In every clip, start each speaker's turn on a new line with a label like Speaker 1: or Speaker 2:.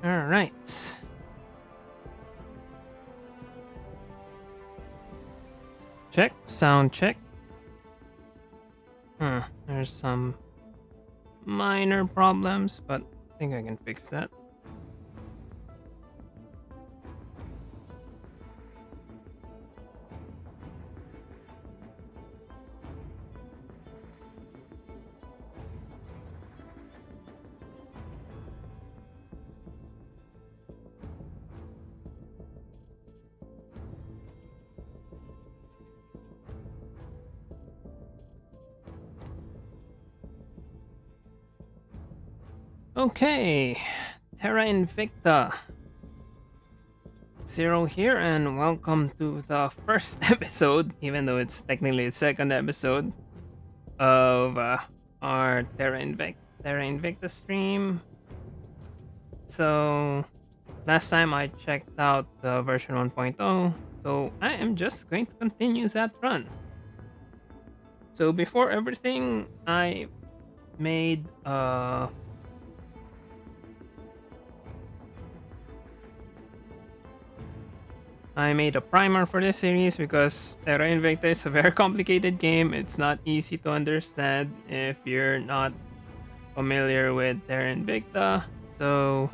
Speaker 1: All right. Check. Sound check. There's some minor problems, but I think I can fix that. Okay, Terra Invicta. Zero here, and welcome to the first episode, even though it's technically the second episode of our Terra Invicta stream. So, last time I checked out the version 1.0, so I am just going to continue that run. So, before everything, made I made a primer for this series because Terra Invicta is a very complicated game. It's not easy to understand if you're not familiar with Terra Invicta. So,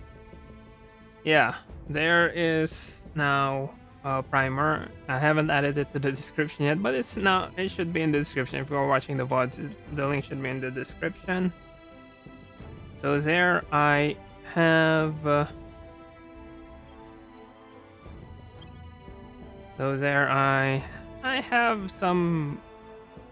Speaker 1: yeah, there is now a primer. I haven't added it to the description yet, but it should be in the description. If you're watching the VODs, the link should be in the description. So there I have... So there I have some...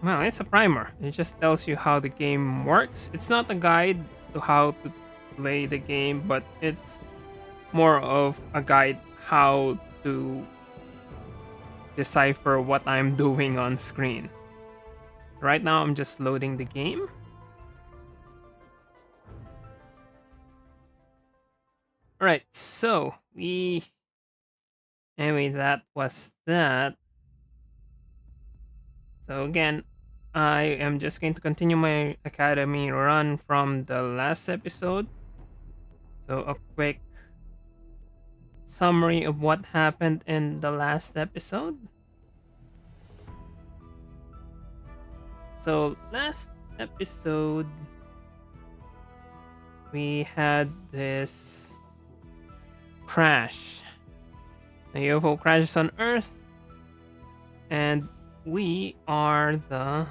Speaker 1: Well, it's a primer. It just tells you how the game works. It's not a guide to how to play the game, but it's more of a guide how to decipher what I'm doing on screen. Right now I'm just loading the game. Alright, so anyway, that was that. So again, I am just going to continue my academy run from the last episode. So a quick summary of what happened in the last episode. So last episode, we had this crash. The UFO crashes on Earth, and we are the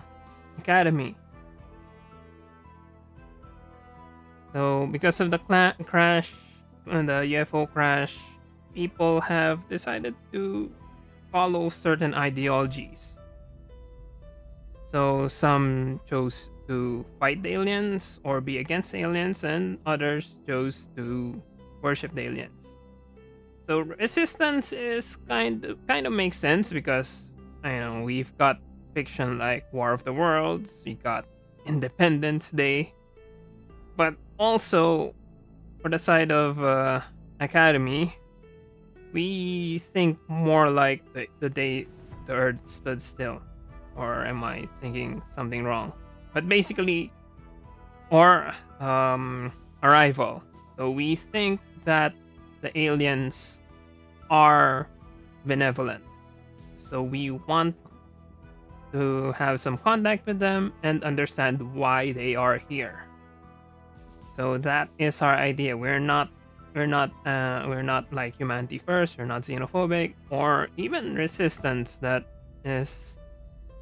Speaker 1: Academy. So because of the crash and the UFO crash, people have decided to follow certain ideologies. So some chose to fight the aliens or be against aliens, and others chose to worship the aliens. So resistance is kind of makes sense because we've got fiction like War of the Worlds, we got Independence Day, but also for the side of Academy, we think more like the day the Earth stood still, or am I thinking something wrong? But basically, or Arrival. So we think that the aliens are benevolent. So we want to have some contact with them and understand why they are here. So that is our idea. We're not like humanity first. We're not xenophobic or even resistance that is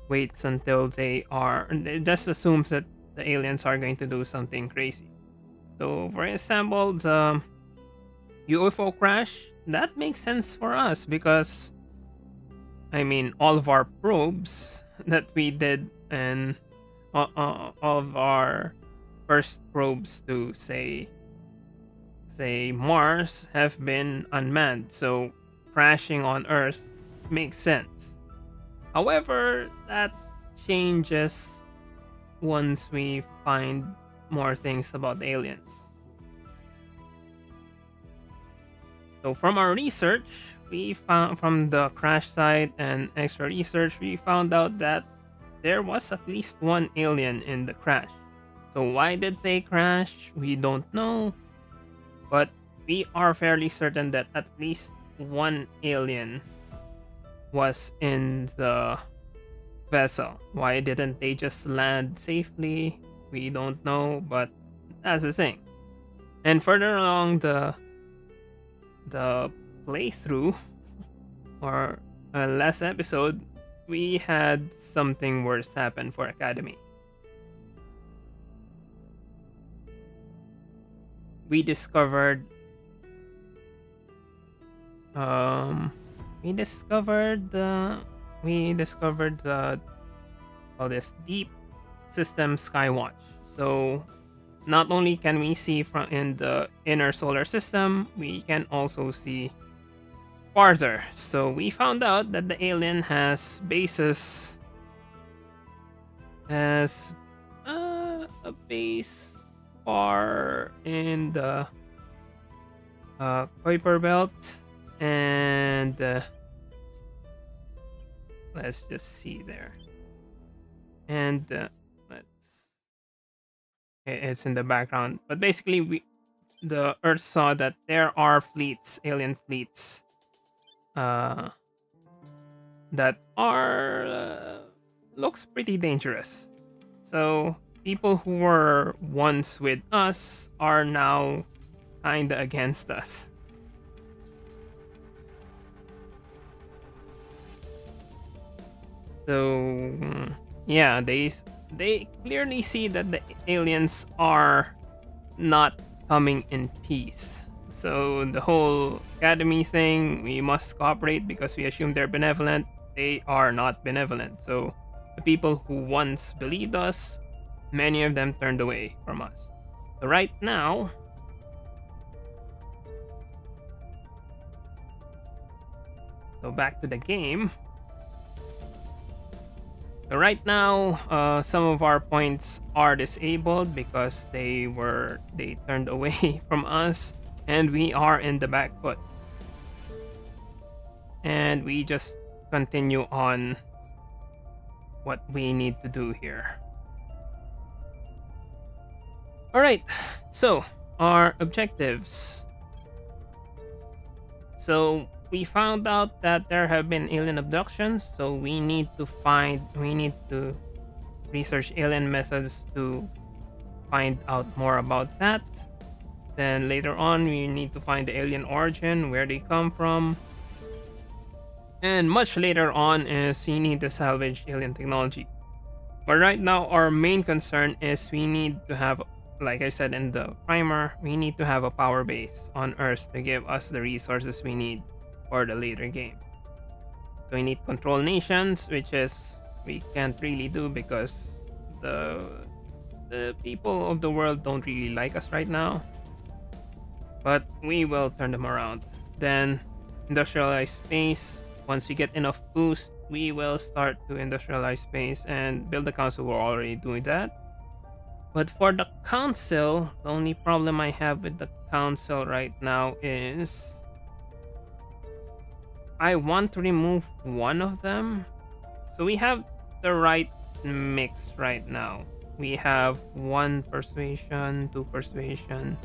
Speaker 1: waits until they are. It just assumes that the aliens are going to do something crazy. So for example, the UFO crash, that makes sense for us because all of our probes that we did and all of our first probes to say Mars have been unmanned, so crashing on Earth makes sense. However, that changes once we find more things about aliens. So from our research, we found from the crash site and extra research, we found out that there was at least one alien in the crash. So why did they crash? We don't know. But we are fairly certain that at least one alien was in the vessel. Why didn't they just land safely? We don't know, but that's the thing. And further along the playthrough or last episode, we had something worse happen for Academy. We discovered um we discovered the this deep system Skywatch. So not only can we see from in the inner solar system, we can also see farther. So we found out that the alien has bases as a base far in the Kuiper Belt, and let's just see there. And it's in the background, but basically the Earth saw that there are fleets, alien fleets, that are looks pretty dangerous. So people who were once with us are now kinda against us. So yeah, they clearly see that the aliens are not coming in peace. So the whole academy thing, we must cooperate because we assume they're benevolent. They are not benevolent. So the people who once believed us, many of them turned away from us. So right now, so back to the game. So right now, some of our points are disabled because they turned away from us, and we are in the back foot. And we just continue on what we need to do here. All right, so our objectives. So we found out that there have been alien abductions, so we need to research alien methods to find out more about that. Then later on, we need to find the alien origin, where they come from. And much later on is we need to salvage alien technology. But right now, our main concern is we need to have, like I said in the primer, we need to have a power base on Earth to give us the resources we need for the later game. So we need control nations, which is we can't really do because the people of the world don't really like us right now. But we will turn them around. Then industrialize space. Once we get enough boost, we will start to industrialize space and build the council. We're already doing that. But for the council, the only problem I have with the council right now is I want to remove one of them. So we have the right mix right now. We have 1 persuasion, 2 persuasion,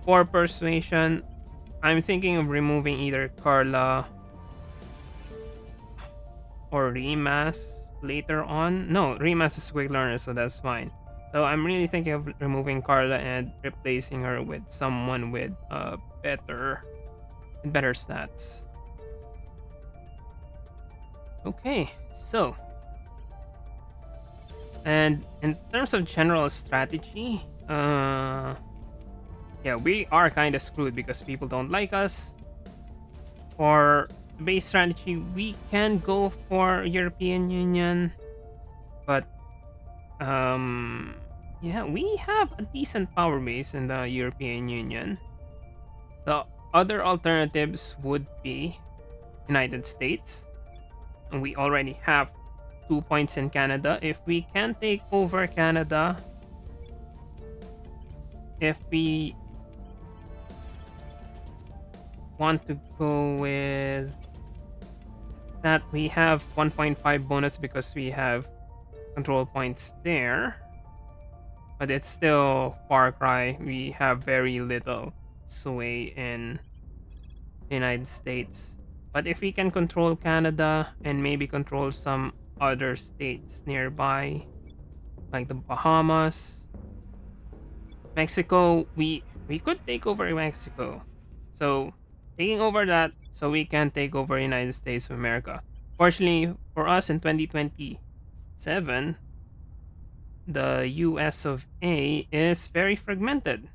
Speaker 1: 4 persuasion. I'm thinking of removing either Carla or Remas later on. No, Remas is quick learner, so that's fine. So I'm really thinking of removing Carla and replacing her with someone with better stats. Okay, so and in terms of general strategy, yeah, we are kind of screwed because people don't like us. For base strategy, we can go for European Union, but yeah, we have a decent power base in the European Union. The other alternatives would be United States, and we already have 2 points in Canada. If we can take over Canada, if we want to go with that, we have 1.5 bonus because we have control points there, but it's still far cry. We have very little sway in the United States. But if we can control Canada and maybe control some other states nearby, like the Bahamas, Mexico, we could take over Mexico. So taking over that so we can take over United States of America. Fortunately for us in 2027, the US of A is very fragmented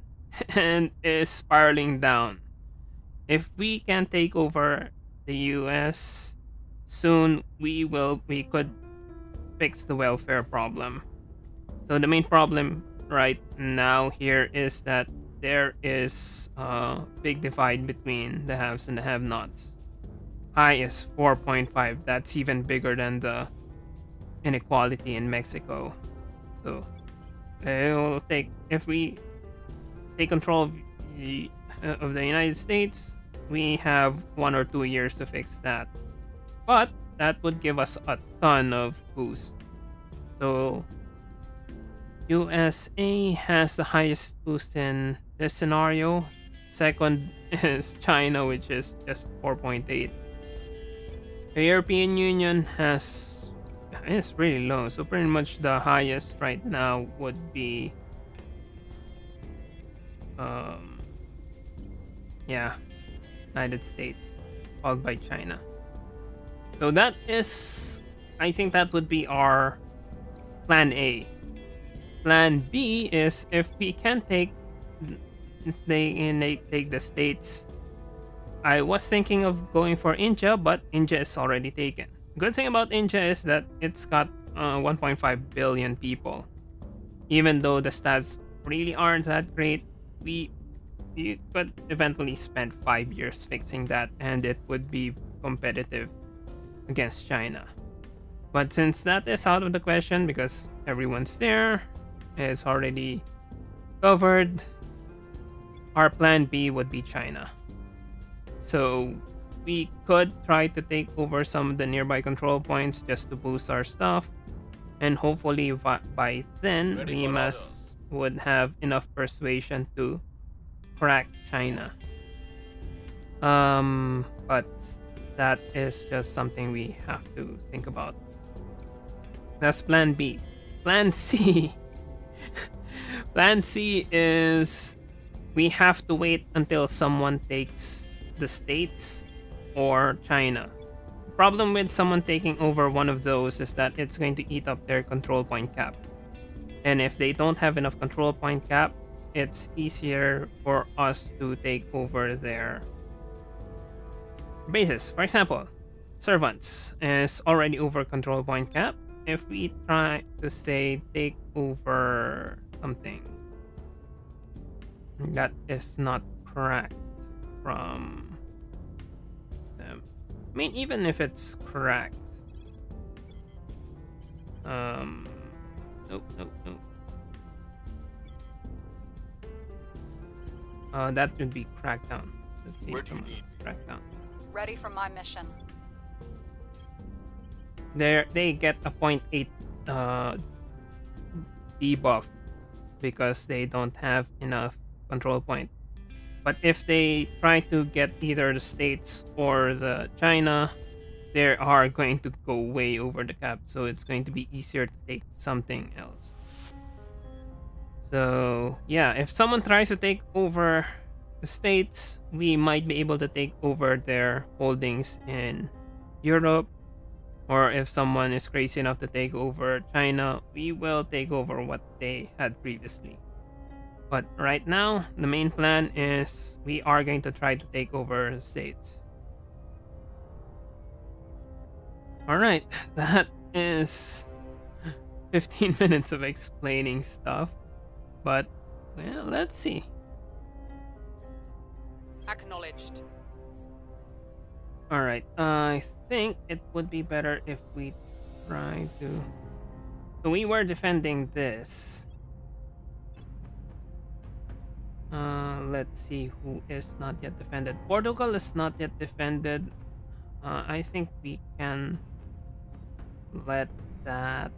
Speaker 1: and is spiraling down. If we can take over the US soon, we could fix the welfare problem. So the main problem right now here is that there is a big divide between the haves and the have-nots. High is 4.5. That's even bigger than the inequality in Mexico. So it will take, if we take control of the United States, we have 1 or 2 years to fix that. But that would give us a ton of boost. So USA has the highest boost in this scenario. Second is China, which is just 4.8. The European Union is really low, so pretty much the highest right now would be United States, followed by China. So that is, I think that would be our plan A. Plan B is if we can take the states. I was thinking of going for India, but India is already taken. Good thing about India is that it's got 1.5 billion people. Even though the stats really aren't that great, we could eventually spend 5 years fixing that, and it would be competitive against China. But since that is out of the question because everyone's there, it's already covered, our plan B would be China. So we could try to take over some of the nearby control points just to boost our stuff, and hopefully by then would have enough persuasion to crack China. But that is just something we have to think about. That's plan B. Plan C. Plan C is we have to wait until someone takes the states or China. The problem with someone taking over one of those is that it's going to eat up their control point cap. And if they don't have enough control point cap, it's easier for us to take over their bases. For example, servants is already over control point cap. If we try to say take over something that is not correct from them, I mean, even if it's correct, nope. That would be crackdown. Let's see.
Speaker 2: Where do you need
Speaker 1: crackdown?
Speaker 3: Ready for my mission.
Speaker 1: They get a 0.8 debuff because they don't have enough control point. But if they try to get either the states or the China, they are going to go way over the cap, so it's going to be easier to take something else. So yeah, if someone tries to take over the states, we might be able to take over their holdings in Europe. Or if someone is crazy enough to take over China, we will take over what they had previously. But right now, the main plan is we are going to try to take over the states. Alright, that is 15 minutes of explaining stuff. But, well, let's see.
Speaker 3: Acknowledged.
Speaker 1: Alright, I think it would be better if we try to... So we were defending this. Let's see who is not yet defended. Portugal is not yet defended. I think we can let that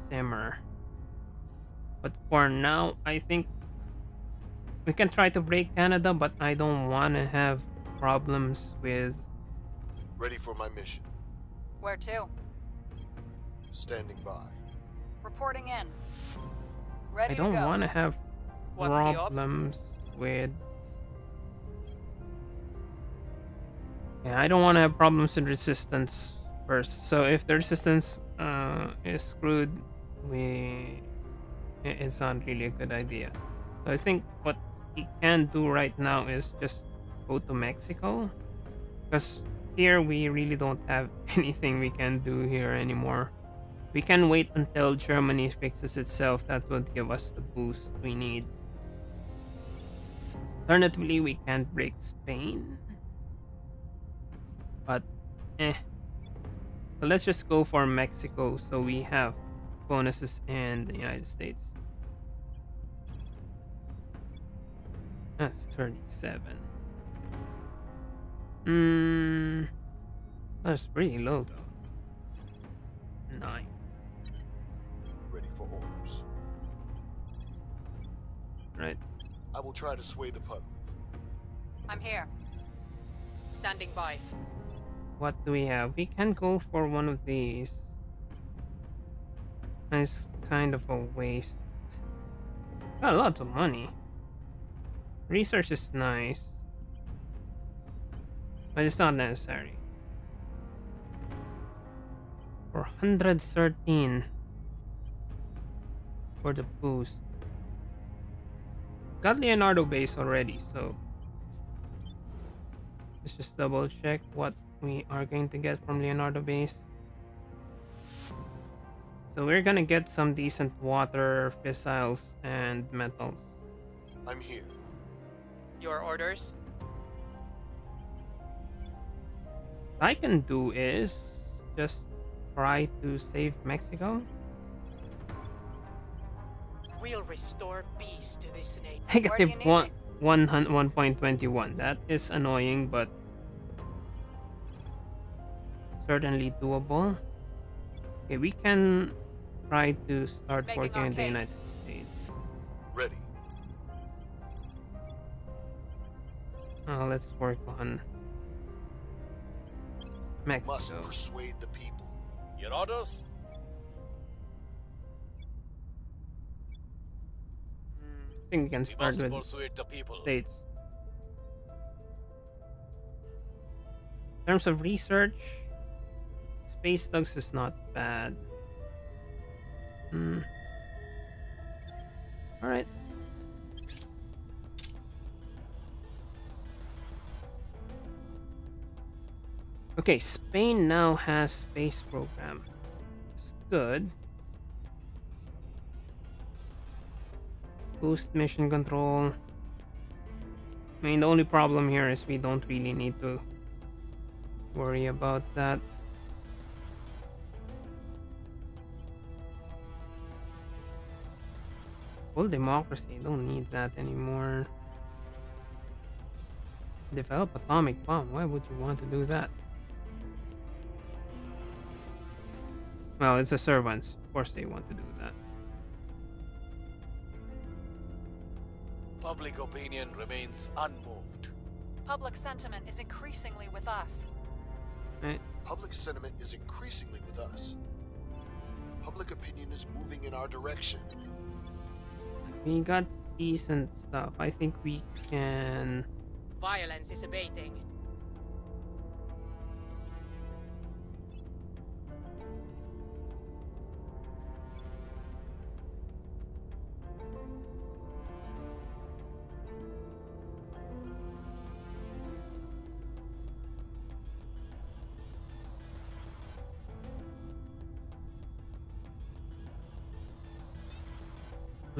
Speaker 1: simmer. But for now, I think We can try to break Canada, but I don't want to have problems with.
Speaker 2: Ready for my mission.
Speaker 3: Where to?
Speaker 2: Standing by.
Speaker 3: Reporting in.
Speaker 1: I
Speaker 3: Ready to
Speaker 1: don't
Speaker 3: go.
Speaker 1: want to have
Speaker 4: What's the op?
Speaker 1: problems with. Yeah, I don't want to have problems with resistance first. So if the resistance is screwed, it's not really a good idea. So I think what we can do right now is just go to Mexico, because here we really don't have anything we can do here anymore. We can wait until Germany fixes itself. That would give us the boost we need. Alternatively, we can't break Spain. But, So let's just go for Mexico so we have bonuses in the United States. That's 37. That's pretty low though. 9.
Speaker 2: Ready for orders.
Speaker 1: Right.
Speaker 2: I will try to sway the public.
Speaker 3: I'm here.
Speaker 4: Standing by.
Speaker 1: What do we have? We can go for one of these. And it's kind of a waste. Got lots of money. Research is nice, but it's not necessary. For 113 for the boost. Got Leonardo base already, so let's just double check what we are going to get from Leonardo base. So we're gonna get some decent water, fissiles, and metals.
Speaker 2: I'm here.
Speaker 4: Your orders?
Speaker 1: What I can do is just try to save Mexico.
Speaker 4: We'll restore peace to this nation.
Speaker 1: Negative
Speaker 3: need me?
Speaker 1: 1.21. That is annoying, but certainly doable. Okay, we can try to start
Speaker 3: Making
Speaker 1: working
Speaker 3: our
Speaker 1: in the
Speaker 3: case.
Speaker 1: United States.
Speaker 2: Ready.
Speaker 1: Let's work on
Speaker 2: Must
Speaker 1: Mexico.
Speaker 2: persuade the people.
Speaker 5: Your orders?
Speaker 1: I think we can
Speaker 5: We
Speaker 1: start
Speaker 5: must
Speaker 1: with
Speaker 5: persuade the people.
Speaker 1: States. In terms of research, Space Thugs is not bad. Alright. Okay, Spain now has space program. It's good. Boost mission control. I mean, the only problem here is we don't really need to worry about that. Full democracy, don't need that anymore. Develop atomic bomb, why would you want to do that? Well, it's the servants, of course they want to do that.
Speaker 5: Public opinion remains unmoved.
Speaker 3: Public sentiment is increasingly with us.
Speaker 1: Right?
Speaker 2: Public sentiment is increasingly with us. Public opinion is moving in our direction.
Speaker 1: We got decent stuff. I think we can.
Speaker 4: Violence is abating.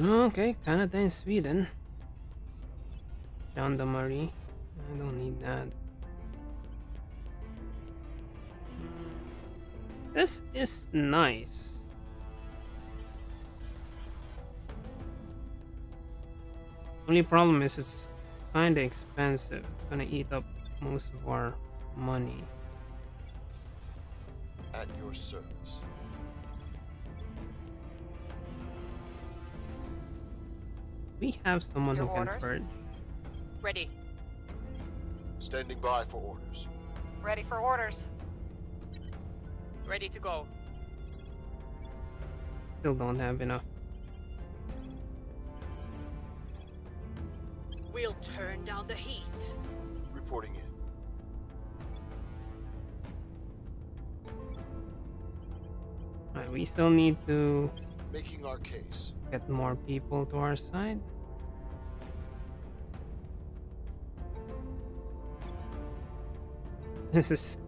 Speaker 1: Okay, Canada and Sweden. Gendarmerie. I don't need that. This is nice. Only problem is it's kinda expensive. It's gonna eat up most of our money.
Speaker 2: At your service.
Speaker 1: We have someone
Speaker 3: Your
Speaker 1: who can
Speaker 3: orders?
Speaker 1: purge.
Speaker 4: Ready.
Speaker 2: Standing by for orders.
Speaker 3: Ready for orders.
Speaker 4: Ready to go.
Speaker 1: Still don't have enough.
Speaker 4: We'll turn down the heat.
Speaker 2: Reporting in.
Speaker 1: Alright, we still need to
Speaker 2: Making our case.
Speaker 1: get more people to our side. This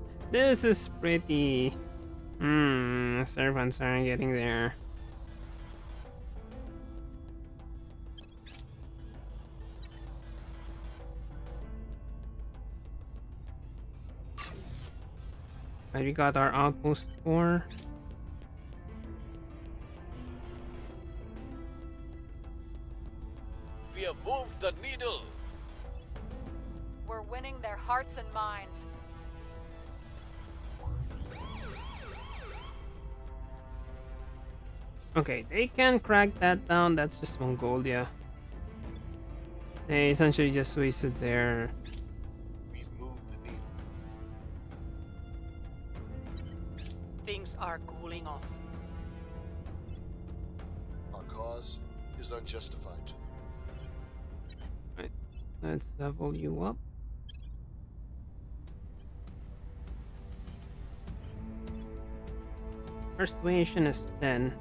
Speaker 1: is pretty. Servants aren't getting there. Right, we got our outpost 4.
Speaker 5: We have moved the needle.
Speaker 3: We're winning their hearts and minds.
Speaker 1: Okay, they can crack that down. That's just Mongolia. They essentially just wasted their.
Speaker 2: We've moved the needle.
Speaker 4: Things are cooling off.
Speaker 2: Our cause is unjustified to them.
Speaker 1: Right, let's level you up. Persuasion is 10.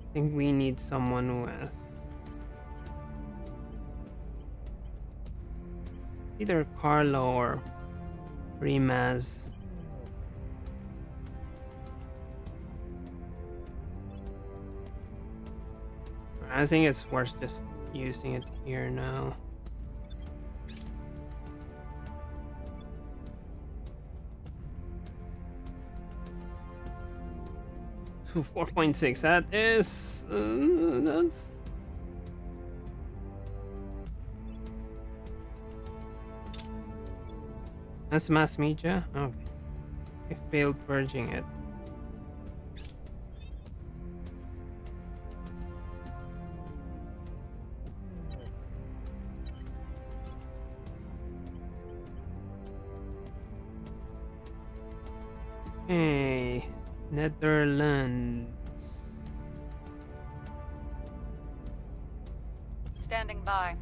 Speaker 1: I think we need someone who has either Carlo or Primaz. I think it's worth just using it here now. To 4.6. That is that's. That's mass media. Okay, I failed purging it. Hey, Netherlands.
Speaker 3: Standing by.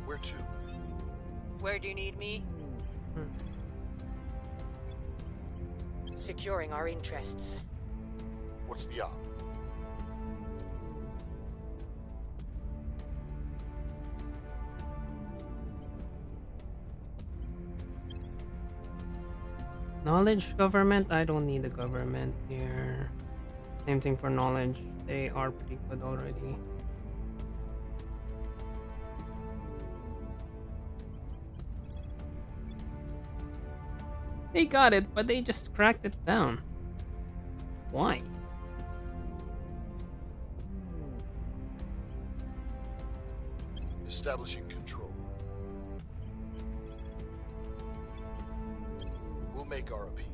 Speaker 2: Where to?
Speaker 4: Where do you need me? Securing our interests.
Speaker 2: What's the op?
Speaker 1: Knowledge government? I don't need the government here. Same thing for knowledge. They are pretty good already. They got it, but they just cracked it down. Why?
Speaker 2: Establishing control. We'll make our appeal.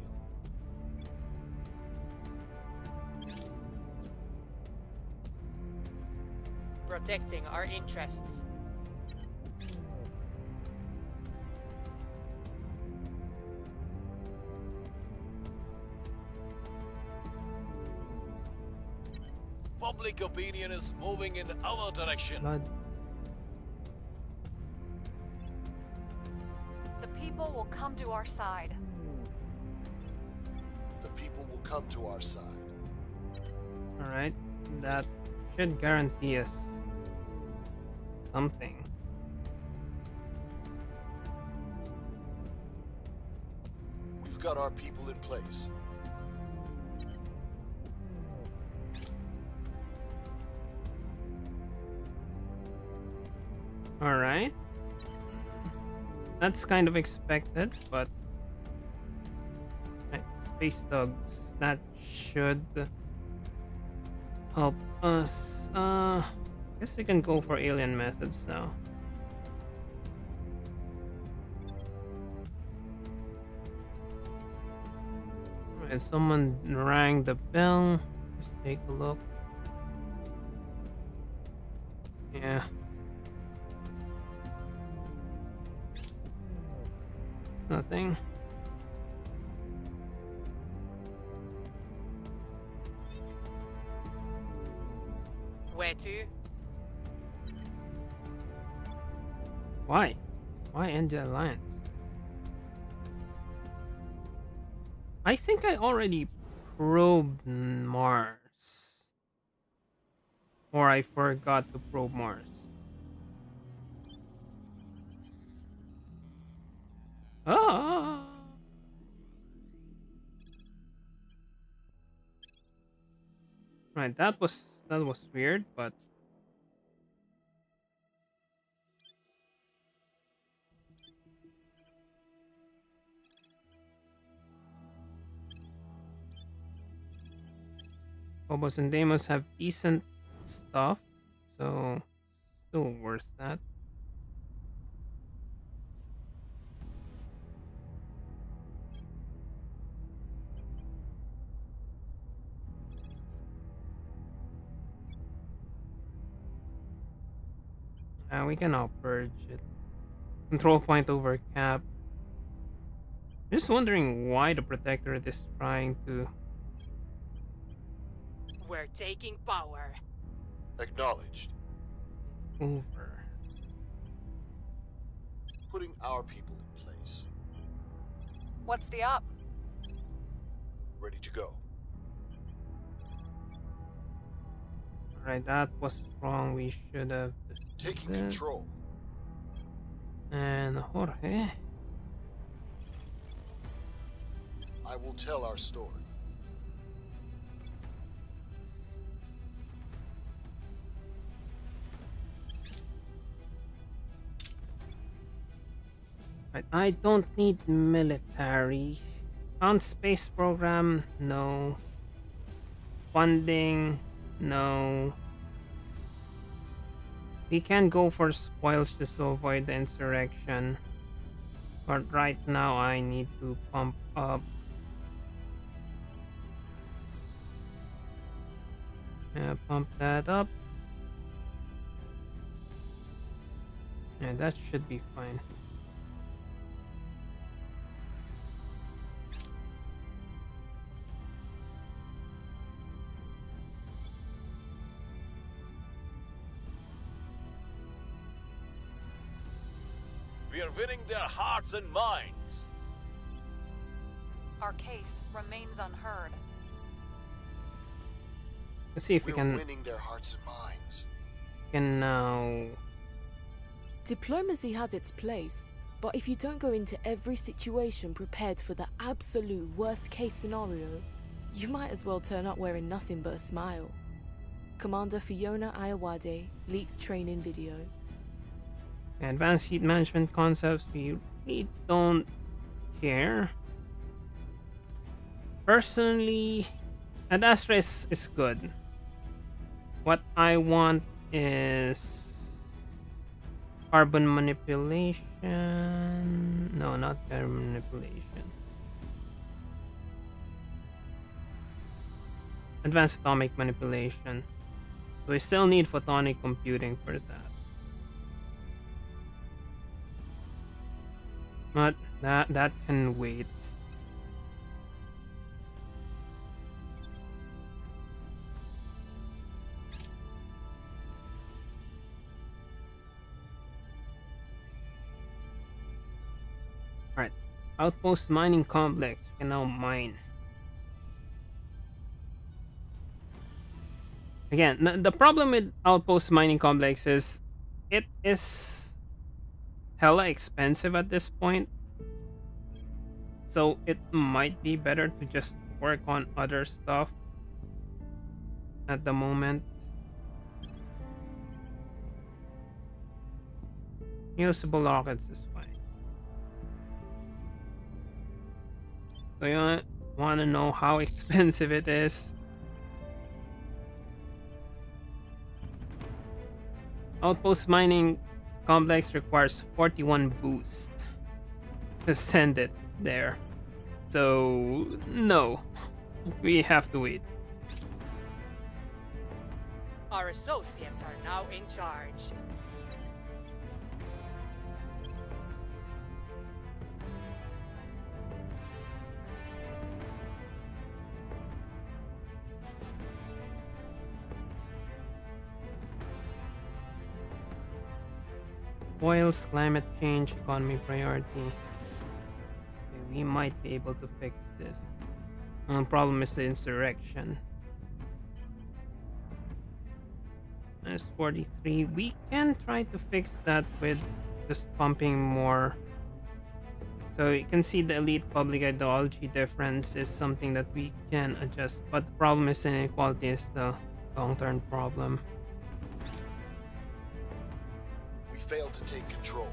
Speaker 4: Protecting our interests.
Speaker 5: Public opinion is moving in our direction.
Speaker 1: Blood.
Speaker 3: The people will come to our side.
Speaker 2: The people will come to our side.
Speaker 1: Alright, that should guarantee us something.
Speaker 2: We've got our people in place.
Speaker 1: Alright. That's kind of expected, but right, space thugs, that should help us. Guess we can go for alien methods now. Alright, someone rang the bell. Let's take a look. Yeah. Nothing.
Speaker 4: Where to?
Speaker 1: Why? Why end the alliance? I think I already probed Mars. Or I forgot to probe Mars. Ah! Right, that was weird, but Phobos and Deimos have decent stuff, so still worth that. We can now purge it. Control point over cap. Just wondering why the Protectorate is trying to.
Speaker 4: We're taking power.
Speaker 2: Acknowledged.
Speaker 1: Over.
Speaker 2: Putting our people in place.
Speaker 3: What's the up?
Speaker 2: Ready to go.
Speaker 1: Alright, that was wrong. We should have just
Speaker 2: Taking
Speaker 1: did.
Speaker 2: control.
Speaker 1: And Jorge.
Speaker 2: I will tell our story.
Speaker 1: Right, I don't need military. On space program, no. Funding, no. We can go for spoils just to avoid the insurrection. But right now I need to pump up. Pump that up. Yeah, that should be fine.
Speaker 5: We are winning their hearts and minds.
Speaker 3: Our case remains unheard.
Speaker 1: Let's see if we
Speaker 2: We're
Speaker 1: can
Speaker 2: winning their hearts and minds.
Speaker 1: now.
Speaker 6: Diplomacy has its place, but if you don't go into every situation prepared for the absolute worst case scenario, you might as well turn up wearing nothing but a smile. Commander Fiona Ayawade, leaked training video.
Speaker 1: Advanced heat management concepts, we really don't care. Personally, Ad Astra is good. What I want is carbon manipulation. No, not carbon manipulation. Advanced atomic manipulation. So we still need photonic computing for that. But that can wait. Alright. Outpost mining complex. You can now mine. Again, the problem with outpost mining complex is it is hella expensive at this point. So it might be better to just work on other stuff at the moment. Usable rockets is fine. So you want to know how expensive it is? Outpost mining complex requires 41 boost to send it there. So no, we have to wait.
Speaker 4: Our associates are now in charge.
Speaker 1: spoils, climate change, economy priority. Okay, we might be able to fix this. Problem is the insurrection. Minus 43. We can try to fix that with just pumping more. So you can see the elite public ideology difference is something that we can adjust, but the problem is inequality is the long-term problem.
Speaker 2: We failed to take control.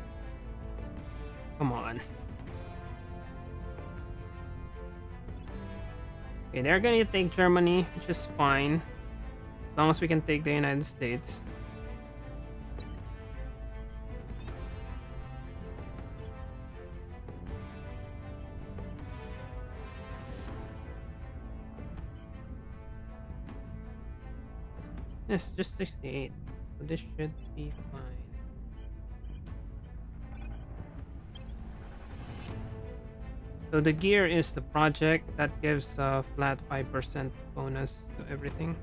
Speaker 1: Come on. Okay, they're gonna take Germany, which is fine. As long as we can take the United States. Yes, just 68. So this should be fine. So the gear is the project that gives a flat 5% bonus to everything.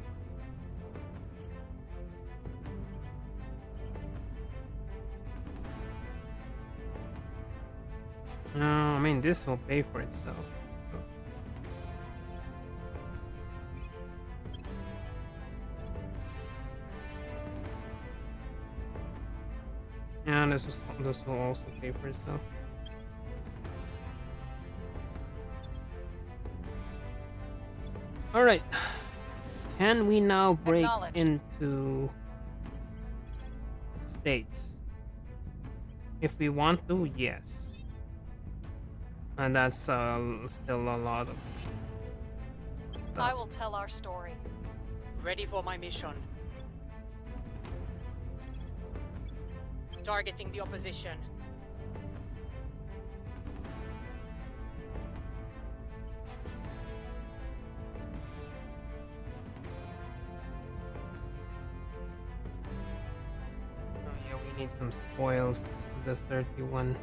Speaker 1: No, I mean this will pay for itself. So. Yeah, this will also pay for itself. All right. Can we now break into states? If we want to, yes. And that's still a lot of stuff.
Speaker 3: I will tell our story.
Speaker 4: Ready for my mission. Targeting the opposition.
Speaker 1: Oh yeah, we need some spoils. This is the 31.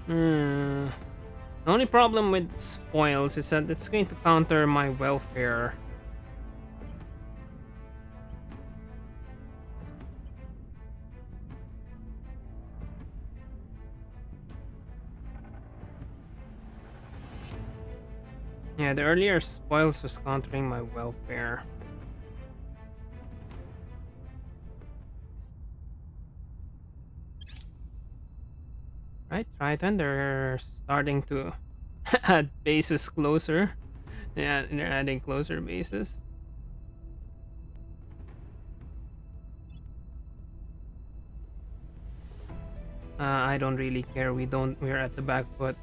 Speaker 1: The only problem with spoils is that it's going to counter my welfare. Yeah, the earlier spoils was countering my welfare. Right, Triton, they're starting to add bases closer. Yeah, they're adding closer bases. I don't really care. We're at the back foot.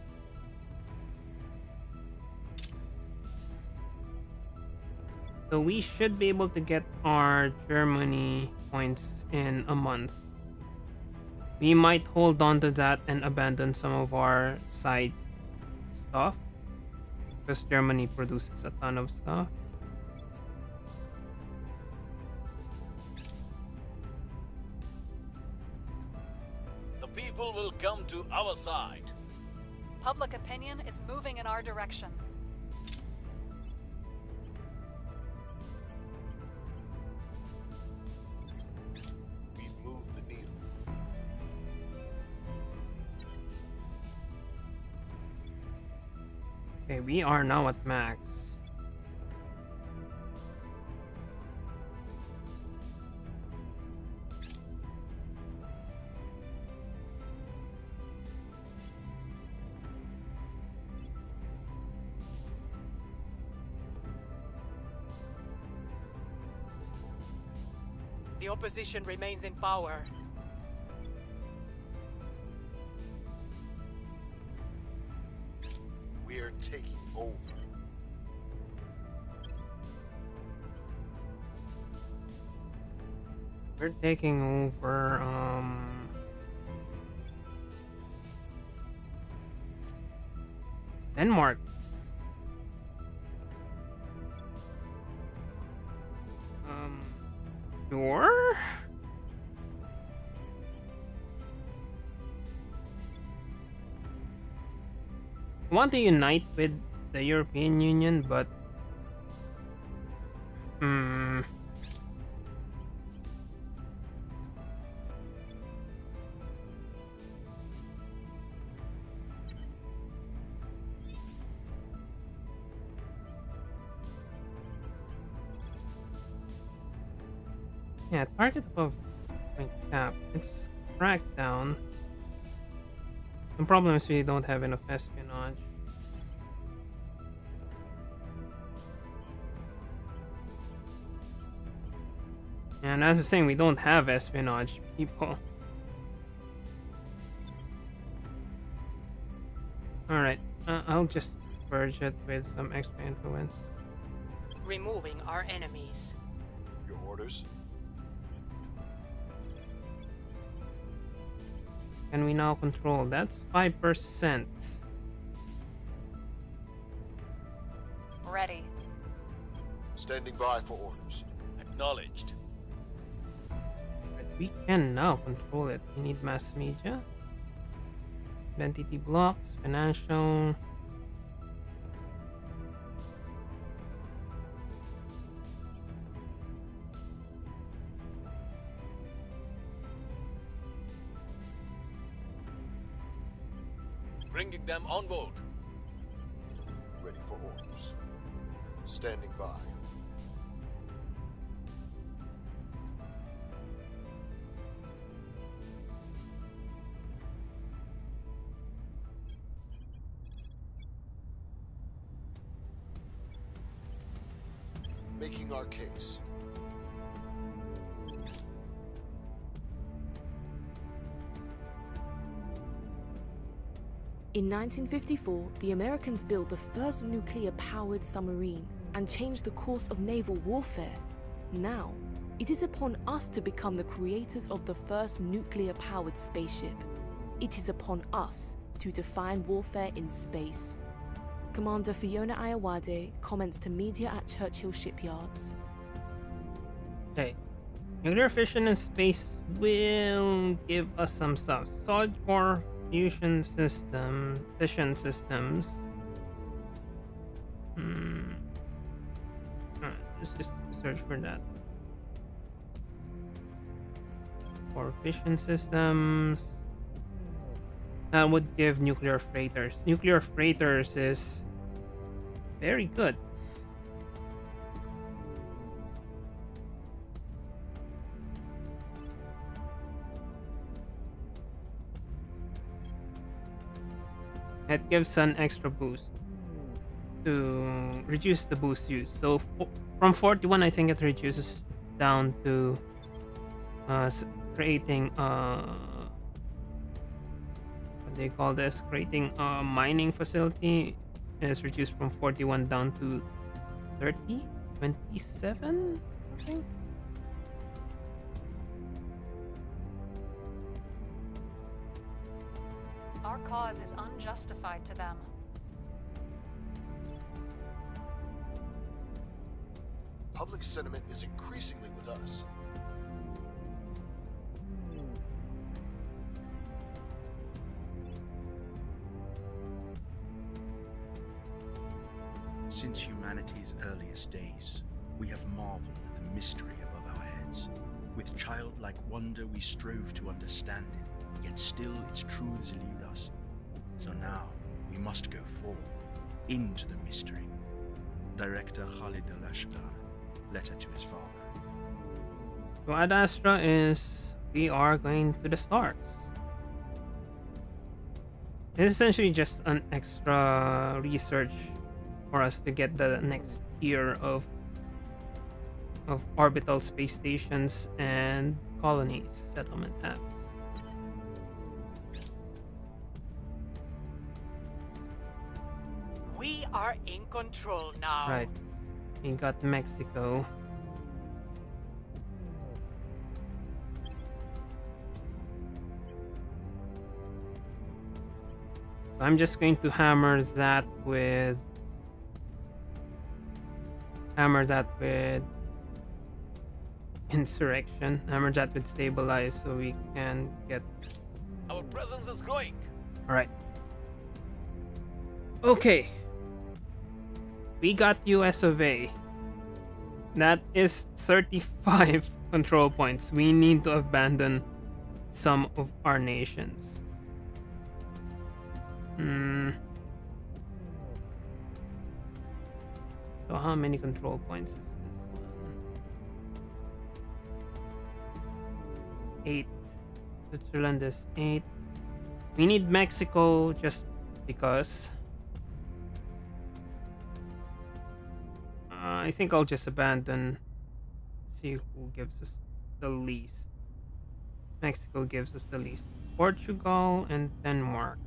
Speaker 1: So we should be able to get our Germany points in a month. We might hold on to that and abandon some of our side stuff, because Germany produces a ton of stuff.
Speaker 5: The people will come to our side.
Speaker 3: Public opinion is moving in our direction.
Speaker 2: We've moved the needle.
Speaker 1: Okay, we are now at max.
Speaker 4: The opposition remains in power.
Speaker 2: We're taking over.
Speaker 1: We're taking over, Denmark. Sure. I want to unite with the European Union, but Yeah, target above point cap. It's crackdown. The problem is we don't have enough espionage. And as I was saying, we don't have espionage people. Alright, I'll just purge it with some extra influence.
Speaker 4: Removing our enemies.
Speaker 2: Your orders?
Speaker 1: Can we now control? That's 5%.
Speaker 3: Ready.
Speaker 2: Standing by for orders.
Speaker 5: Acknowledged.
Speaker 1: But we can now control it. We need mass media, identity blocks, financial.
Speaker 5: Bringing them on board.
Speaker 2: Ready for orders. Standing by. Making our case.
Speaker 6: In 1954, the Americans built the first nuclear-powered submarine and changed the course of naval warfare. Now, it is upon us to become the creators of the first nuclear-powered spaceship. It is upon us to define warfare in space. Commander Fiona Ayawade comments to media at Churchill shipyards.
Speaker 1: Okay. Nuclear fission in space will give us some stuff. Solid core fission systems. Alright, let's just search for that. Core fission systems. That would give nuclear freighters. Nuclear freighters is very good. It gives an extra boost to reduce the boost use. So from 41, I think it reduces down to creating what do they call this? Creating a mining facility is reduced from 41 down to 30, 27, I think.
Speaker 3: Our cause is unjustified to them.
Speaker 2: Public sentiment is increasingly with us.
Speaker 7: Since humanity's earliest days, we have marveled at the mystery above our heads. With childlike wonder we strove to understand it, yet still its truths elude us. So now, we must go forth, into the mystery. Director Khalid al-Ashkar, letter to his father.
Speaker 1: So Ad Astra is we are going to the stars. It's essentially just an extra research for us to get the next tier of orbital space stations and colonies, settlement tabs.
Speaker 4: We are in control now.
Speaker 1: Right. We got Mexico. I'm just going to hammer that with insurrection. Hammer that with stabilize so we can get.
Speaker 5: Our presence is growing.
Speaker 1: Alright. Okay. We got US of A. That is 35 control points. We need to abandon some of our nations. So how many control points is this one? 8. Switzerland is 8. We need Mexico just because. I think I'll just abandon. See who gives us the least. Mexico gives us the least. Portugal and Denmark.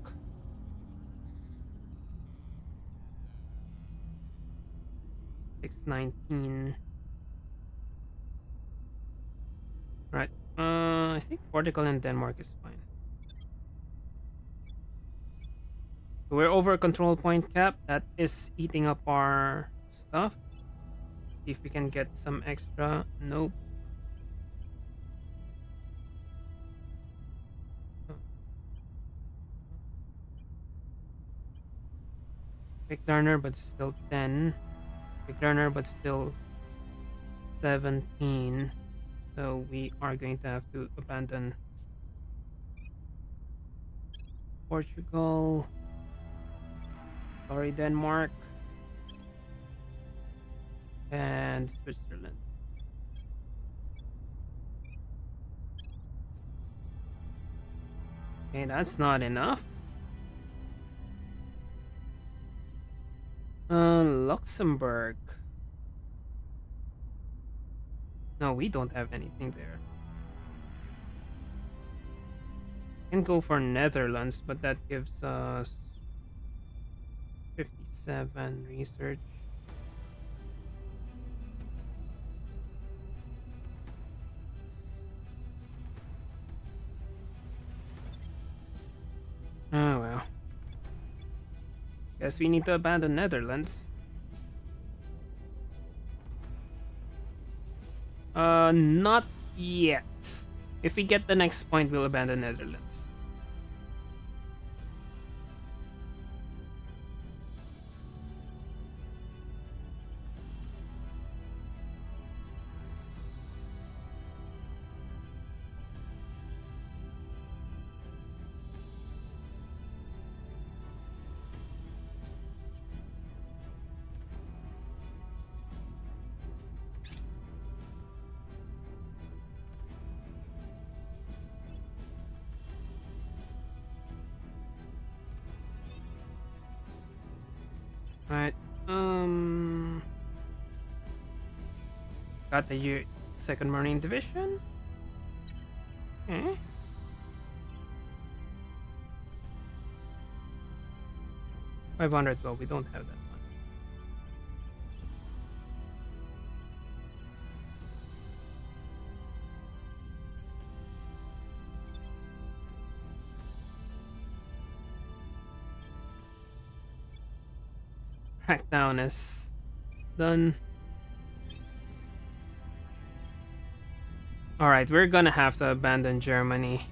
Speaker 1: $619. Right. I think Portugal and Denmark is fine. So we're over control point cap. That is eating up our stuff. See if we can get some extra. Nope. Big learner, but still 10. Big learner, but still 17. So we are going to have to abandon Portugal. Sorry, Denmark. And Switzerland. Okay, that's not enough. Luxembourg. No, we don't have anything there. Can go for Netherlands, but that gives us 57 research. Oh well. Guess we need to abandon Netherlands. Not yet. If we get the next point, we'll abandon Netherlands. Right. Got the second Marine Division. Okay. $500. Well, we don't have that one. Crackdown is done. Alright, we're gonna have to abandon Germany.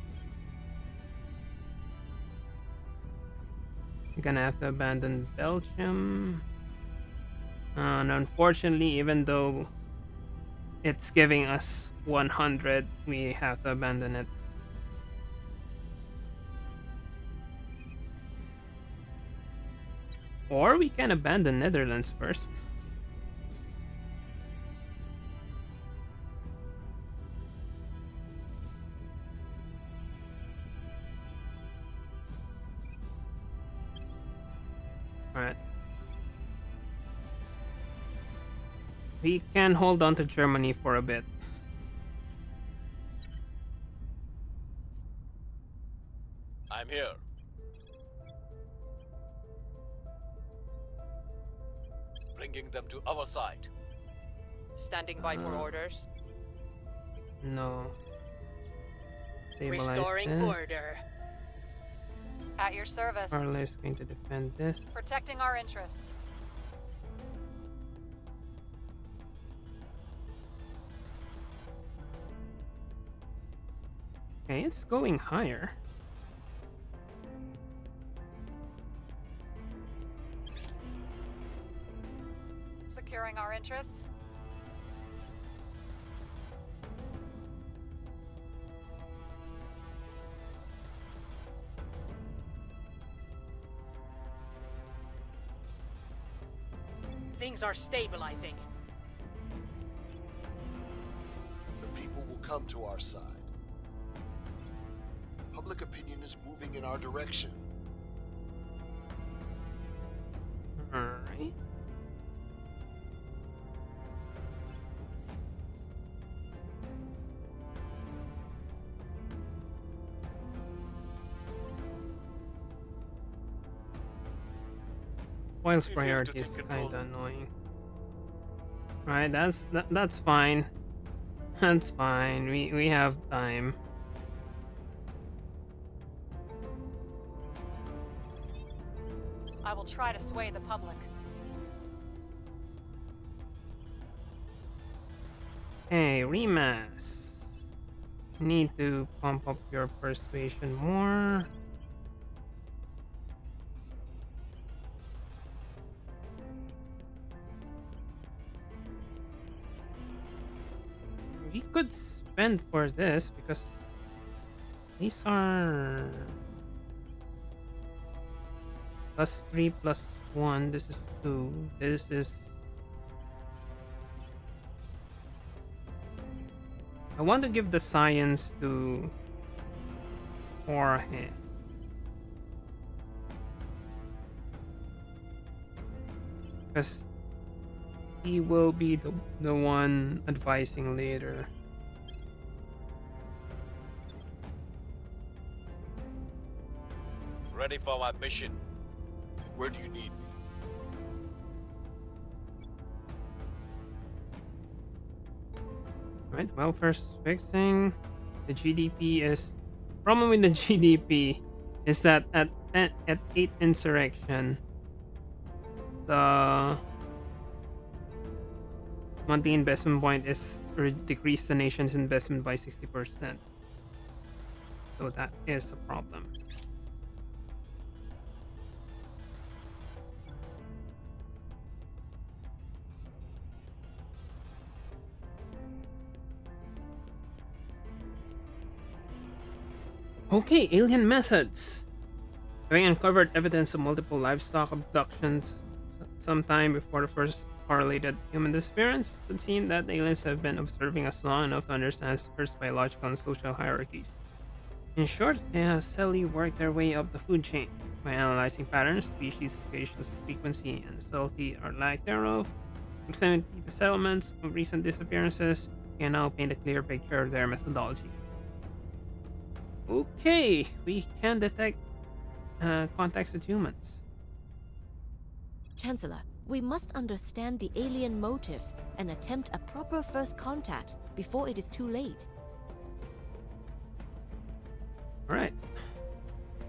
Speaker 1: We're gonna have to abandon Belgium. And unfortunately, even though it's giving us 100, we have to abandon it. Or we can abandon Netherlands first. Alright. We can hold on to Germany for a bit.
Speaker 5: I'm here. Bringing them to our side.
Speaker 4: Standing by for orders.
Speaker 1: No. Stabilize
Speaker 4: Restoring
Speaker 1: this.
Speaker 4: order.
Speaker 3: At your service.
Speaker 1: Carla is going to defend this.
Speaker 3: Protecting our interests.
Speaker 1: Okay, it's going higher.
Speaker 3: Securing our interests.
Speaker 4: Things are stabilizing.
Speaker 2: The people will come to our side. Public opinion is moving in our direction.
Speaker 1: Alright. Whilst
Speaker 5: We failed to
Speaker 1: priority is
Speaker 5: take
Speaker 1: kind
Speaker 5: control.
Speaker 1: of annoying. Right, that's fine. That's fine. We have time.
Speaker 3: I will try to sway the public.
Speaker 1: Hey, Remas. Need to pump up your persuasion more. We could spend for this because these are +3 +1. This is 2. This is. I want to give the science to Jorge. Because he will be the one advising later.
Speaker 5: Ready for my mission.
Speaker 2: Where do you need me?
Speaker 1: Right, welfare's fixing. The GDP is. Problem with the GDP is that at 8 insurrection, the monthly investment point is decrease the nation's investment by 60%. So that is a problem. Okay, alien methods. Having uncovered evidence of multiple livestock abductions sometime before the first correlated human disappearance, it would seem that aliens have been observing us long enough to understand Earth's biological and social hierarchies. In short, they have steadily worked their way up the food chain. By analyzing patterns, species, locations, frequency, and subtlety or lack thereof, proximity to settlements of recent disappearances, we can now paint a clear picture of their methodology. Okay, we can detect contacts with humans.
Speaker 8: Chancellor, we must understand the alien motives and attempt a proper first contact before it is too late.
Speaker 1: Alright.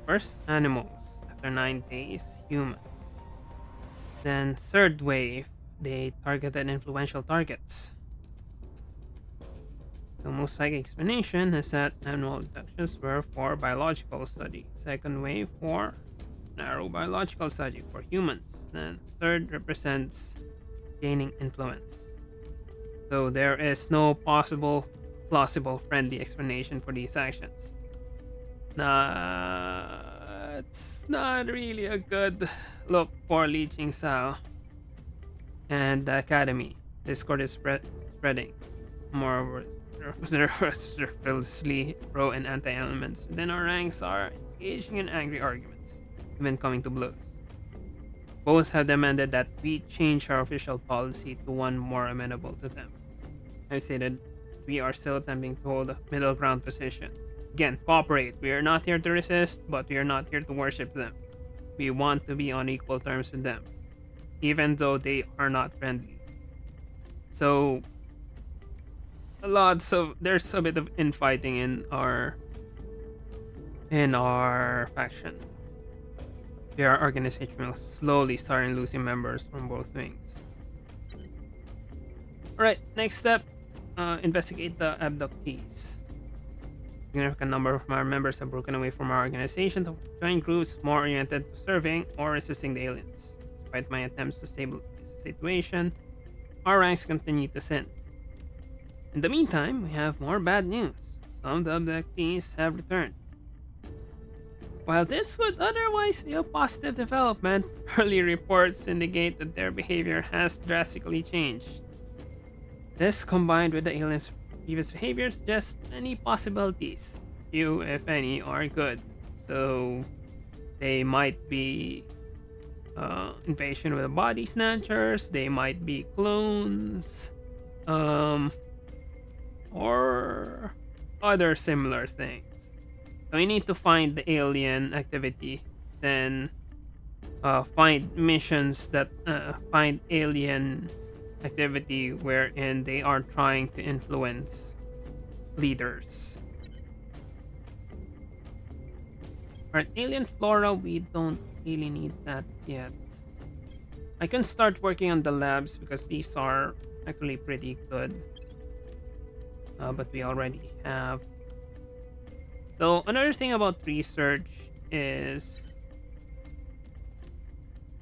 Speaker 1: First, animals. After 9 days, humans. Then, third wave, they targeted influential targets. The most likely explanation is that animal abductions were for biological study. Second wave for narrow biological study for humans. Then third represents gaining influence. So there is no plausible, friendly explanation for these actions. It's not really a good look for Li Jingzhao and the Academy. Discord is spreading. Moreover, surreptitiously pro and anti-elements within our ranks are engaging in angry arguments, even coming to blows. Both have demanded that we change our official policy to one more amenable to them. I've stated we are still attempting to hold a middle ground position. Again, cooperate. We are not here to resist, but we are not here to worship them. We want to be on equal terms with them, even though they are not friendly. So, there's a bit of infighting in our faction. Our organization is slowly starting losing members from both wings. Alright, next step, investigate the abductees. A significant number of our members have broken away from our organization to join groups more oriented to serving or resisting the aliens. Despite my attempts to stabilize the situation, our ranks continue to thin. In the meantime, we have more bad news. Some of the abductees have returned. While this would otherwise be a positive development, early reports indicate that their behavior has drastically changed. This, combined with the aliens' previous behavior, suggests many possibilities. few, if any, are good. So they might be invasion with the body snatchers, they might be clones, or other similar things. So we need to find the alien activity, then find missions that find alien activity wherein they are trying to influence leaders. Alright, alien flora, we don't really need that yet. I can start working on the labs because these are actually pretty good. But we already have. So another thing about research is,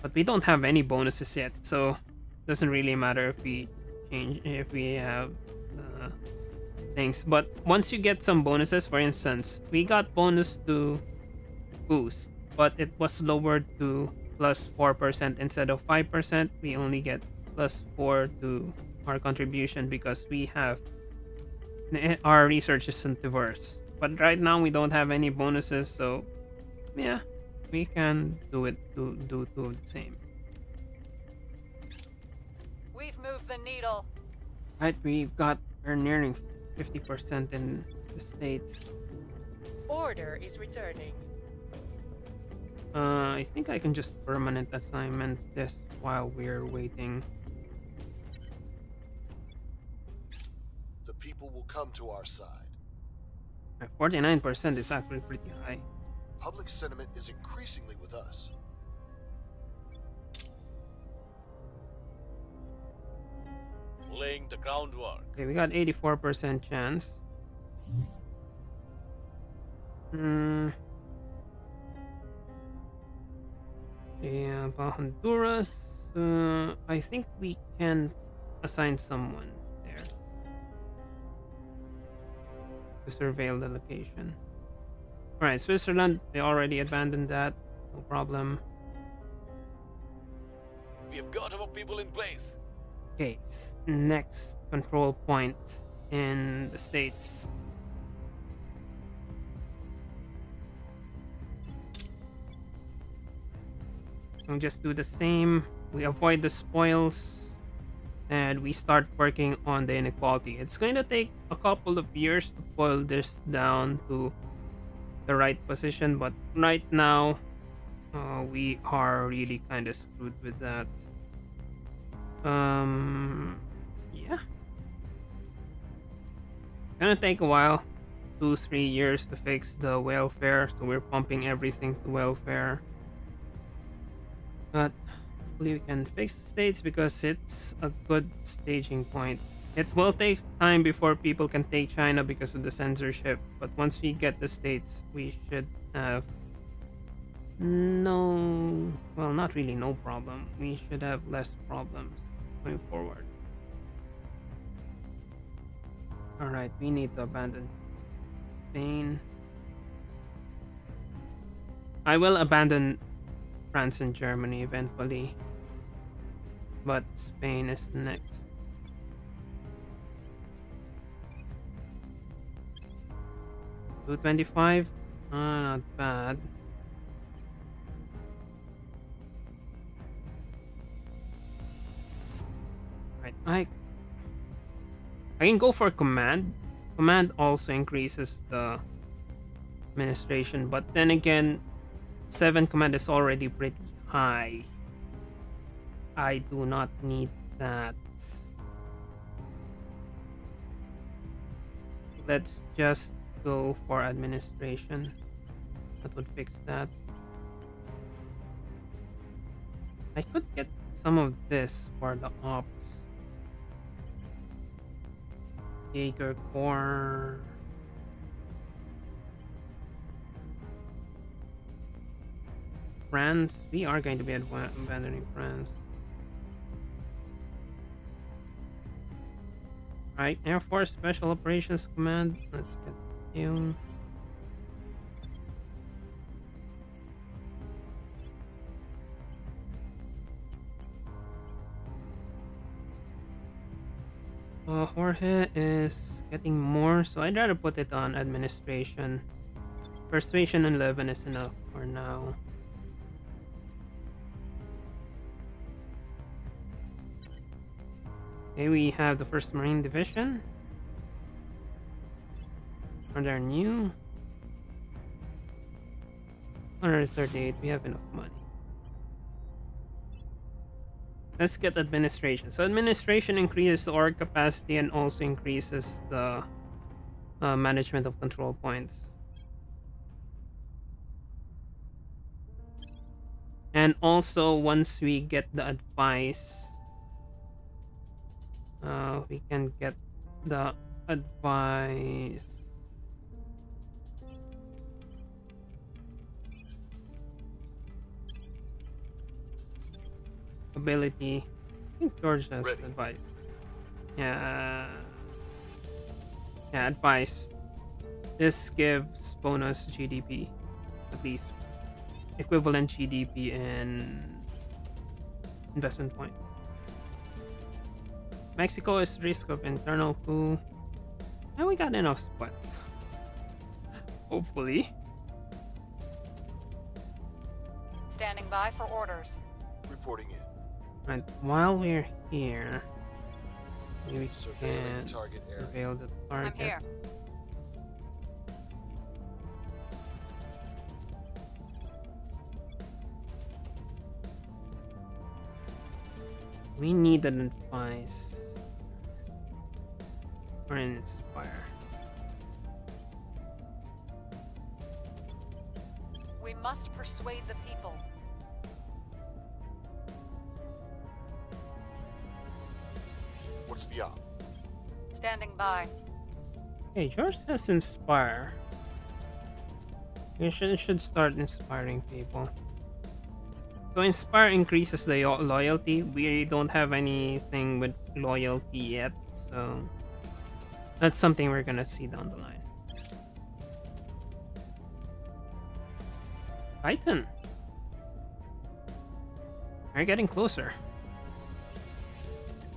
Speaker 1: but we don't have any bonuses yet, so it doesn't really matter if we have things. But once you get some bonuses, for instance, we got bonus to boost, but it was lowered to plus 4% instead of 5%. We only get plus 4 to our contribution because we have our research isn't diverse. But right now we don't have any bonuses, so yeah, we can do two of the same.
Speaker 3: We've moved the needle.
Speaker 1: Right, we're nearing 50% in the States.
Speaker 4: Order is returning.
Speaker 1: I think I can just permanent assignment this while we're waiting.
Speaker 2: The people will come to our side.
Speaker 1: 49% is actually pretty high.
Speaker 2: Public sentiment is increasingly with us.
Speaker 5: Laying the groundwork.
Speaker 1: Okay, we got 84% chance. Yeah, about Honduras, I think we can assign someone there to surveil the location. Alright, Switzerland, they already abandoned that. No problem.
Speaker 5: We have got our people in place.
Speaker 1: Okay, next control point in the States. We'll just do the same. We avoid the spoils and we start working on the inequality. It's going to take a couple of years to pull this down to the right position, but right now we are really kind of screwed with that. Yeah, gonna take a while, 2-3 years to fix the welfare, so we're pumping everything to welfare. But hopefully we can fix the States because it's a good staging point. It will take time before people can take China because of the censorship, but once we get the States, we should have not really no problem. We should have less problems going forward. Alright, we need to abandon Spain. I will abandon France and Germany eventually, but Spain is next. $225, not bad. Right, I can go for command. Command also increases the administration, but then again, 7 command is already pretty high. I do not need that. Let's just go for administration. That would fix that. I could get some of this for the ops. Jaeger Corps. France. We are going to be abandoning France. Alright, Air Force Special Operations Command. Let's get you. Jorge is getting more, so I'd rather put it on administration. Persuasion 11 is enough for now. Okay, we have the 1st Marine Division. Are they new? 138, we have enough money. Let's get administration. So administration increases the org capacity and also increases the management of control points. And also once we get the advice, we can get the advice. Ability. I think George has
Speaker 2: Ready.
Speaker 1: advice. Yeah. Yeah, advice. This gives bonus GDP, at least equivalent GDP and investment point. Mexico is risk of internal coup. And we got enough spots. Hopefully.
Speaker 3: Standing by for orders.
Speaker 2: Reporting in.
Speaker 1: Right, while we're here, we
Speaker 2: Surveilling
Speaker 1: can
Speaker 2: target area.
Speaker 1: surveil the target.
Speaker 3: I'm here.
Speaker 1: We need an advice or inspire.
Speaker 3: We must persuade the people.
Speaker 2: What's the op?
Speaker 3: Standing by.
Speaker 1: Hey, George has inspire. You should start inspiring people. So inspire increases the loyalty. We don't have anything with loyalty yet, so that's something we're gonna see down the line. Titan. We're getting closer.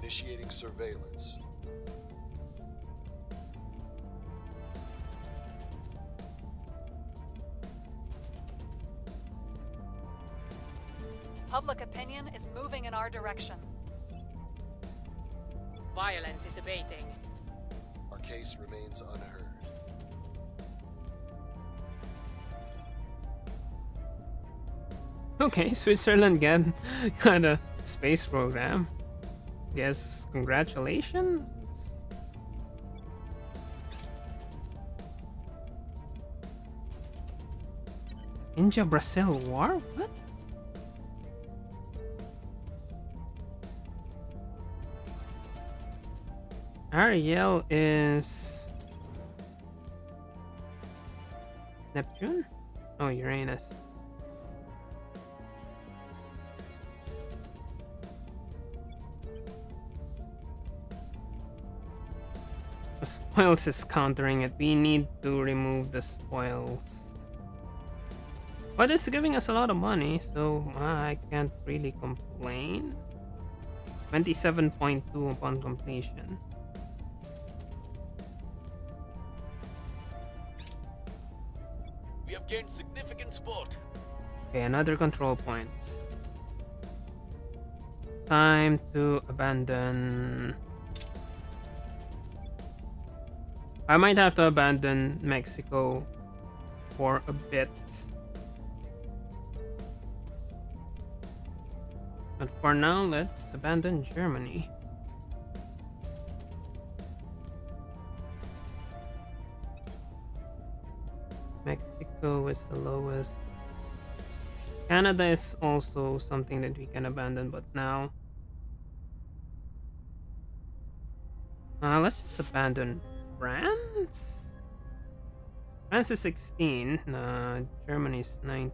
Speaker 2: Initiating surveillance.
Speaker 3: Public opinion is moving in our direction.
Speaker 4: Violence is abating.
Speaker 2: Our case remains unheard.
Speaker 1: Okay, Switzerland got a space program. Yes, congratulations. India-Brazil war? What? Ariel is Neptune? Oh, Uranus. The spoils is countering it. We need to remove the spoils. But it's giving us a lot of money, so I can't really complain. 27.2 upon completion.
Speaker 5: We have gained significant support.
Speaker 1: Okay, another control point. Time to abandon. I might have to abandon Mexico for a bit. But for now, let's abandon Germany. Mexico is the lowest. Canada is also something that we can abandon, but now let's just abandon France. France is 16. Germany is 19.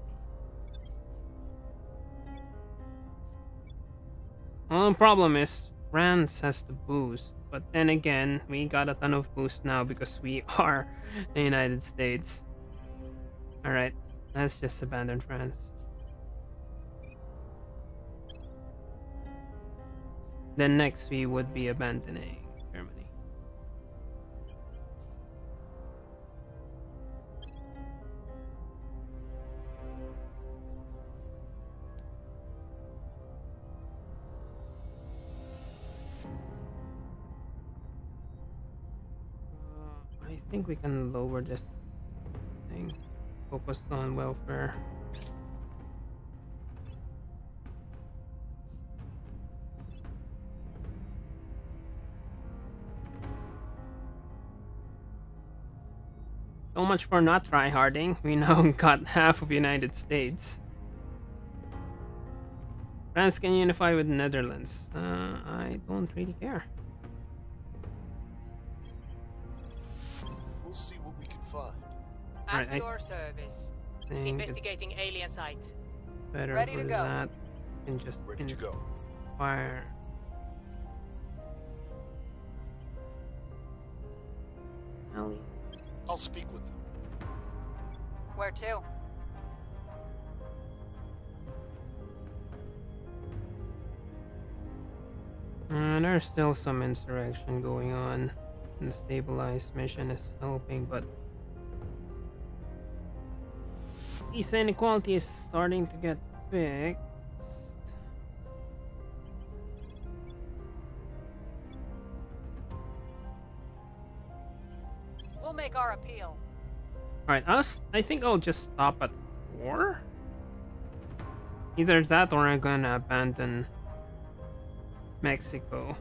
Speaker 1: Well, the problem is France has the boost, but then again, we got a ton of boost now because we are the United States. Alright, let's just abandon France. Then next we would be abandoning Germany. . I think we can lower this thing. Focus on welfare. So much for not tryharding. We now got half of United States. France can unify with Netherlands. I don't really care.
Speaker 2: We'll see what we can find.
Speaker 4: At
Speaker 1: Alright, I
Speaker 4: your service.
Speaker 1: think
Speaker 4: Investigating
Speaker 1: it's
Speaker 4: alien site.
Speaker 1: better
Speaker 3: Ready
Speaker 1: for
Speaker 3: to go.
Speaker 1: that than just
Speaker 2: Ready to go.
Speaker 1: fire. Ellie.
Speaker 2: I'll speak with them.
Speaker 3: Where to?
Speaker 1: There's still some insurrection going on. The stabilized mission is helping, but peace inequality is starting to get fixed.
Speaker 3: We'll make our appeal.
Speaker 1: Alright, I think I'll just stop at 4. Either that or I'm gonna abandon Mexico.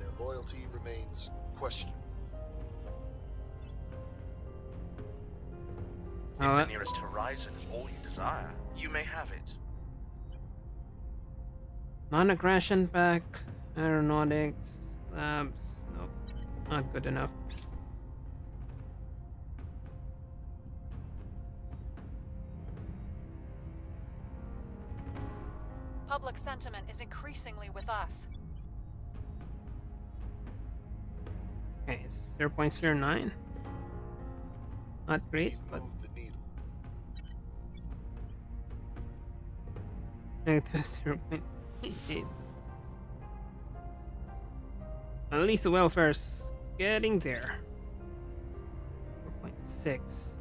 Speaker 2: Their loyalty remains questionable.
Speaker 7: If
Speaker 1: Oh,
Speaker 7: the nearest horizon is all you desire, you may have it.
Speaker 1: non-aggression back, aeronautics, labs, nope, not good enough.
Speaker 3: Public sentiment is increasingly with us.
Speaker 1: Okay, it's 0.09. Not great,
Speaker 2: We've
Speaker 1: but
Speaker 2: moved the needle.
Speaker 1: negative 0.8. At least the welfare's getting there. 4.6.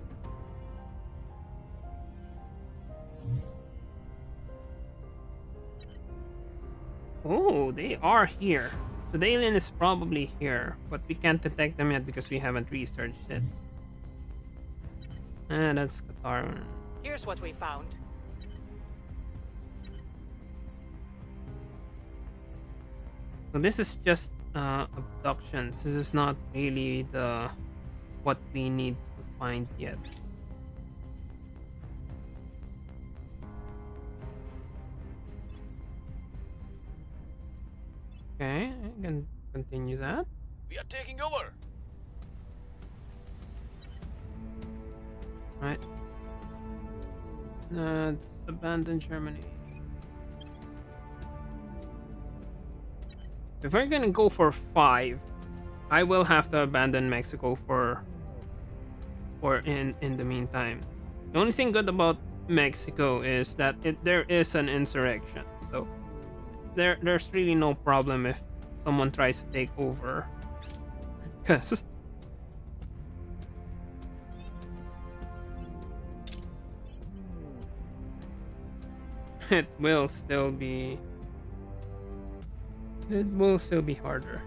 Speaker 1: Oh, they are here. So the alien is probably here, but we can't detect them yet because we haven't researched it. And that's Qatar.
Speaker 4: Here's what we found.
Speaker 1: So this is just abductions. This is not really the what we need to find yet. Okay, I can continue that.
Speaker 5: We are taking over.
Speaker 1: Right. Let's abandon Germany. If we're gonna go for 5, I will have to abandon Mexico for in the meantime. The only thing good about Mexico is that there is an insurrection, so there's really no problem if someone tries to take over, because it will still be harder.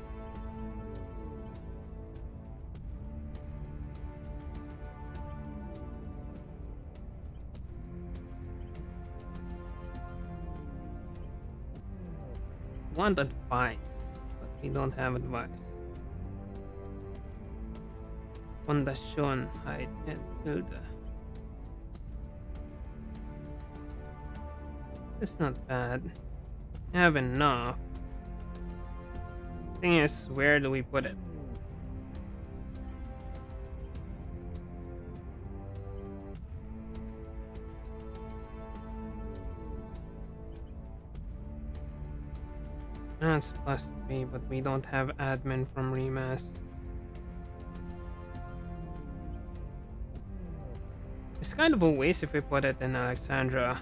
Speaker 1: Want advice, but we don't have advice. Fondation, hide, and Hilda. It's not bad. I have enough. Thing is, where do we put it? That's +3, but we don't have admin from Remas. It's kind of a waste if we put it in Alexandra.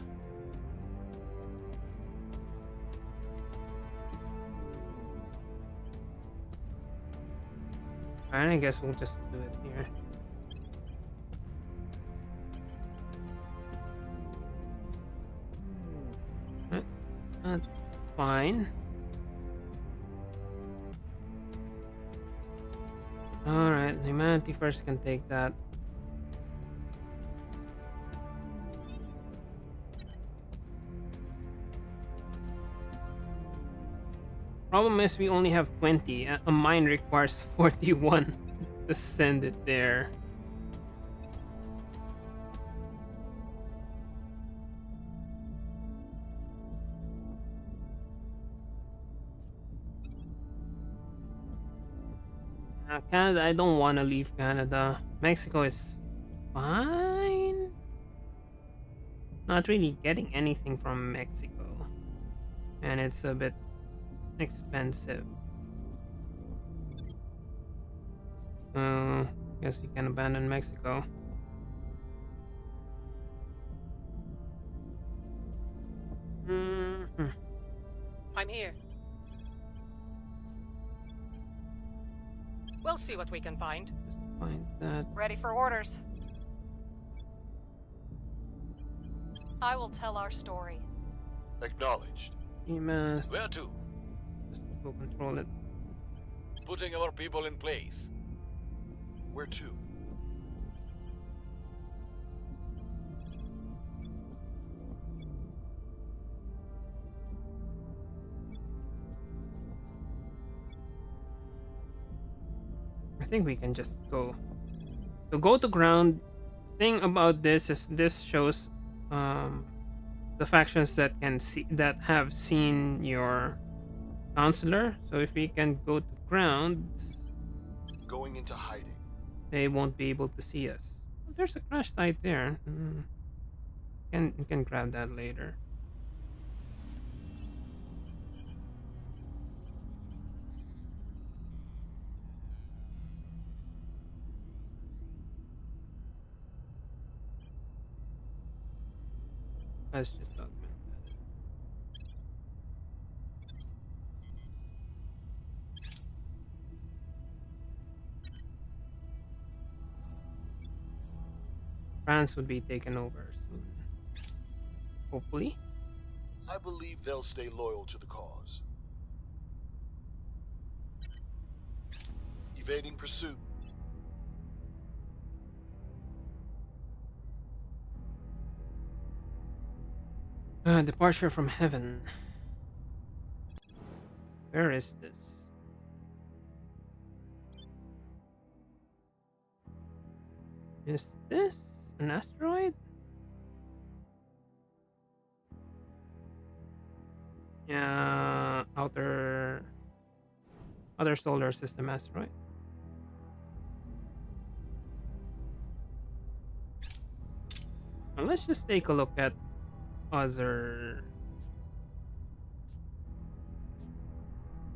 Speaker 1: And I guess we'll just do it here. That's fine. Alright, humanity first can take that. Problem is we only have 20. A mine requires 41 to send it there. Canada, I don't want to leave Canada. Mexico is fine. Not really getting anything from Mexico. And it's a bit expensive. Guess we can abandon Mexico.
Speaker 4: I'm here. We'll see what we can find.
Speaker 1: Just find that.
Speaker 3: Ready for orders. I will tell our story.
Speaker 2: Acknowledged.
Speaker 1: We must
Speaker 5: Where to?
Speaker 1: just go control it.
Speaker 5: Putting our people in place.
Speaker 2: Where to?
Speaker 1: I think we can just go. So go to ground. Thing about this is this shows the factions that can see that have seen your counselor. So if we can go to ground,
Speaker 2: Going into hiding.
Speaker 1: they won't be able to see us. There's a crash site there. You can grab that later. Let's just augment that. France would be taken over soon. Hopefully.
Speaker 2: I believe they'll stay loyal to the cause. Evading pursuit.
Speaker 1: Departure from heaven. Where is this? Is this an asteroid? Yeah, outer solar system asteroid. Now let's just take a look at other.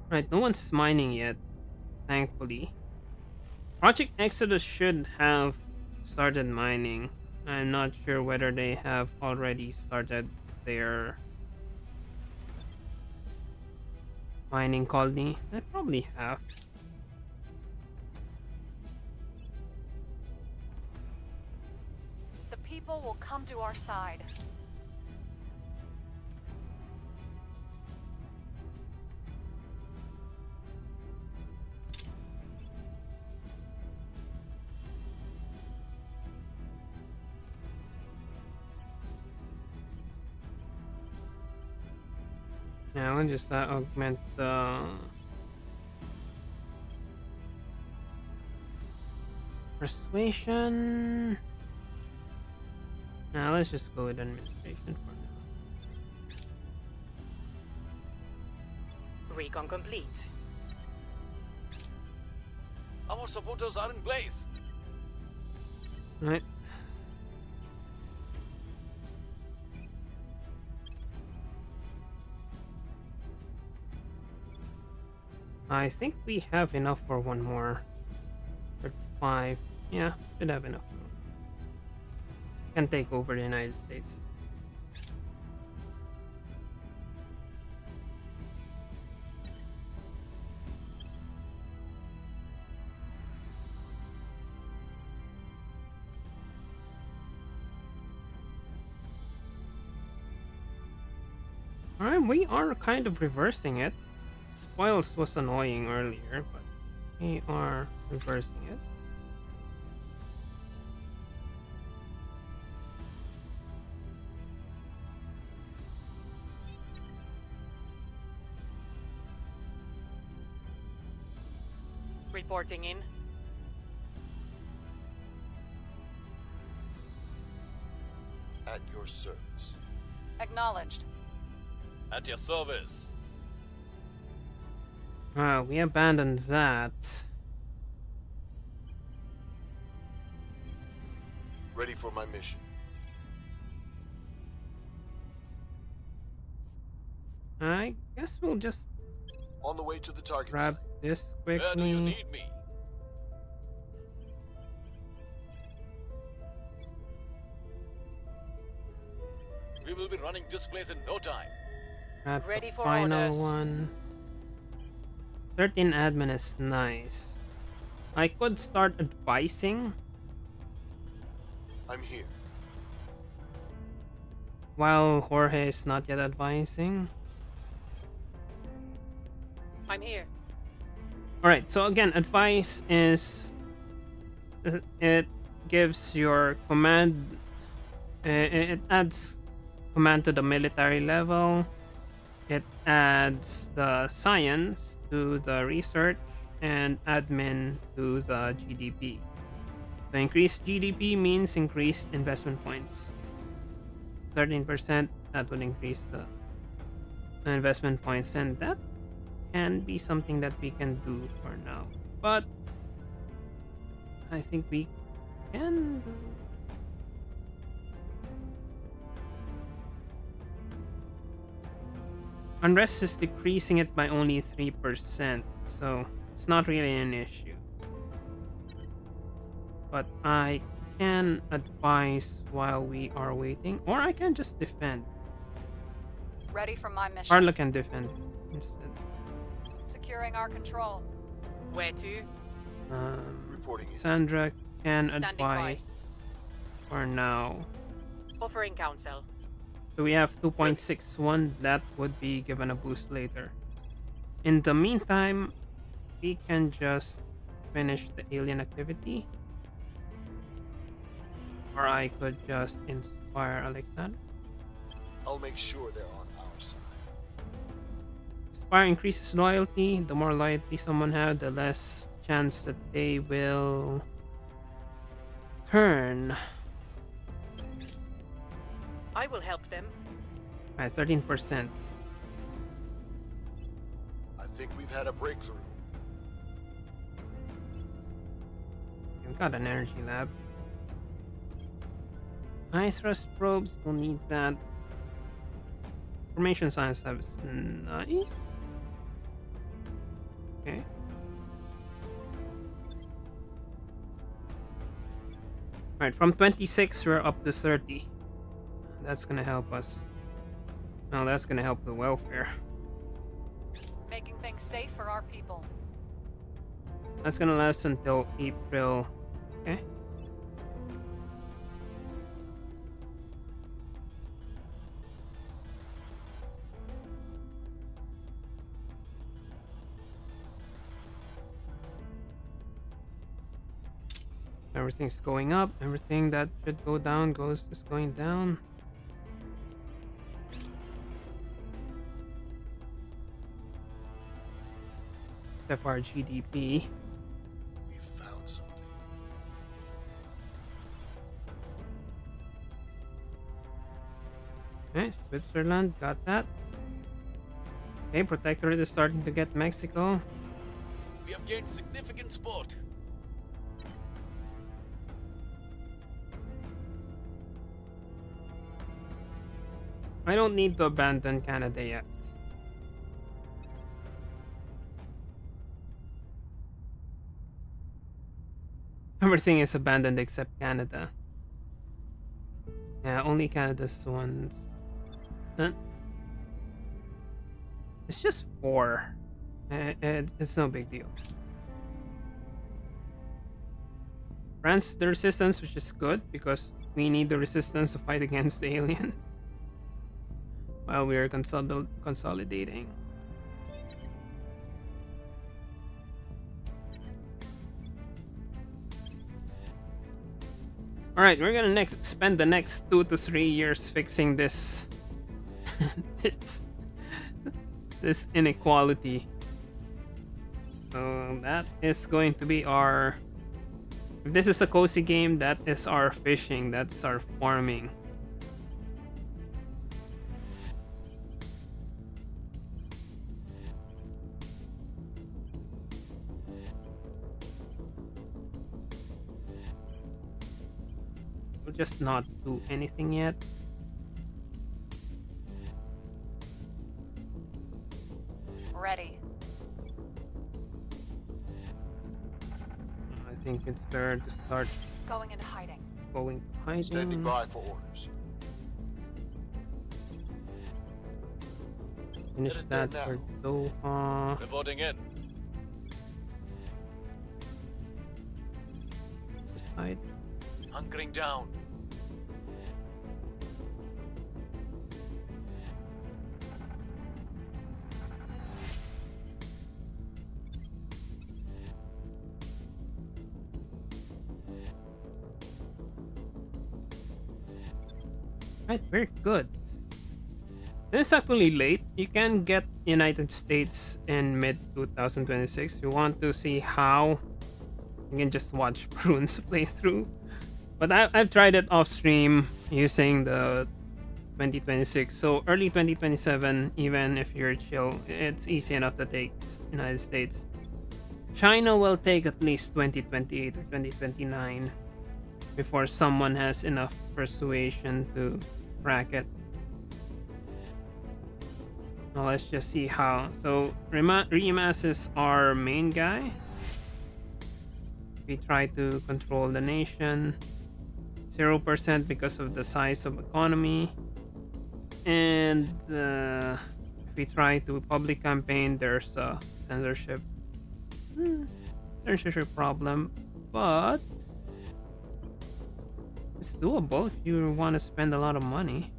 Speaker 1: Right, no one's mining yet, thankfully. Project Exodus should have started mining. I'm not sure whether they have already started their mining colony. They probably have.
Speaker 3: The people will come to our side.
Speaker 1: Yeah, I'll just augment the persuasion. Now let's just go with administration for now.
Speaker 4: Recon complete.
Speaker 5: Our supporters are in place.
Speaker 1: Right. I think we have enough for one more. 5. Yeah, should have enough. Can take over the United States. Alright, we are kind of reversing it. Spoils was annoying earlier, but We are reversing it.
Speaker 4: Reporting in.
Speaker 2: At your service.
Speaker 3: Acknowledged.
Speaker 5: At your service.
Speaker 1: We abandoned that.
Speaker 2: Ready for my mission.
Speaker 1: I guess we'll just
Speaker 2: On the way to the target
Speaker 1: grab
Speaker 2: site.
Speaker 1: this
Speaker 5: Where do you
Speaker 1: quickly.
Speaker 5: need me? We will be running this place in no time.
Speaker 1: Grab
Speaker 4: Ready
Speaker 1: the
Speaker 4: for
Speaker 1: final
Speaker 4: orders.
Speaker 1: one. 13 admin is nice. I could start advising
Speaker 2: I'm here.
Speaker 1: while Jorge is not yet advising.
Speaker 4: I'm here.
Speaker 1: Alright, so again, advice is it gives your command, it adds command to the military level, it adds the science to the research, and admin to the GDP. So increased GDP means increased investment points. 13%, that would increase the investment points, and that can be something that we can do for now. But I think we can do. Unrest is decreasing it by only 3%, so it's not really an issue. But I can advise while we are waiting, or I can just defend.
Speaker 3: Ready for my mission.
Speaker 1: Carla can defend instead.
Speaker 3: Securing our control.
Speaker 4: Where to?
Speaker 2: Reporting in.
Speaker 1: Sandra can
Speaker 4: Standing
Speaker 1: advise for now.
Speaker 4: Offering counsel.
Speaker 1: So we have 2.61, that would be given a boost later. In the meantime, we can just finish the alien activity. Or I could just inspire Alexander.
Speaker 2: I'll make sure they're on our side.
Speaker 1: Inspire increases loyalty. The more loyalty someone has, the less chance that they will turn.
Speaker 4: I will help them.
Speaker 1: Alright, 13%.
Speaker 2: I think we've had a breakthrough.
Speaker 1: We've got an energy lab. Ice rust probes, we'll need that. Formation science labs, nice. Okay. Alright, from 26 we're up to 30. That's gonna help us. Well, that's gonna help the welfare.
Speaker 3: Making things safe for our people.
Speaker 1: That's gonna last until April. Okay. Everything's going up. Everything that should go down is going down. Except for our GDP.
Speaker 2: We've found something.
Speaker 1: Okay, Switzerland got that. Okay, Protectorate is starting to get Mexico.
Speaker 5: We have gained significant support.
Speaker 1: I don't need to abandon Canada yet. Everything is abandoned except Canada. Yeah, only Canada's the ones. Huh? It's just 4. It's no big deal. France, the resistance, which is good because we need the resistance to fight against the aliens while we are consolidating. All right, we're gonna spend the next 2 to 3 years fixing this this this inequality. So that is going to be our. If this is a cozy game, that is our fishing. That's our farming. We'll just not do anything yet.
Speaker 3: Ready.
Speaker 1: I think it's better to start
Speaker 3: Going into hiding.
Speaker 1: going hiding.
Speaker 2: Standing by for orders.
Speaker 1: Finish
Speaker 2: Headed there
Speaker 1: that for
Speaker 2: now.
Speaker 1: Doha.
Speaker 5: Reporting in.
Speaker 1: Just hide.
Speaker 5: Hunkering down.
Speaker 1: Right, very good. It's actually late. You can get United States in mid 2026. If you want to see how, you can just watch Brune's playthrough. But I've tried it off stream using the 2026. So early 2027, even if you're chill, it's easy enough to take United States. China will take at least 2028 or 2029 before someone has enough persuasion to crack it. Now let's just see how. So Rimas is our main guy. We try to control the nation. 0% because of the size of economy. And if we try to public campaign, there's a censorship problem, but it's doable if you want to spend a lot of money.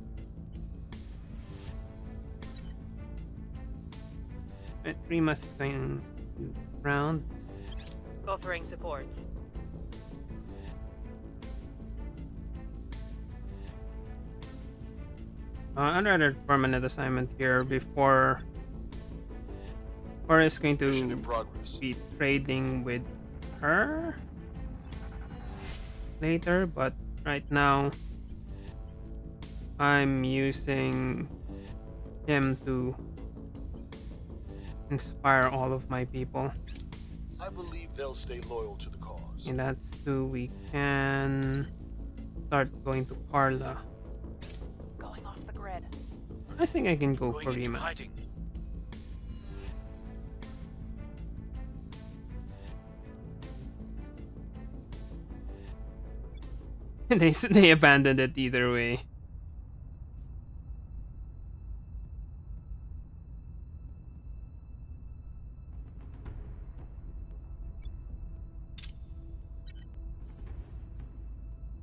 Speaker 1: Rimas is going round.
Speaker 4: Offering support.
Speaker 1: I'd rather permanent assignment here before. Or is going
Speaker 2: Mission
Speaker 1: to
Speaker 2: in progress.
Speaker 1: be trading with her later, but right now I'm using him to inspire all of my people.
Speaker 2: I believe they'll stay loyal to the cause.
Speaker 1: And that's two. We can start going to Carla.
Speaker 3: Going off the grid.
Speaker 1: I think I can go
Speaker 5: Going
Speaker 1: for
Speaker 5: into
Speaker 1: Rimas.
Speaker 5: hiding.
Speaker 1: They abandoned it either way.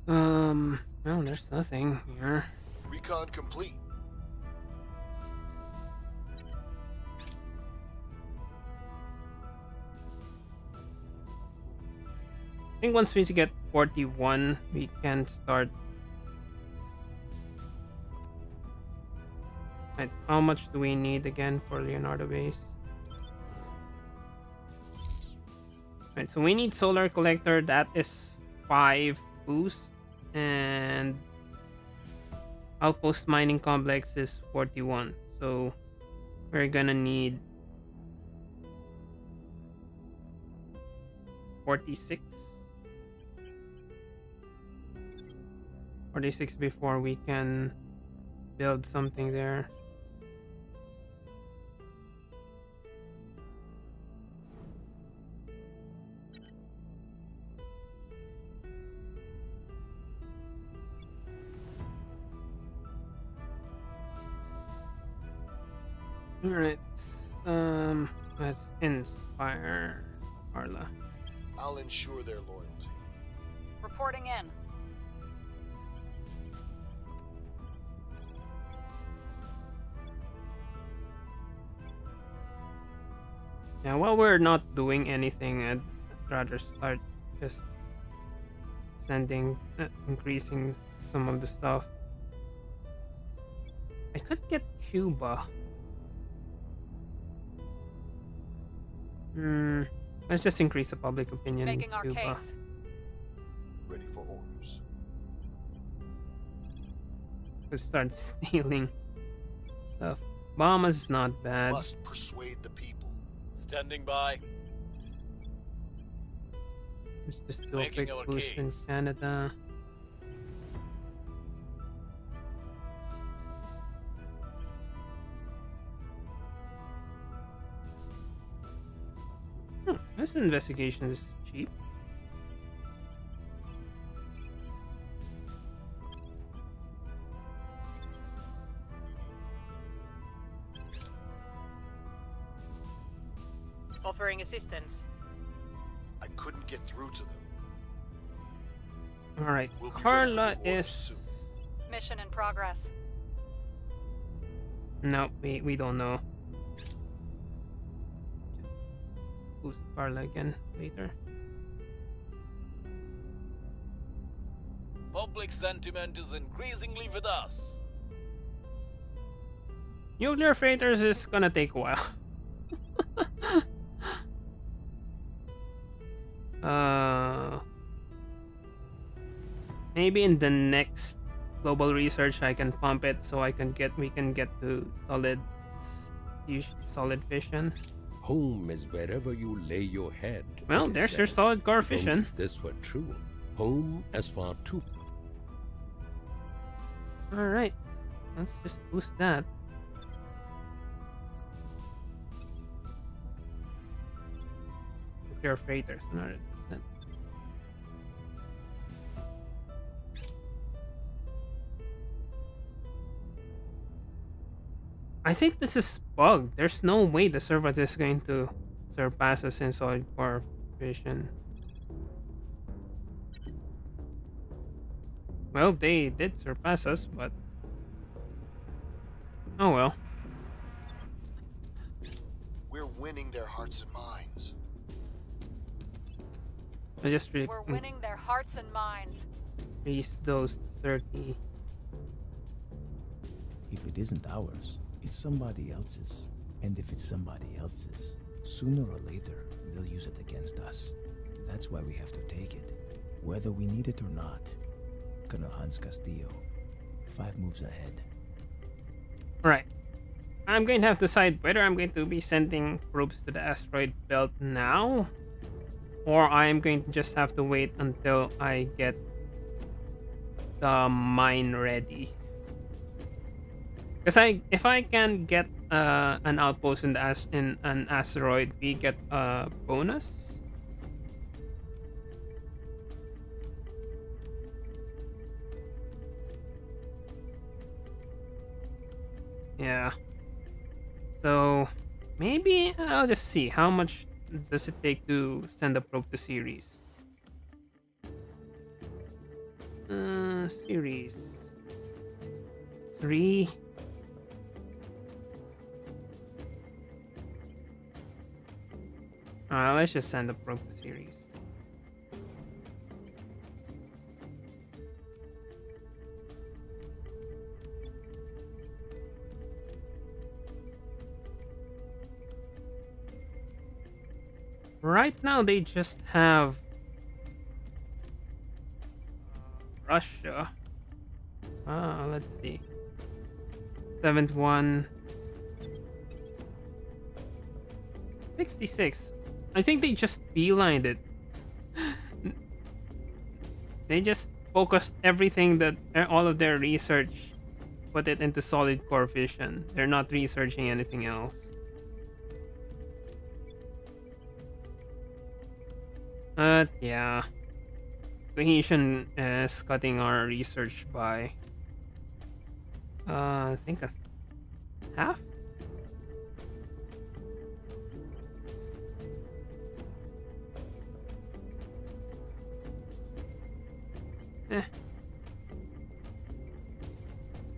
Speaker 1: Well, there's nothing here.
Speaker 2: Recon complete.
Speaker 1: I think once we get 41, we can start. Right, how much do we need again for Leonardo base? Right, so we need solar collector. That is 5 boost, and outpost mining complex is 41. So we're gonna need 46. 46 before we can build something there. All right. Let's inspire Carla.
Speaker 2: I'll ensure their loyalty.
Speaker 3: Reporting in.
Speaker 1: Yeah, while we're not doing anything, I'd rather start just sending, increasing some of the stuff. I could get Cuba. Let's just increase the public opinion in
Speaker 3: Making our
Speaker 1: Cuba.
Speaker 3: case.
Speaker 2: Ready for orders.
Speaker 1: To start stealing stuff. Obama's not bad.
Speaker 2: Must persuade the people.
Speaker 5: Standing by.
Speaker 1: Let's just do a
Speaker 5: Making
Speaker 1: quick
Speaker 5: our
Speaker 1: boost in
Speaker 5: case.
Speaker 1: Canada. This investigation is cheap.
Speaker 4: Offering assistance.
Speaker 2: I couldn't get through to them.
Speaker 1: All right,
Speaker 2: We'll be ready for
Speaker 1: Carla
Speaker 2: new orders
Speaker 1: is.
Speaker 2: soon.
Speaker 3: Mission in progress.
Speaker 1: No, we don't know. Just boost Carla again later.
Speaker 5: Public sentiment is increasingly with us.
Speaker 1: Nuclear freighters is gonna take a while. Maybe in the next global research I can pump it so we can get to solid fission.
Speaker 9: Home is wherever you lay your head.
Speaker 1: Well,
Speaker 9: it is
Speaker 1: there's your
Speaker 9: said.
Speaker 1: solid core
Speaker 9: If only
Speaker 1: fission.
Speaker 9: this were true. Home as far too.
Speaker 1: All right, let's just boost that. Nuclear freighters, 100%. I think this is bugged. There's no way the servant is going to surpass us in solid core vision. Well, they did surpass us, but oh well.
Speaker 2: We're winning their hearts and minds.
Speaker 1: I just
Speaker 3: We're winning their hearts and minds.
Speaker 1: increase those 30.
Speaker 10: If it isn't ours, it's somebody else's. And if it's somebody else's, sooner or later, they'll use it against us. That's why we have to take it, whether we need it or not. Colonel Hans Castillo, 5 moves ahead.
Speaker 1: Right. I'm going to have to decide whether I'm going to be sending probes to the asteroid belt now, or I'm going to just have to wait until I get the mine ready. Because if I can get an outpost in an asteroid, we get a bonus. Yeah. So maybe I'll just see how much does it take to send a probe to Ceres. Ceres 3. Let's just send a probe to Ceres. Right now, they just have Russia. Let's see. 7th one. 66. I think they just beelined it. They just focused everything that all of their research, put it into solid core fission. They're not researching anything else. Yeah. Cohesion is cutting our research by I think a half.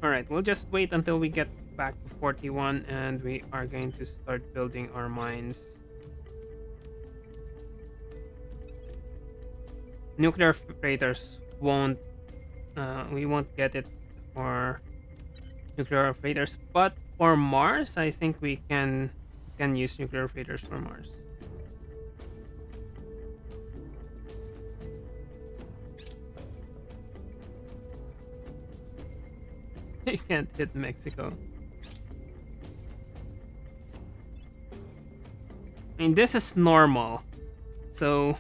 Speaker 1: Alright, we'll just wait until we get back to 41 and we are going to start building our mines. nuclear freighters won't. We won't get it for nuclear freighters, but for Mars, I think we can use nuclear freighters for Mars. You can't hit Mexico. I mean, this is normal, so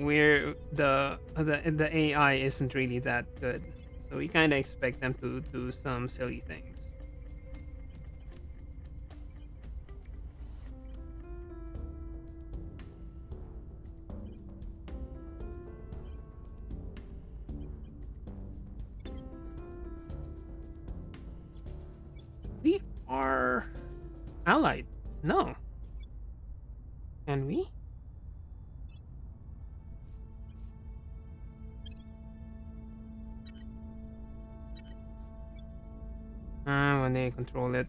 Speaker 1: we're the AI isn't really that good, so we kind of expect them to do some silly things. We are allied. No. Can we? When they control it.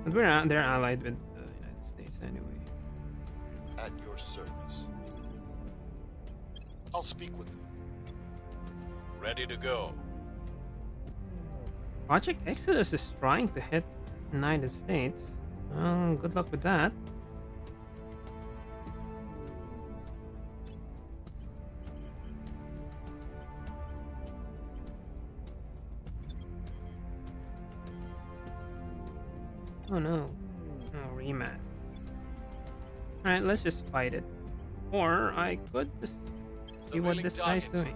Speaker 1: But they're allied with the United States anyway.
Speaker 2: At your service. I'll speak with them.
Speaker 5: Ready to go.
Speaker 1: Project Exodus is trying to hit the United States. Well, good luck with that. Oh no. Oh, rematch. Alright, let's just fight it. Or I could just see what this guy's doing.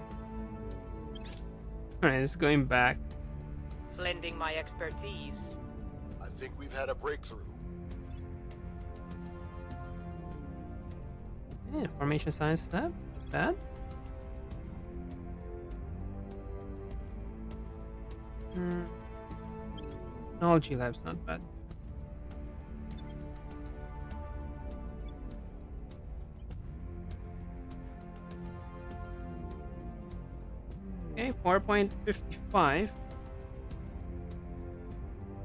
Speaker 1: Alright, it's going back.
Speaker 4: Lending my expertise.
Speaker 2: I think we've had a breakthrough.
Speaker 1: Yeah, formation science lab. Bad. Technology lab's not bad. Okay, 4.55.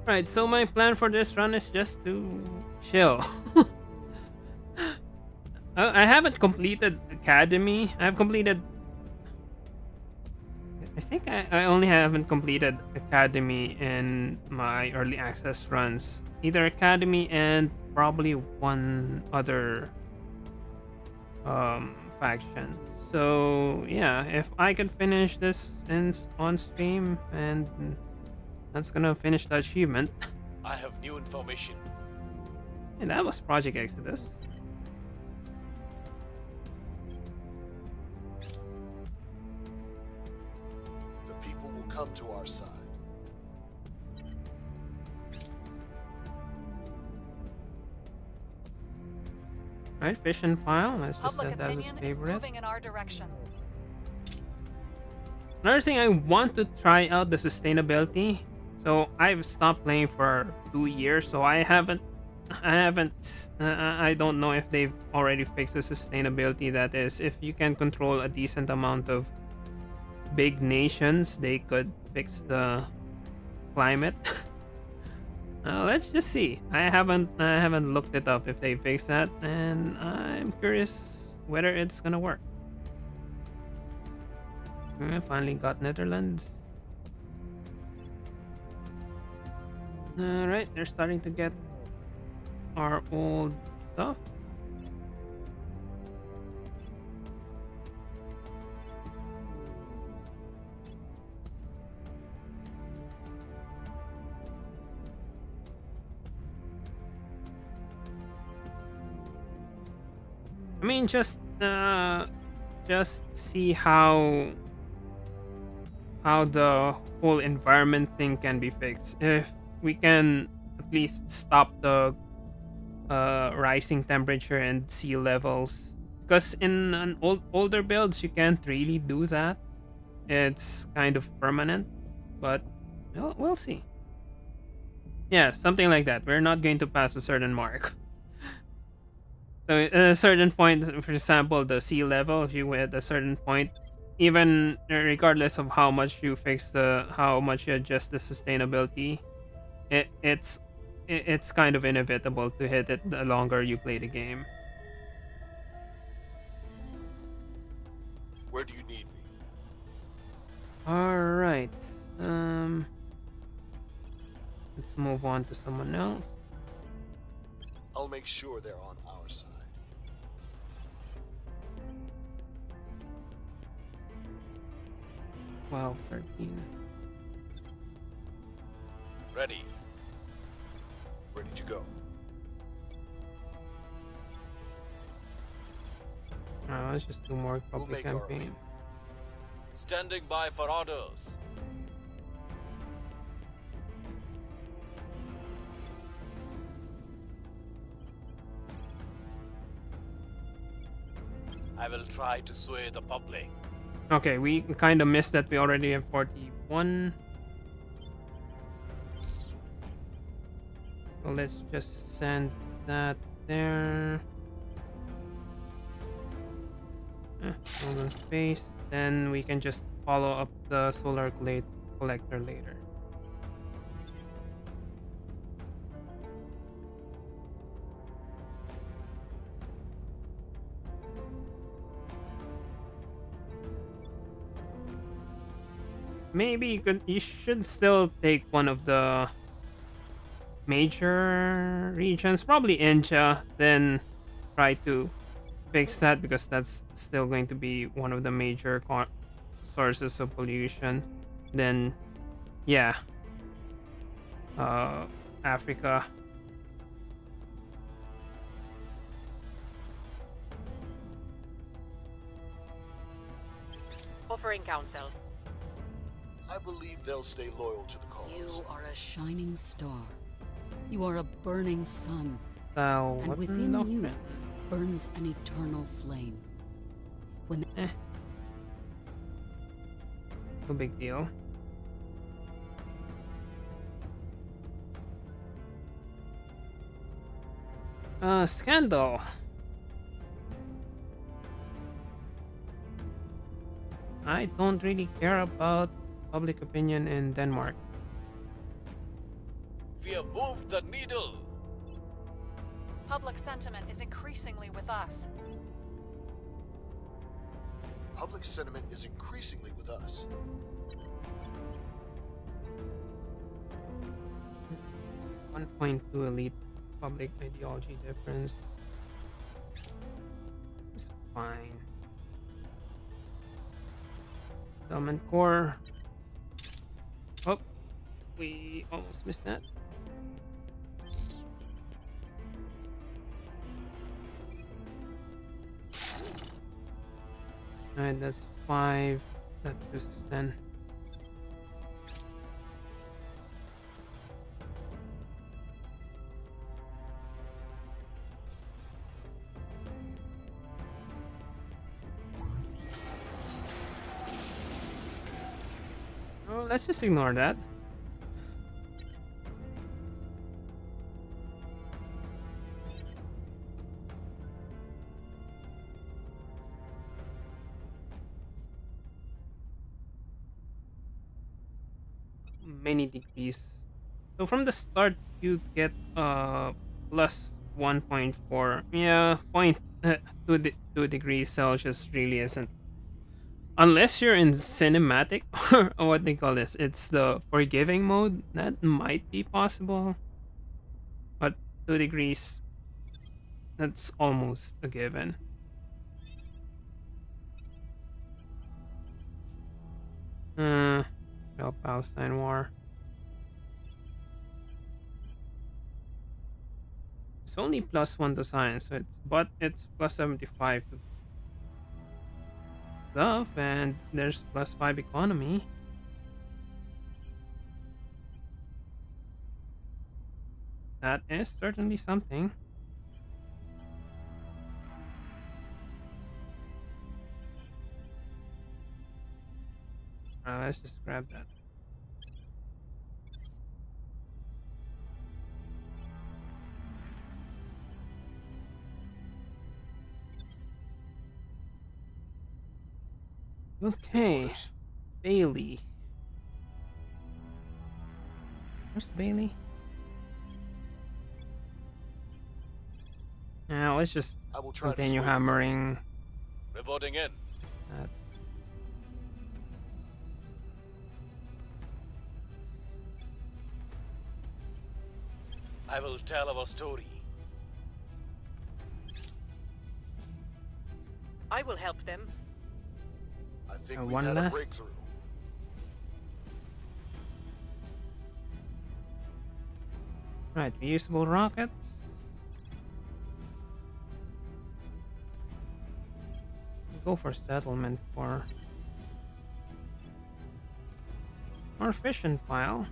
Speaker 1: Right, so my plan for this run is just to chill. I haven't completed Academy. I've completed... I think I only haven't completed Academy in my early access runs. Either Academy and probably one other faction. So yeah, if I could finish this on stream, and that's gonna finish the achievement.
Speaker 5: I have new information.
Speaker 1: And that was Project Exodus.
Speaker 2: The people will come to our side.
Speaker 1: Right, fish and pile. Let's just
Speaker 3: Public
Speaker 1: set that as
Speaker 3: opinion is
Speaker 1: favorite.
Speaker 3: moving in our direction.
Speaker 1: Another thing, I want to try out the sustainability. So I've stopped playing for 2 years, so I don't know if they've already fixed the sustainability. That is, if you can control a decent amount of big nations, they could fix the climate. Let's just see. I haven't looked it up if they fix that, and I'm curious whether it's gonna work. Finally got Netherlands. Alright, they're starting to get our old stuff. I mean, just see how the whole environment thing can be fixed. If we can at least stop the rising temperature and sea levels, because in an older builds you can't really do that. It's kind of permanent, but we'll see. Yeah, something like that. We're not going to pass a certain mark. So at a certain point, for example, the sea level, if you were at a certain point, even regardless of how much you adjust the sustainability, it's it's kind of inevitable to hit it the longer you play the game.
Speaker 2: Where do you need me?
Speaker 1: All right. Let's move on to someone else.
Speaker 2: I'll make sure they're on our side.
Speaker 1: Wow, 13.
Speaker 5: Ready.
Speaker 2: Ready to go.
Speaker 1: Let's just do more
Speaker 2: We'll
Speaker 1: public
Speaker 2: make our
Speaker 1: campaign.
Speaker 2: appeal.
Speaker 5: Standing by for orders. I will try to sway the public.
Speaker 1: Okay, we kind of missed that. We already have 41. So let's just send that there. Hold on space. Then we can just follow up the solar collector later. Maybe you should still take one of the major regions, probably India, then try to fix that, because that's still going to be one of the major sources of pollution. Then yeah, Africa.
Speaker 4: Offering counsel.
Speaker 2: I believe they'll stay loyal to the cause.
Speaker 11: You are a shining star. You are a burning sun.
Speaker 1: And
Speaker 11: And within you burns an eternal flame. When
Speaker 1: no big deal. Scandal. I don't really care about public opinion in Denmark.
Speaker 5: We have moved the needle.
Speaker 3: Public sentiment is increasingly with us.
Speaker 2: Public sentiment is increasingly with us.
Speaker 1: .2 elite public ideology difference. It's fine. Settlement core. Oh, we almost missed that. Alright, that's 5. That reduces 10. Oh, let's just ignore that. Many degrees. So from the start you get plus 1.4. Yeah, 2 degrees Celsius really isn't. Unless you're in cinematic or what they call this. It's the forgiving mode. That might be possible. But 2 degrees, that's almost a given. Palestine war. It's only +1 to science, so it's plus 75 to stuff, and there's +5 economy. That is certainly something. Let's just grab that. Okay, Bailey. Where's Bailey? Now let's just
Speaker 2: I will try to
Speaker 1: continue
Speaker 2: sway the
Speaker 1: hammering.
Speaker 5: Reporting in.
Speaker 1: That.
Speaker 5: I will tell our story.
Speaker 4: I will help them.
Speaker 2: I think
Speaker 1: One
Speaker 2: we've had a
Speaker 1: less.
Speaker 2: breakthrough.
Speaker 1: Right, reusable rockets. Go for settlement for more fission pile.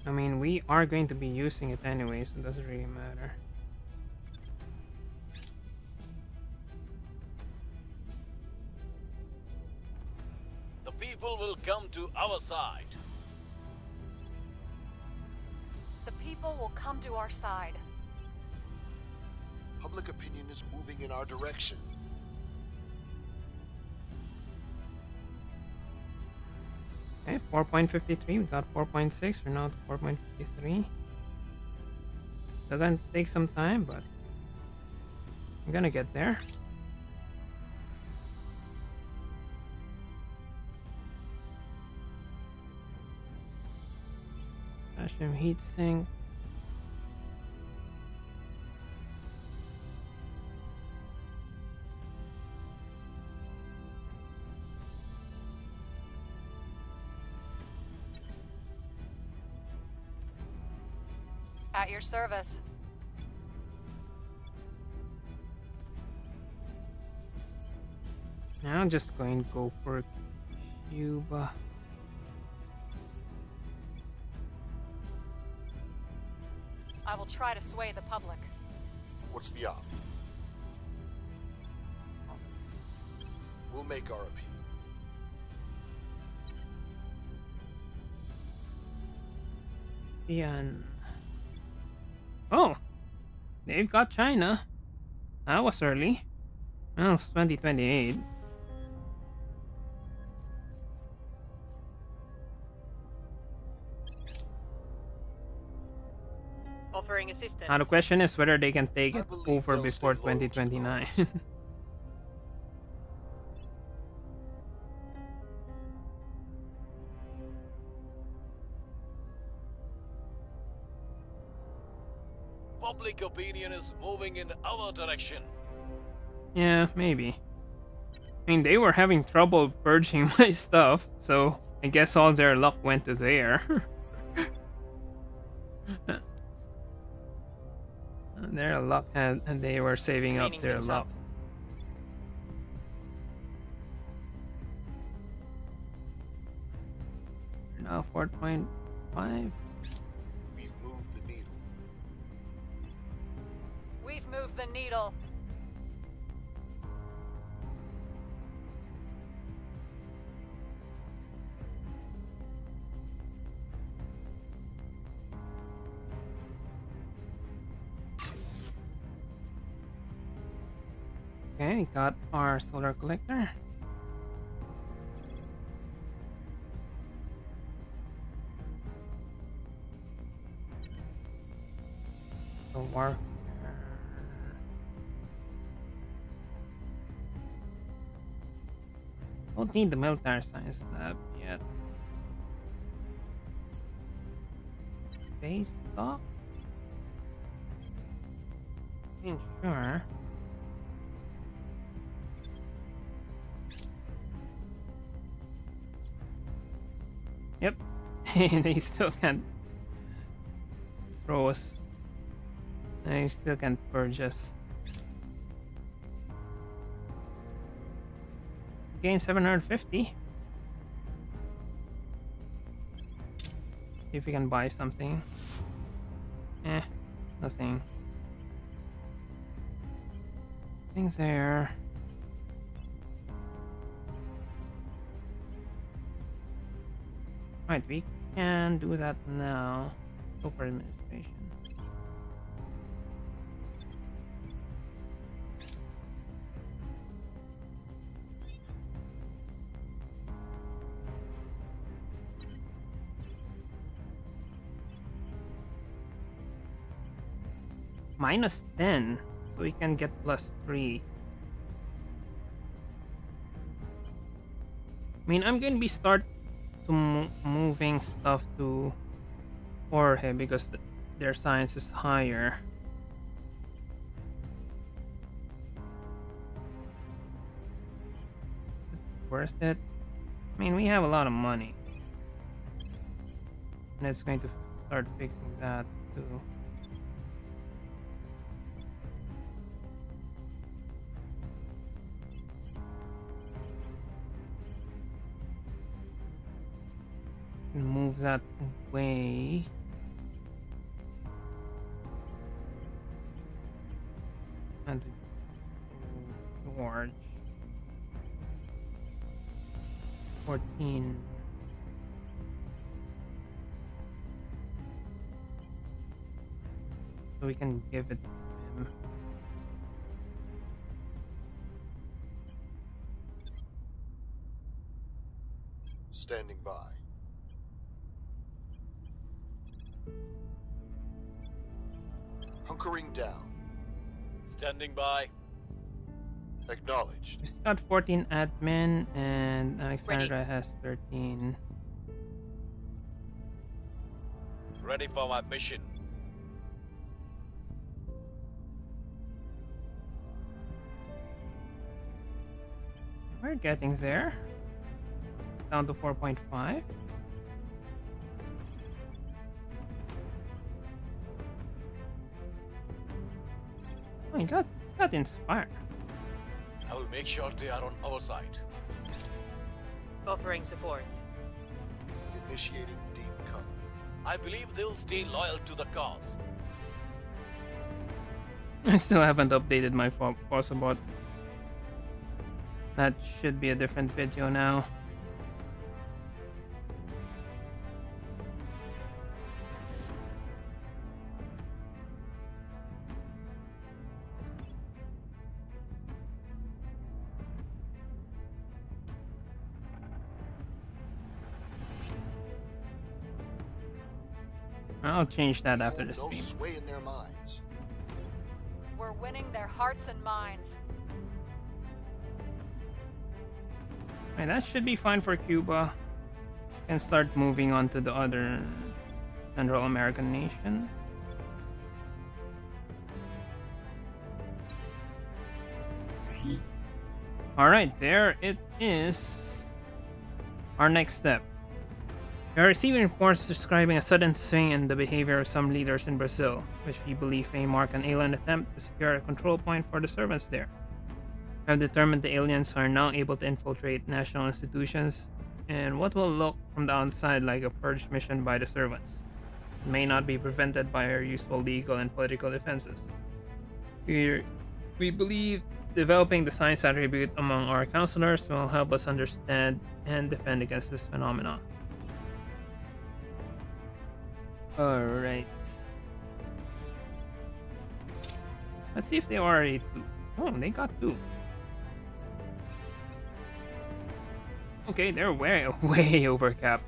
Speaker 1: I mean, we are going to be using it anyway, so it doesn't really matter.
Speaker 5: The people will come to our side.
Speaker 3: The people will come to our side.
Speaker 2: Public opinion is moving in our direction.
Speaker 1: Okay, 4.53. We got 4.6. We're now at 4.53. Still gonna take some time, but I'm gonna get there. Potassium heat sink.
Speaker 3: At your service.
Speaker 1: Now I'm just going to go for Cuba.
Speaker 3: I will try to sway the public.
Speaker 2: What's the op? We'll make our appeal.
Speaker 1: And oh, they've got China. That was early. Well, it's 2028.
Speaker 4: Offering assistance.
Speaker 1: Now the question is whether they can take
Speaker 2: I
Speaker 1: it
Speaker 2: believe
Speaker 1: over
Speaker 2: they'll
Speaker 1: before
Speaker 2: stay loyal to the
Speaker 1: 2029.
Speaker 2: cause.
Speaker 5: Public opinion is moving in our direction.
Speaker 1: Yeah, maybe. I mean, they were having trouble purging my stuff, so I guess all their luck went to there. Their luck had, and they were saving up
Speaker 4: Cleaning
Speaker 1: their
Speaker 4: things
Speaker 1: luck.
Speaker 4: up.
Speaker 1: Now 4.5.
Speaker 2: We've moved the needle.
Speaker 3: We've moved the needle.
Speaker 1: Okay, got our solar collector. The war. Don't need the military science lab yet. Space dock? Ain't sure. Yep. They still can't throw us. They still can't purge us. Gain 750. See if we can buy something. Nothing. Things there. Right, we can do that now. Go for administration. minus 10, so we can get plus 3. I mean, I'm gonna be moving stuff to Jorge because their science is higher. Worth it? I mean, we have a lot of money. And it's going to start fixing that too. Move that away. And towards 14. So we can give it to him.
Speaker 2: Standing by. Hunkering down.
Speaker 5: Standing by.
Speaker 2: Acknowledged.
Speaker 1: He's got 14 admin and Alexandra has 13.
Speaker 5: Ready for my mission.
Speaker 1: We're getting there. Down to 4.5. Oh, he's got inspired.
Speaker 5: I will make sure they are on our side.
Speaker 4: Offering support.
Speaker 2: Initiating deep cover.
Speaker 5: I believe they'll stay loyal to the cause.
Speaker 1: I still haven't updated my force about. That should be a different video now. I'll change that after the
Speaker 2: No
Speaker 1: stream.
Speaker 2: sway in their minds.
Speaker 3: We're winning their hearts and minds.
Speaker 1: And that should be fine for Cuba. And start moving on to the other Central American nations. Alright, there it is. Our next step. We are receiving reports describing a sudden swing in the behavior of some leaders in Brazil, which we believe may mark an alien attempt to secure a control point for the servants there. We have determined the aliens are now able to infiltrate national institutions in what will look from the outside like a purge mission by the servants. It may not be prevented by our usual legal and political defenses. We believe developing the science attribute among our counselors will help us understand and defend against this phenomenon. Alright. Let's see if they already do. Oh, they got 2. Okay, they're way over cap.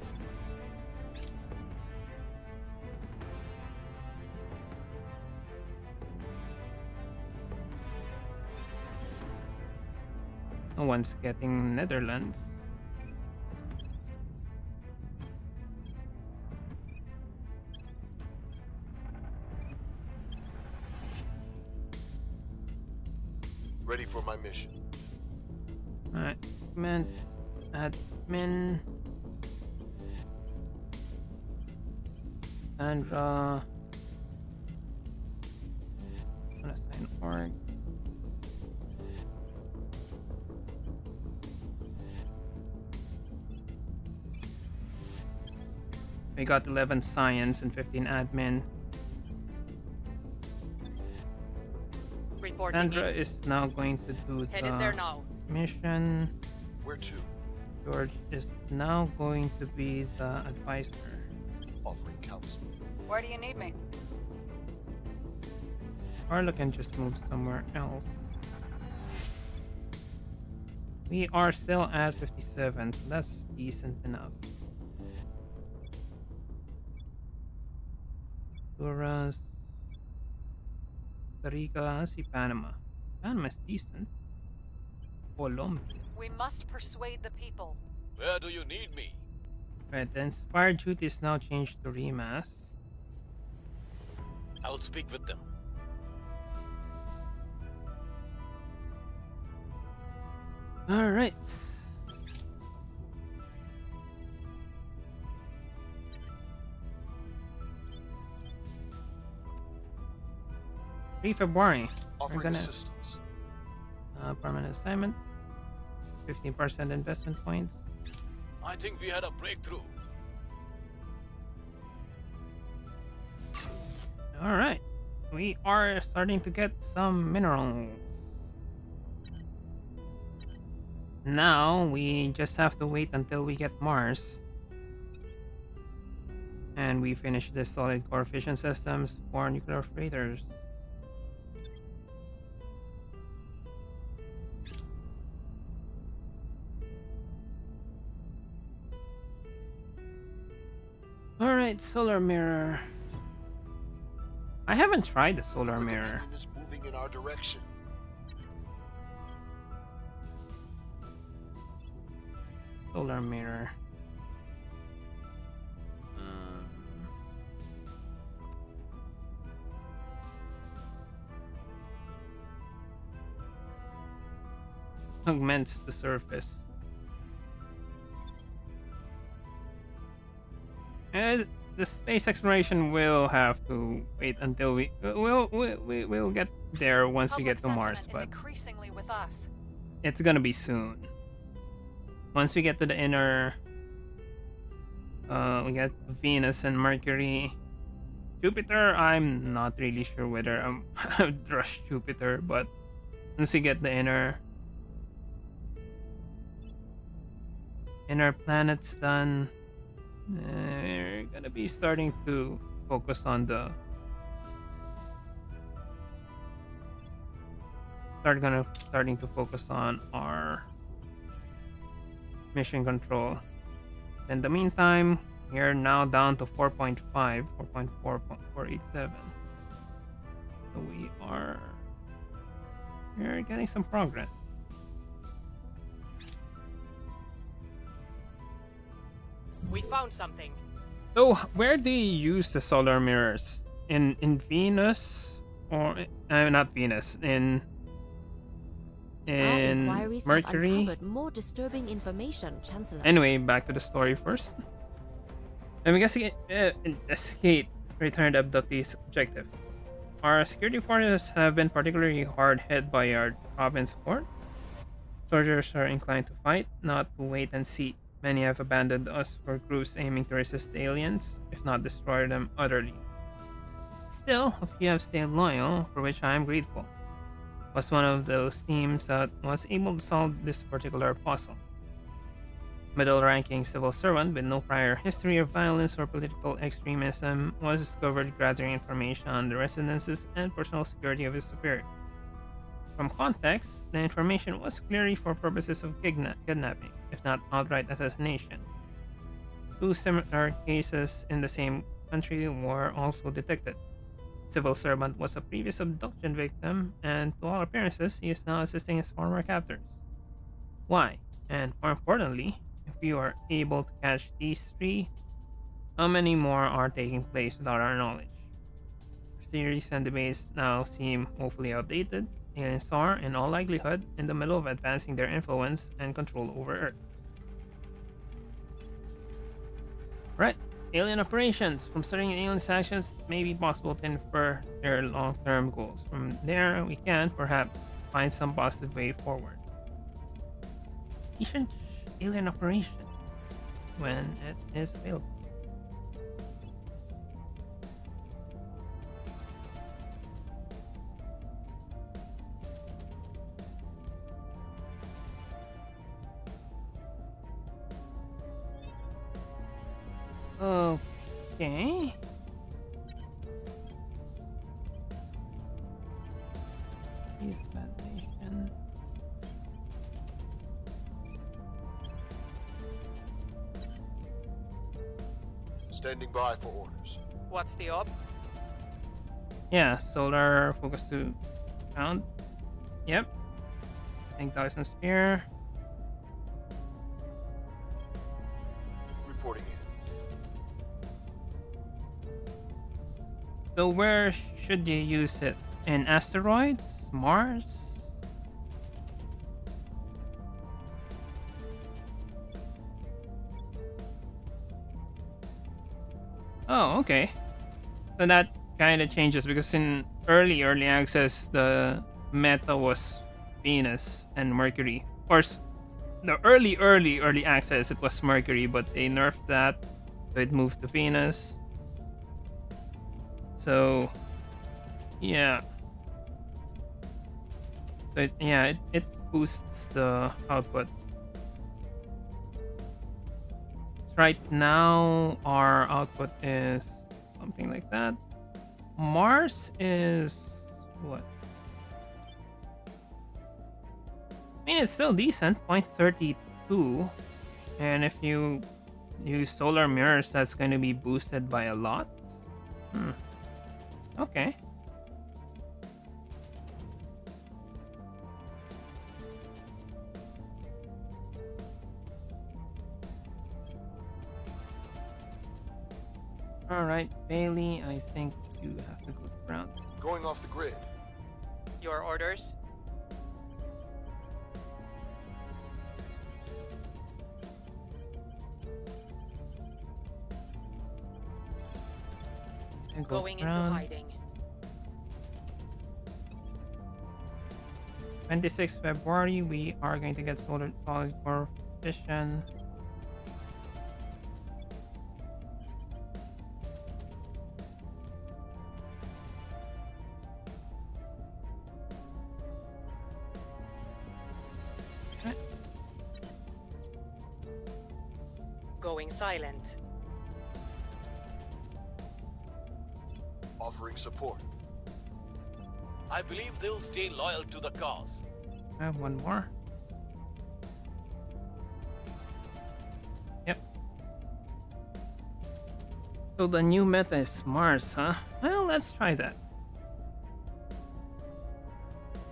Speaker 1: No one's getting Netherlands.
Speaker 2: Ready for my mission.
Speaker 1: Alright, admin. Sandra. Unassign org. We got 11 science and 15 admin.
Speaker 4: Reporting
Speaker 1: Sandra
Speaker 4: in.
Speaker 1: is now going to do
Speaker 4: Headed there now.
Speaker 1: mission.
Speaker 2: Where to?
Speaker 1: George is now going to be the advisor.
Speaker 2: Offering counsel.
Speaker 3: Where do you need me?
Speaker 1: Carla can just move somewhere else. We are still at 57, so that's decent enough. Honduras. Costa Rica, see Panama. Panama is decent. Colombia.
Speaker 3: We must persuade the people.
Speaker 5: Where do you need me?
Speaker 1: Right, the inspired duty is now changed to Remas.
Speaker 5: I'll speak with them.
Speaker 1: Alright. February.
Speaker 2: Offering
Speaker 1: We're gonna
Speaker 2: assistance.
Speaker 1: permanent assignment. 15% investment points.
Speaker 5: I think we had a breakthrough.
Speaker 1: Alright. We are starting to get some minerals. Now we just have to wait until we get Mars. And we finish the solid core fission systems for nuclear freighters. Alright, solar mirror. I haven't tried the solar
Speaker 2: Public
Speaker 1: mirror.
Speaker 2: opinion is moving in our direction.
Speaker 1: Solar mirror. Augments the surface. And the space exploration will have to wait until we'll get there once we get to Mars,
Speaker 3: Public
Speaker 1: but
Speaker 3: sentiment is increasingly with us.
Speaker 1: it's gonna be soon. Once we get to the inner, we get Venus and Mercury. Jupiter, I'm not really sure whether I would rush Jupiter, but once we get the inner planets done, we're gonna be starting to focus on the starting to focus on our mission control. In the meantime, we're now down to 4.5, 4.4.487. So we're getting some progress.
Speaker 4: We found something.
Speaker 1: So where do you use the solar mirrors? In Venus or not Venus? In
Speaker 8: Our inquiries have
Speaker 1: Mercury?
Speaker 8: uncovered more disturbing information, Chancellor.
Speaker 1: Anyway, back to the story first. Investigate returned abductees' objective. Our security forces have been particularly hard hit by our province support. Soldiers are inclined to fight, not to wait and see. Many have abandoned us for groups aiming to resist the aliens, if not destroy them utterly. Still, a few have stayed loyal, for which I am grateful. Was one of those teams that was able to solve this particular puzzle. Middle-ranking civil servant with no prior history of violence or political extremism was discovered gathering information on the residences and personal security of his superiors. From context, the information was clearly for purposes of kidnapping, if not outright assassination. Two similar cases in the same country were also detected. Civil servant was a previous abduction victim, and to all appearances, he is now assisting his former captors. Why? And more importantly, if we are able to catch these three, how many more are taking place without our knowledge? Theories and debates now seem woefully outdated. Aliens are, in all likelihood, in the middle of advancing their influence and control over Earth. Right. Alien operations. From studying aliens' actions, it may be possible to infer their long-term goals. From there, we can, perhaps, find some positive way forward. Efficient alien operation when it is available. Okay. Peace Foundation.
Speaker 2: Standing by for orders.
Speaker 4: What's the op?
Speaker 1: Yeah, solar focus to ground. Yep. Think Dyson Sphere.
Speaker 2: Reporting in.
Speaker 1: So where should you use it? In asteroids? Mars? Oh, okay. So that kind of changes because in early access, the meta was Venus and Mercury. Of course, the early access, it was Mercury, but they nerfed that, so it moved to Venus. So, yeah. So it boosts the output. Right now, our output is something like that. Mars is what? I mean, it's still decent, 0.32. And if you use solar mirrors, that's going to be boosted by a lot. Okay. Alright, Bailey, I think you have to go around.
Speaker 2: Going off the grid.
Speaker 4: Your orders? Going into hiding.
Speaker 1: 26th February, we are going to get solid core fission.
Speaker 4: Going silent.
Speaker 2: Offering support.
Speaker 5: I believe they'll stay loyal to the cause.
Speaker 1: I have one more. Yep. So the new meta is Mars, huh? Well, let's try that.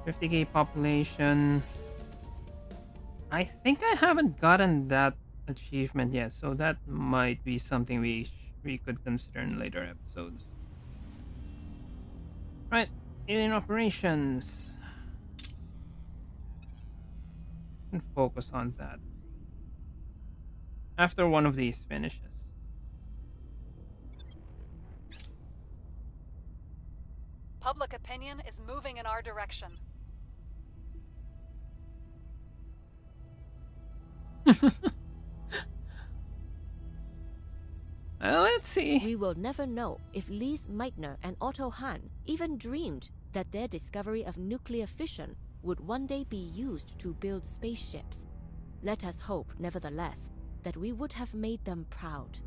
Speaker 1: 50k population. I think I haven't gotten that achievement yet, so that might be something we could consider in later episodes. Right, alien operations. And focus on that after one of these finishes.
Speaker 3: Public opinion is moving in our direction.
Speaker 1: Let's see.
Speaker 8: We will never know if Lise Meitner and Otto Hahn even dreamed that their discovery of nuclear fission would one day be used to build spaceships. Let us hope, nevertheless, that we would have made them proud.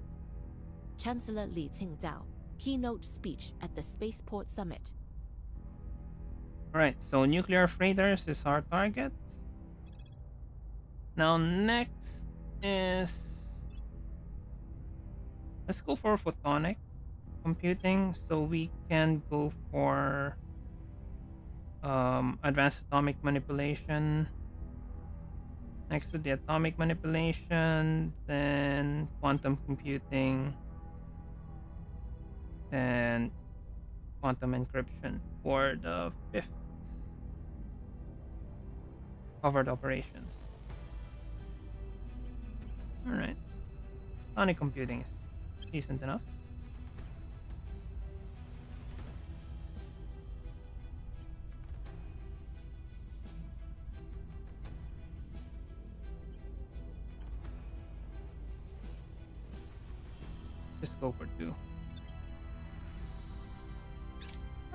Speaker 8: Chancellor Li Qingdao, keynote speech at the Spaceport Summit.
Speaker 1: Alright, so nuclear freighters is our target. Now next is... let's go for photonic computing, so we can go for advanced atomic manipulation. Next to the atomic manipulation, then quantum computing, then quantum encryption for the 5th covered operations. Alright. Photonic computing is decent enough. Just go for 2.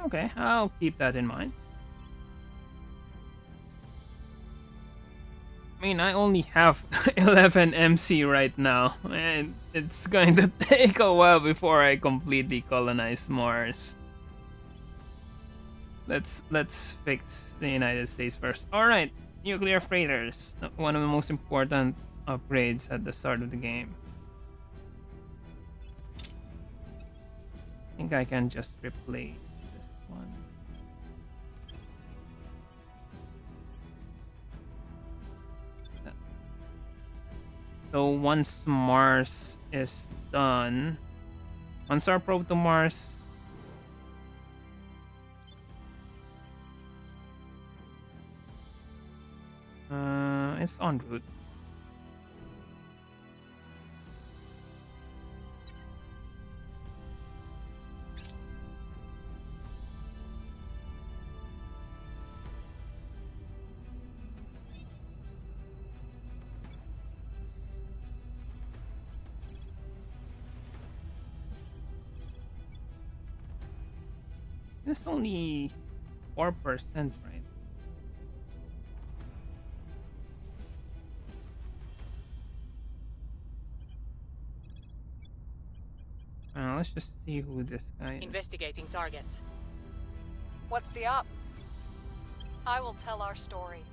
Speaker 1: Okay, I'll keep that in mind. I mean, I only have 11 MC right now, and it's going to take a while before I completely colonize Mars. Let's fix the United States first. Alright, nuclear freighters. One of the most important upgrades at the start of the game. I think I can just replace this one. So once Mars is done, once our probe to Mars it's en route. It's only 4%, right? Let's just see who this guy is.
Speaker 4: Investigating target.
Speaker 3: What's the up? I will tell our story.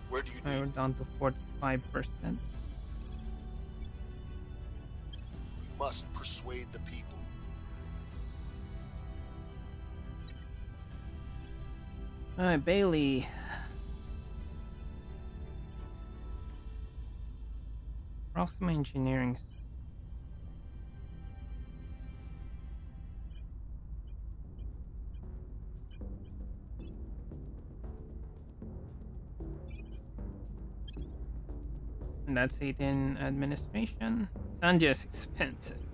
Speaker 2: Where do you
Speaker 1: We're
Speaker 2: need?
Speaker 1: down to 45%.
Speaker 2: We must persuade the people.
Speaker 1: Alright, Bailey. Proxima Engineering. And that's it in administration. Sanjay is expensive.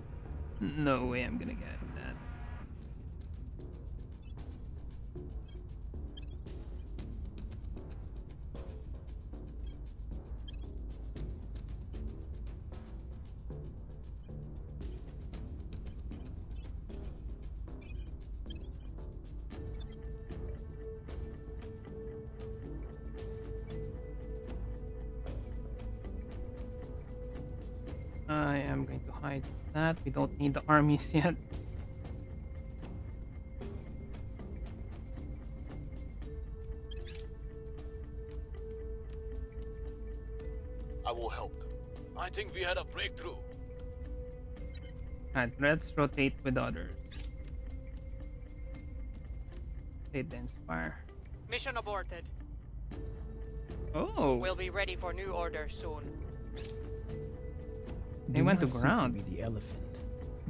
Speaker 1: No way I'm gonna get that. I am going to hide that. We don't need the armies yet.
Speaker 2: I will help them.
Speaker 5: I think we had a breakthrough.
Speaker 1: Alright, let's rotate with others. Rotate the Inspire.
Speaker 4: Mission aborted.
Speaker 1: Oh!
Speaker 4: We'll be ready for new orders soon.
Speaker 1: They
Speaker 10: Do
Speaker 1: went to
Speaker 10: not seek
Speaker 1: ground.
Speaker 10: be the elephant.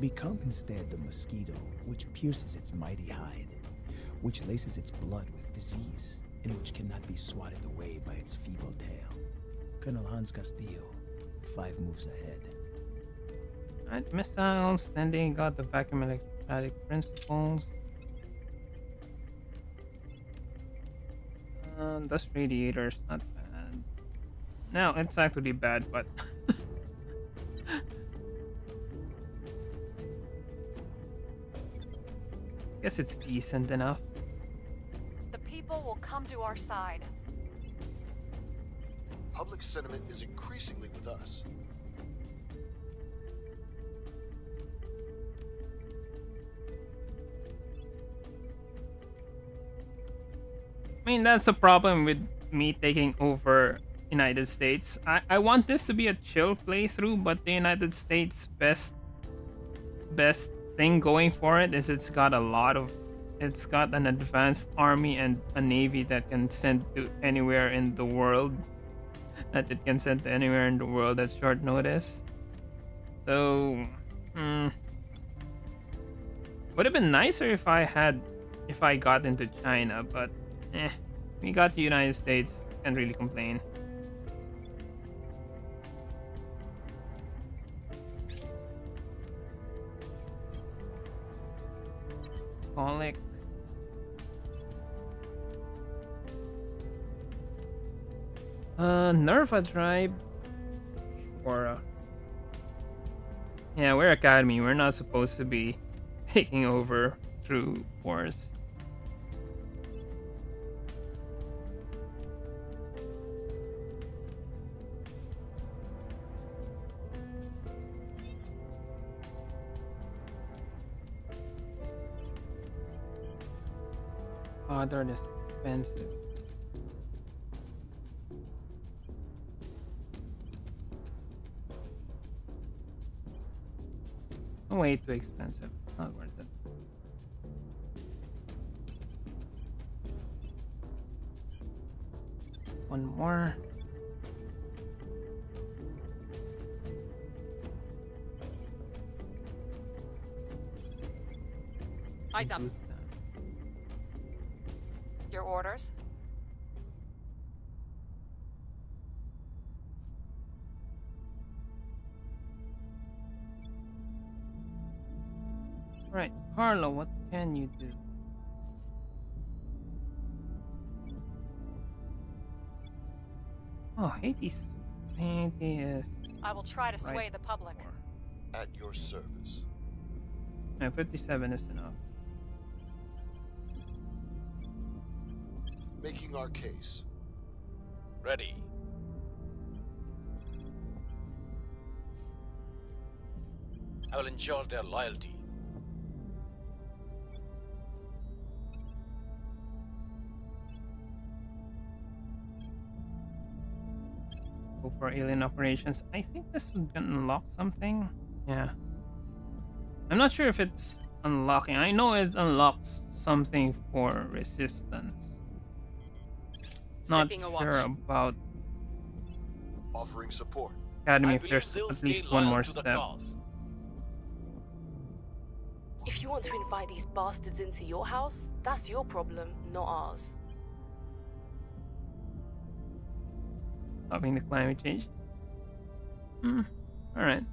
Speaker 10: Become instead the mosquito, which pierces its mighty hide, which laces its blood with disease, and which cannot be swatted away by its feeble tail. Colonel Hans Castillo, 5 moves ahead.
Speaker 1: Alright, missiles. Then they got the vacuum electrostatic principles. Dust radiators, not bad. No, it's actually bad, but guess it's decent enough.
Speaker 3: The people will come to our side.
Speaker 2: Public sentiment is increasingly with us.
Speaker 1: I mean, that's the problem with me taking over United States. I want this to be a chill playthrough, but the United States best thing going for it is it's got an advanced army and a navy that can send to anywhere in the world. That it can send to anywhere in the world at short notice. So, would have been nicer if I got into China, but we got the United States. Can't really complain. Colic. Nerva tribe. Or yeah, we're Academy. We're not supposed to be taking over through wars. Father is expensive. Way too expensive. It's not worth it. one more.
Speaker 4: Eyes up.
Speaker 1: Boost that.
Speaker 3: Your orders?
Speaker 1: Right, Carlo, what can you do? Oh, Hades. Hades.
Speaker 3: I will try to sway
Speaker 1: Right.
Speaker 3: the public.
Speaker 2: At your service.
Speaker 1: No, 57 is enough.
Speaker 2: Making our case.
Speaker 5: Ready. I will ensure their loyalty.
Speaker 1: Go for alien operations. I think this would unlock something. Yeah. I'm not sure if it's unlocking. I know it unlocks something for resistance. Not
Speaker 4: Setting a
Speaker 1: sure
Speaker 4: watch.
Speaker 1: about
Speaker 2: Offering support.
Speaker 1: Academy
Speaker 5: I
Speaker 1: if
Speaker 5: believe
Speaker 1: there's
Speaker 5: they'll
Speaker 1: at
Speaker 5: stay
Speaker 1: least one
Speaker 5: loyal
Speaker 1: more
Speaker 5: to the
Speaker 1: step.
Speaker 5: cause.
Speaker 6: If you want to invite these bastards into your house, that's your problem, not ours.
Speaker 1: Stopping the climate change. Alright.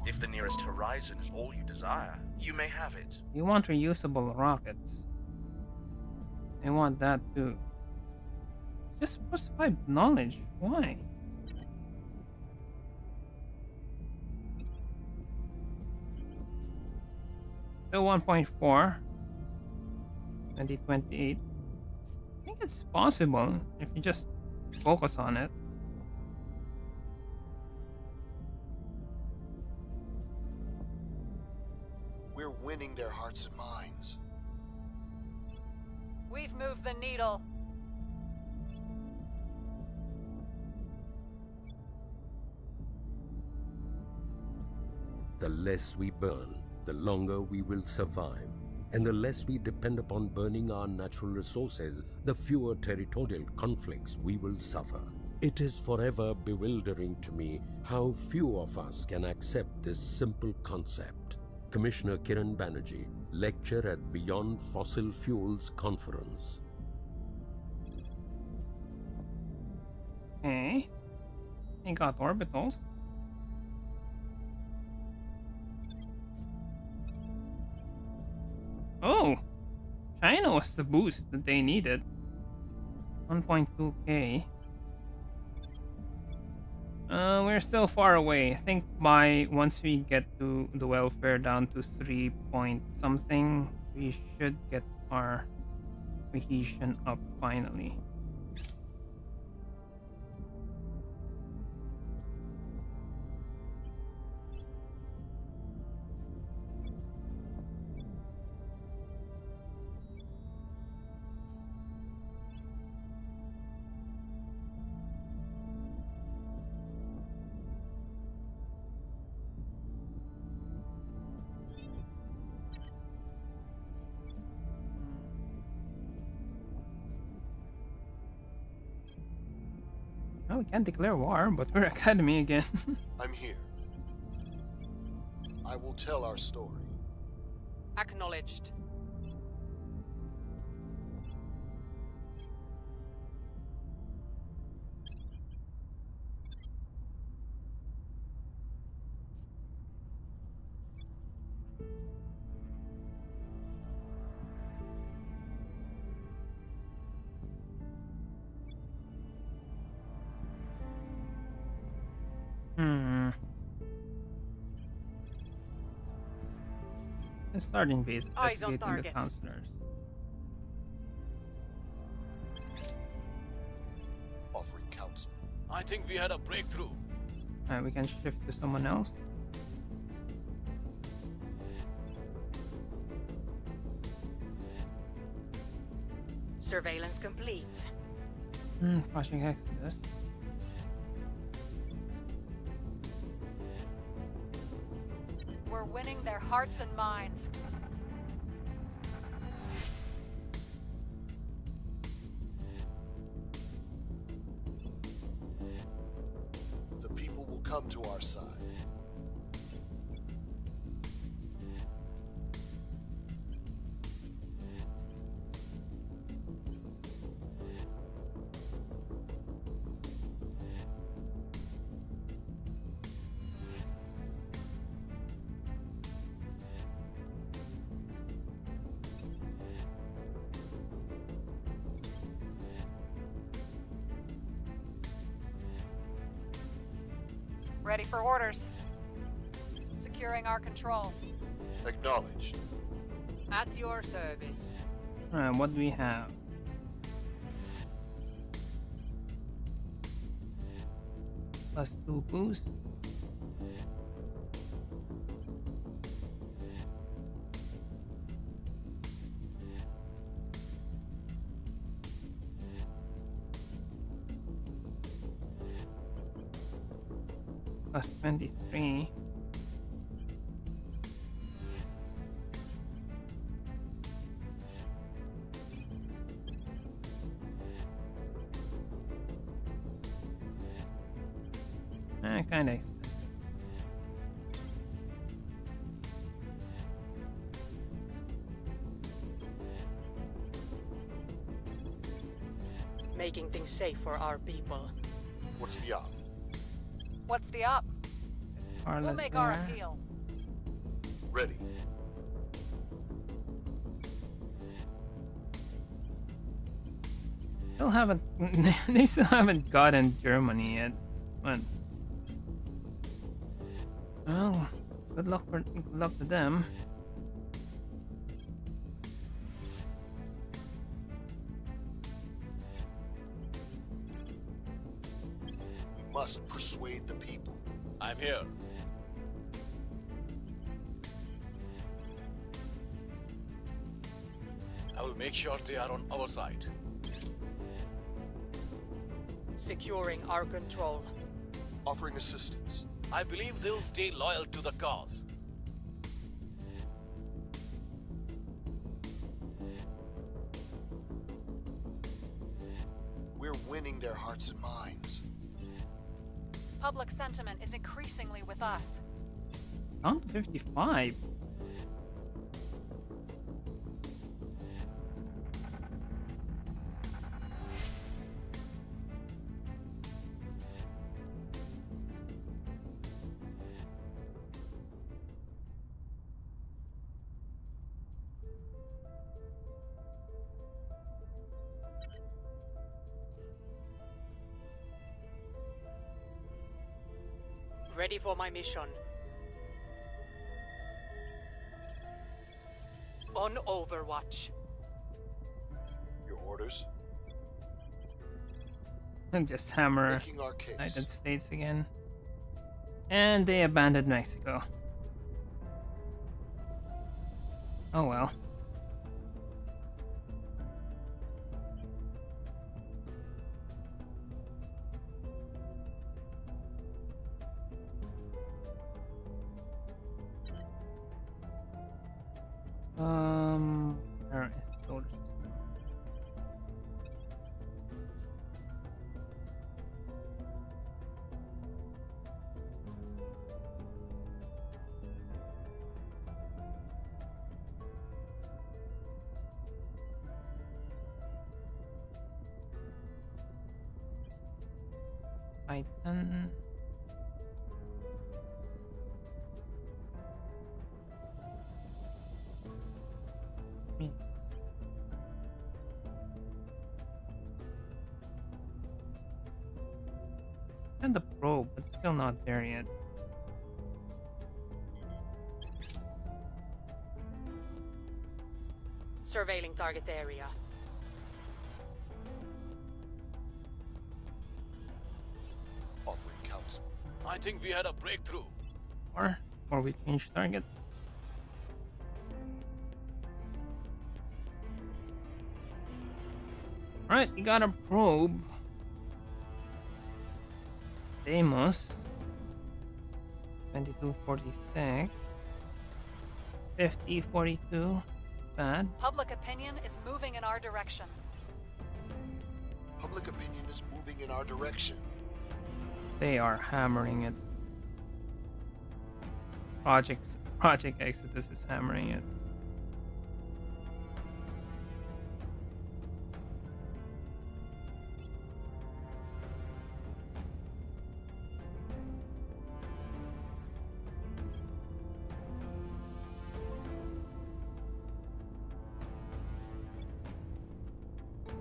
Speaker 7: If the nearest horizon is all you desire, you may have it.
Speaker 1: You want reusable rockets. I want that too. Just specify knowledge. Why? Still 1.4. 2028. I think it's possible if you just focus on it.
Speaker 2: We're winning their hearts and minds.
Speaker 3: We've moved the needle.
Speaker 9: The less we burn, the longer we will survive. And the less we depend upon burning our natural resources, the fewer territorial conflicts we will suffer. It is forever bewildering to me how few of us can accept this simple concept. Commissioner Kiran Banerjee, lecture at Beyond Fossil Fuels Conference.
Speaker 1: Okay. I got orbitals. Oh! China was the boost that they needed. 1.2k. We're still far away. I think by once we get to the welfare down to 3 point something, we should get our cohesion up finally. Oh, we can't declare war, but we're Academy again.
Speaker 2: I'm here. I will tell our story.
Speaker 4: Acknowledged.
Speaker 1: Let's start
Speaker 4: Eyes on
Speaker 1: investigating the
Speaker 4: target.
Speaker 1: counselors.
Speaker 2: Offering counsel.
Speaker 5: I think we had a breakthrough.
Speaker 1: We can shift to someone else.
Speaker 4: Surveillance complete.
Speaker 1: Project Exodus.
Speaker 3: We're winning their hearts and minds.
Speaker 2: people will come to our side.
Speaker 3: Ready for orders. Securing our control.
Speaker 2: Acknowledged.
Speaker 4: At your service.
Speaker 1: Alright, what do we have? +2 boost. +23. Kinda expensive.
Speaker 4: Making things safe for our people.
Speaker 2: What's the op?
Speaker 3: What's the op? We'll
Speaker 1: Carla's
Speaker 3: make our
Speaker 1: there.
Speaker 3: appeal.
Speaker 2: Ready.
Speaker 1: Still haven't. They still haven't gotten Germany yet. But well, good luck to them.
Speaker 2: We must persuade the people.
Speaker 5: I'm here. I will make sure they are on our side.
Speaker 4: Securing our control.
Speaker 2: Offering assistance.
Speaker 5: I believe they'll stay loyal to the cause.
Speaker 2: We're winning their hearts and minds.
Speaker 3: Public sentiment is increasingly with us.
Speaker 1: Down to 55.
Speaker 4: Ready for my mission. On Overwatch.
Speaker 2: Your orders?
Speaker 1: And just hammer
Speaker 2: Making our case.
Speaker 1: United States again. And they abandoned Mexico. Oh well. Alright, solar system. Titan. And the probe, but still not there yet.
Speaker 4: Surveilling target area.
Speaker 2: Offering counsel.
Speaker 5: I think we had a breakthrough.
Speaker 1: Or we change targets. Alright, we got a probe. Deimos. 2246. 5042. Bad.
Speaker 3: Public opinion is moving in our direction.
Speaker 2: Public opinion is moving in our direction.
Speaker 1: They are hammering it. Project Exodus is hammering it.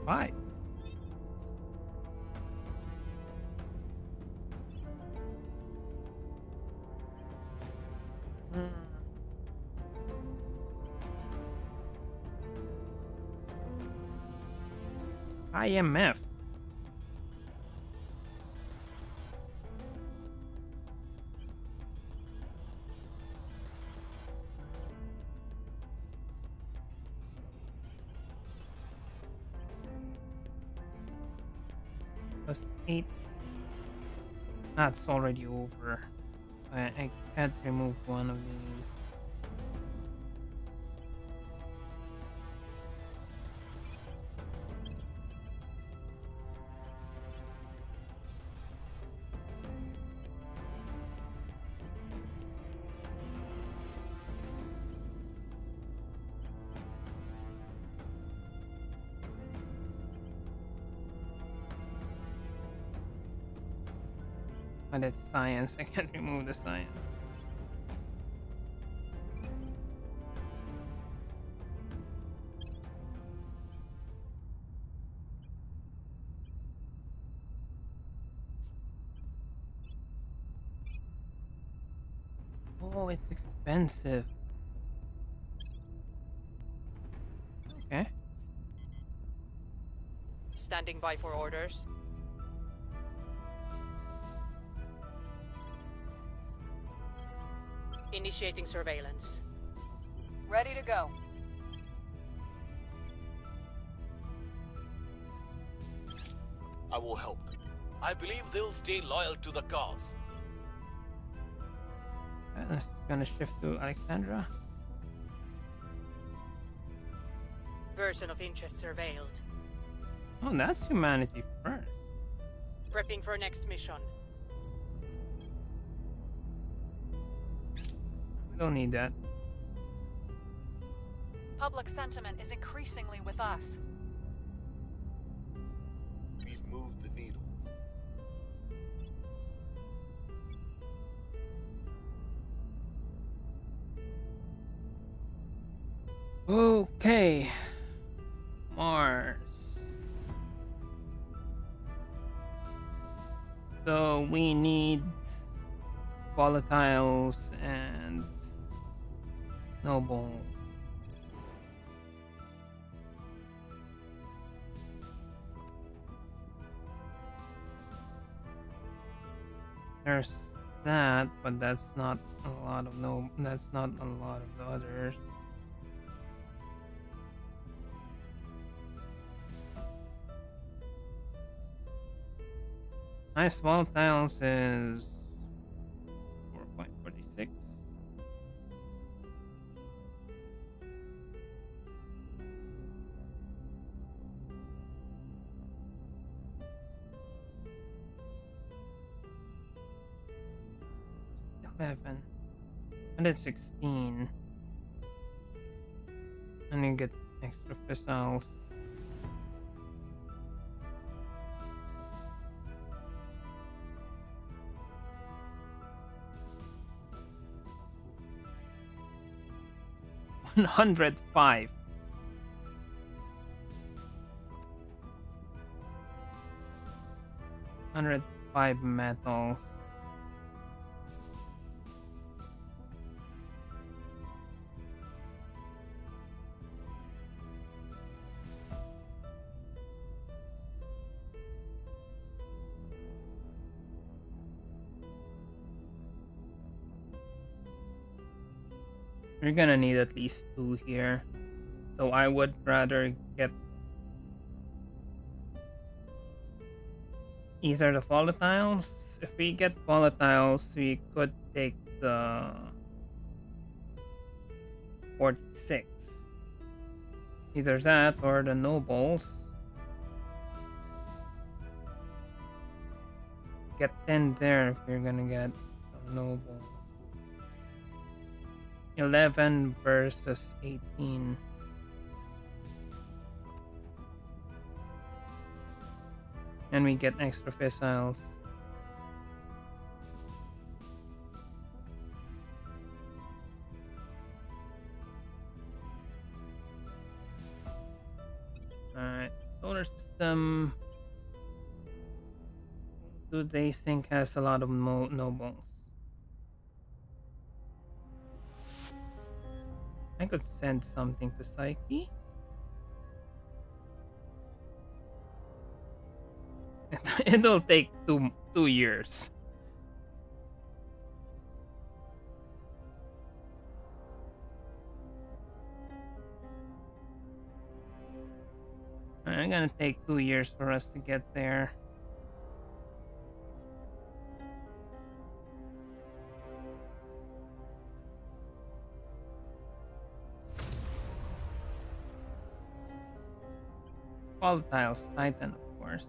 Speaker 1: Why? IMF. +8. That's already over. I can't remove one of these. But it's science, I can't remove the science. Oh, it's expensive. Okay.
Speaker 4: Standing by for orders. Initiating surveillance.
Speaker 3: Ready to go.
Speaker 2: I will help them.
Speaker 5: I believe they'll stay loyal to the cause.
Speaker 1: It's gonna shift to Alexandra.
Speaker 4: Person of interest surveilled.
Speaker 1: Oh, that's humanity first.
Speaker 4: Prepping for next mission.
Speaker 1: We don't need that.
Speaker 3: Public sentiment is increasingly with us.
Speaker 2: We've moved the needle.
Speaker 1: Okay. Mars. So we need volatiles and nobles. There's that, but that's not a lot of that's not a lot of the others. Nice volatiles is 4.46. And it's 16. And you get extra missiles. $105. $105 metals. You're gonna need at least 2 here. So I would rather get... These are the volatiles. If we get volatiles, we could take the 46. Either that or the nobles. get 10 there if you're gonna get a noble. 11 versus 18. And we get extra missiles. Alright, solar system. Do they think has a lot of nobles? I could send something to Psyche. It'll take two years. It's gonna take 2 years for us to get there. Volatiles, Titan, of course.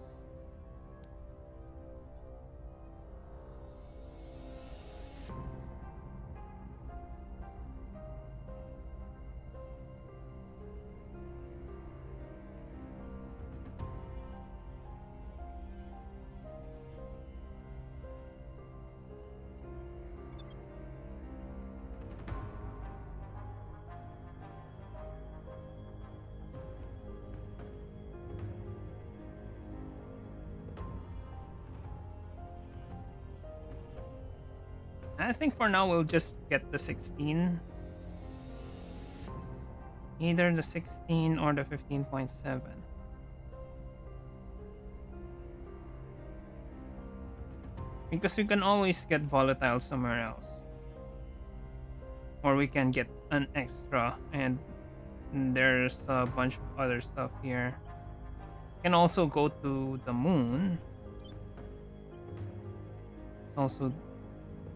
Speaker 1: I think for now we'll just get the 16. Either the 16 or the 15.7. Because we can always get volatile somewhere else. Or we can get an extra, and there's a bunch of other stuff here. We can also go to the moon. It's also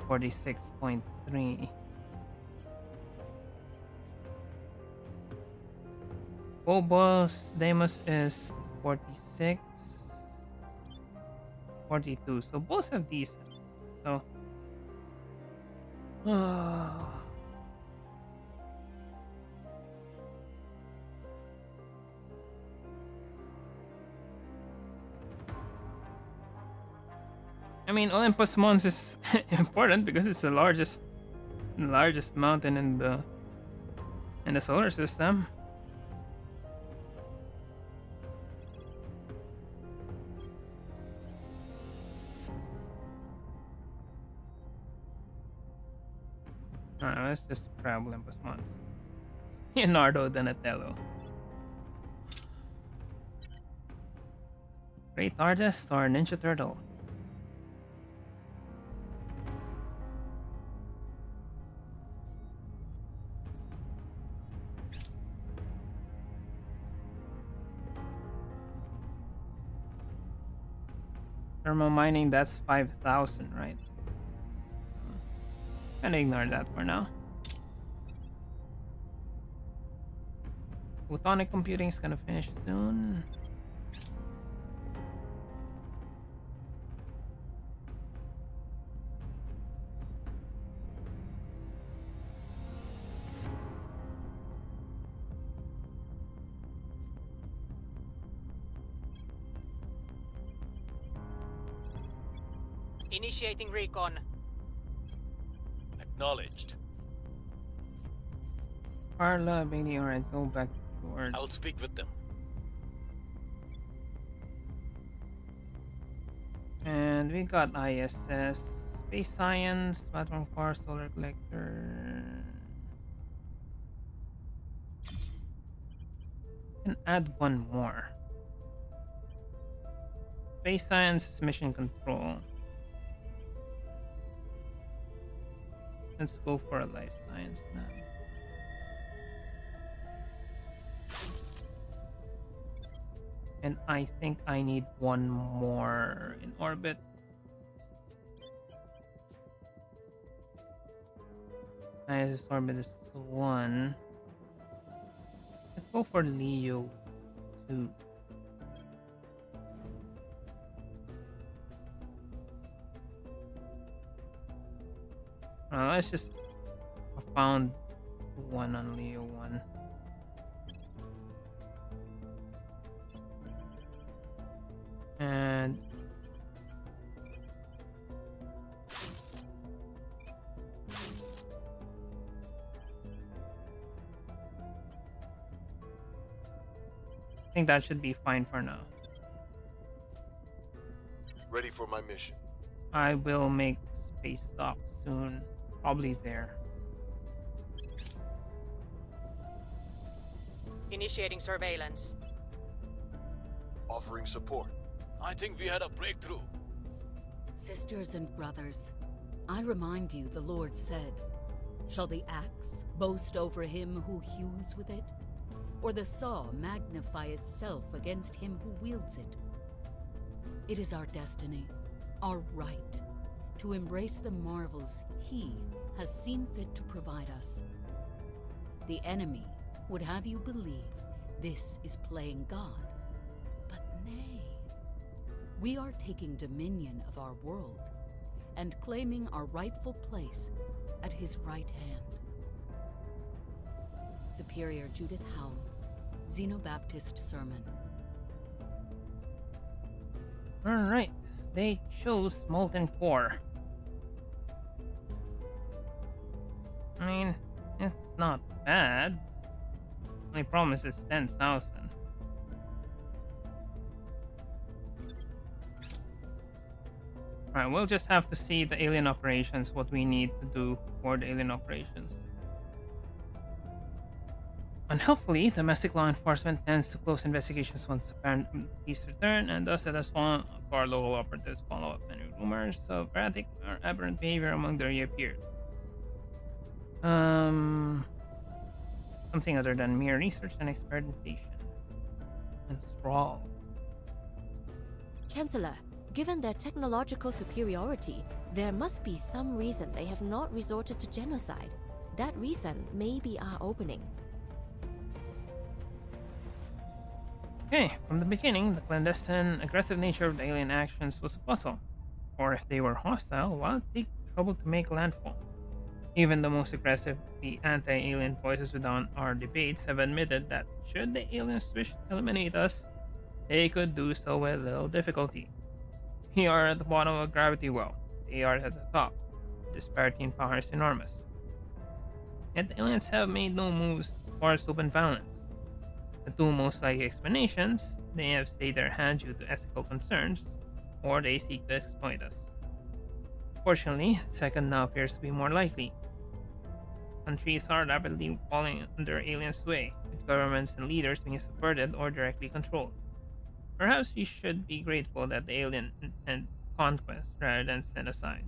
Speaker 1: 46.3. Phobos Deimos is 46. 42. So both have decent. So I mean, Olympus Mons is important because it's the largest mountain in the solar system. Alright, let's just grab Olympus Mons. Leonardo Donatello. Great Artist or Ninja Turtle? Thermal mining, that's 5,000, right? So, gonna ignore that for now. Photonic computing is gonna finish soon.
Speaker 4: Initiating recon.
Speaker 5: Acknowledged.
Speaker 1: Carla, Bailey, alright, go back to George.
Speaker 5: I'll speak with them.
Speaker 1: And we got ISS, Space Science, Platform Core, Solar Collector. And add one more. Space Science is Mission Control. Let's go for a Life Science now. And I think I need one more in orbit. ISS orbit is 1. Let's go for Leo 2. Let's just found one on Leo 1. And I think that should be fine for now.
Speaker 2: Ready for my mission.
Speaker 1: I will make space dock soon. Probably there.
Speaker 4: Initiating surveillance.
Speaker 2: Offering support.
Speaker 5: I think we had a breakthrough.
Speaker 11: Sisters and brothers, I remind you the Lord said, "Shall the axe boast over him who hews with it? Or the saw magnify itself against him who wields it?" It is our destiny, our right, to embrace the marvels He has seen fit to provide us. The enemy would have you believe this is playing God, but nay. We are taking dominion of our world and claiming our rightful place at His right hand. Superior Judith Howell, Xenobaptist Sermon.
Speaker 1: Alright, they chose Molten Core. I mean, it's not bad. Only problem is it's 10,000. Alright, we'll just have to see the alien operations, what we need to do for the alien operations. Unhelpfully, domestic law enforcement tends to close investigations once apparent peace return, and thus it has fallen for local operatives follow up many rumors of erratic or aberrant behavior among their peers. Something other than mere research and experimentation. Enthrall.
Speaker 8: Chancellor, given their technological superiority, there must be some reason they have not resorted to genocide. That reason may be our opening.
Speaker 1: Okay, from the beginning, the clandestine, aggressive nature of the alien actions was a puzzle. Or if they were hostile, why take trouble to make landfall? Even the most aggressively anti-alien voices within our debates have admitted that should the aliens wish to eliminate us, they could do so with little difficulty. We are at the bottom of a gravity well. They are at the top. The disparity in power is enormous. Yet the aliens have made no moves towards open violence. The two most likely explanations: they have stayed their hand due to ethical concerns, or they seek to exploit us. Fortunately, the second now appears to be more likely. Countries are rapidly falling under alien sway, with governments and leaders being subverted or directly controlled. Perhaps we should be grateful that the alien intend conquest rather than genocide.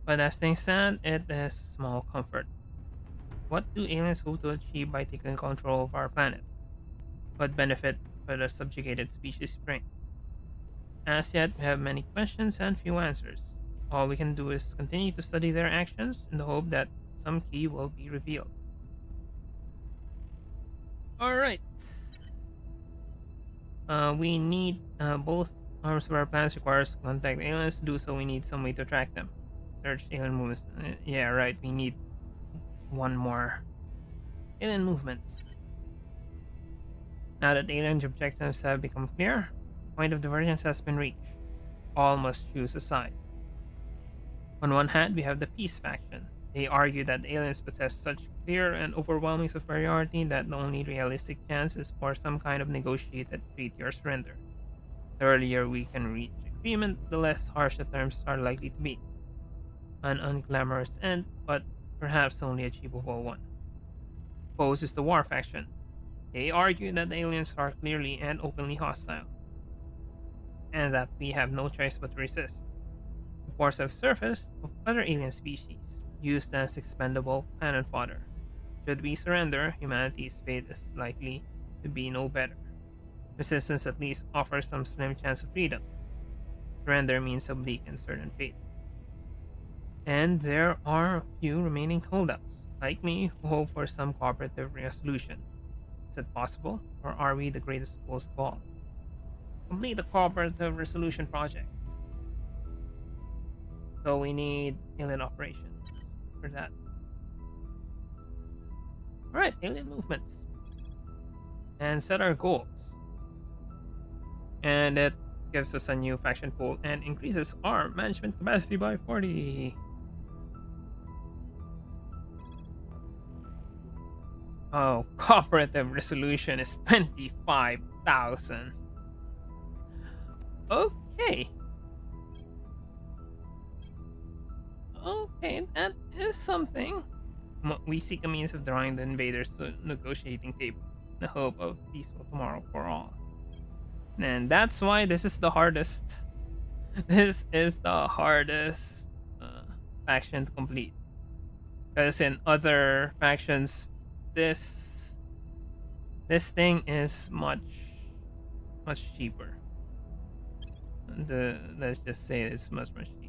Speaker 1: But as things stand, it is small comfort. What do aliens hope to achieve by taking control of our planet? What benefit could a subjugated species bring? As yet, we have many questions and few answers. All we can do is continue to study their actions in the hope that some key will be revealed. Alright. We need both arms of our plans requires to contact aliens. To do so, we need some way to track them. Search alien movements. Yeah, right. We need one more. Alien movements. Now that alien objectives have become clear, the point of divergence has been reached. All must choose a side. On one hand, we have the peace faction. They argue that the aliens possess such clear and overwhelming superiority that the only realistic chance is for some kind of negotiated treaty or surrender. The earlier we can reach agreement, the less harsh the terms are likely to be. An unglamorous end, but perhaps only achievable one. Opposed is the war faction. They argue that the aliens are clearly and openly hostile, and that we have no choice but to resist. Reports have surfaced of other alien species, used as expendable cannon fodder. Should we surrender, humanity's fate is likely to be no better. Resistance at least offers some slim chance of freedom. Surrender means a bleak and certain fate. And there are a few remaining holdouts, like me, who hope for some cooperative resolution. Is it possible, or are we the greatest fools of all? Complete the cooperative resolution project. So we need alien operations. for that. Alright, alien movements. And set our goals. And it gives us a new faction pool and increases our management capacity by 40. Oh, cooperative resolution is 25,000. Okay. Okay, that is something. We seek a means of drawing the invaders to the negotiating table in the hope of peaceful tomorrow for all. And that's why this is the hardest. This is the hardest faction to complete. Because in other factions, this thing is much cheaper. Let's just say it's much cheaper.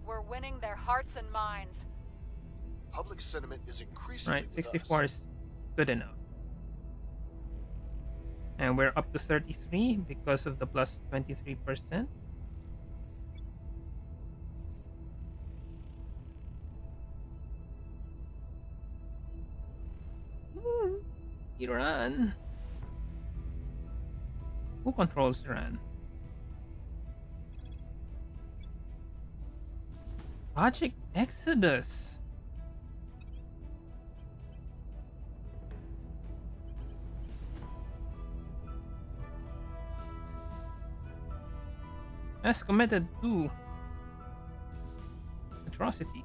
Speaker 3: We're winning their hearts and minds.
Speaker 2: Public sentiment is increasingly
Speaker 1: Right,
Speaker 2: with
Speaker 1: 64
Speaker 2: us.
Speaker 1: is good enough. And we're up to 33 because of the plus 23%. Iran. Who controls Iran? Project Exodus. Has committed 2 atrocities.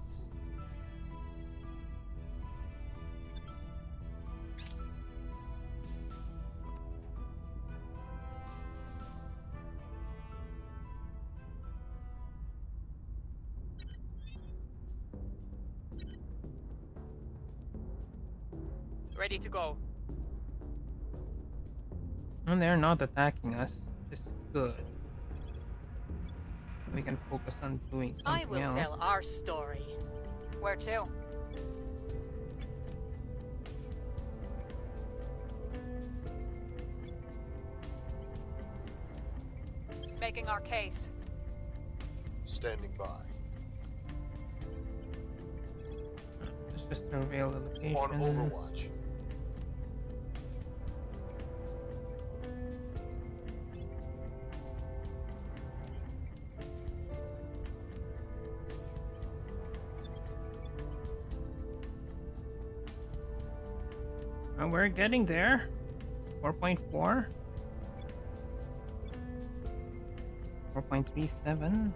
Speaker 4: Ready to go.
Speaker 1: And they're not attacking us, which is good. We can focus on doing
Speaker 4: I
Speaker 1: something
Speaker 4: will
Speaker 1: else.
Speaker 4: tell our story.
Speaker 3: Where to? Making our case.
Speaker 2: Standing by.
Speaker 1: Let's just reveal the location.
Speaker 2: On Overwatch.
Speaker 1: We're getting there. 4.4. 4.37.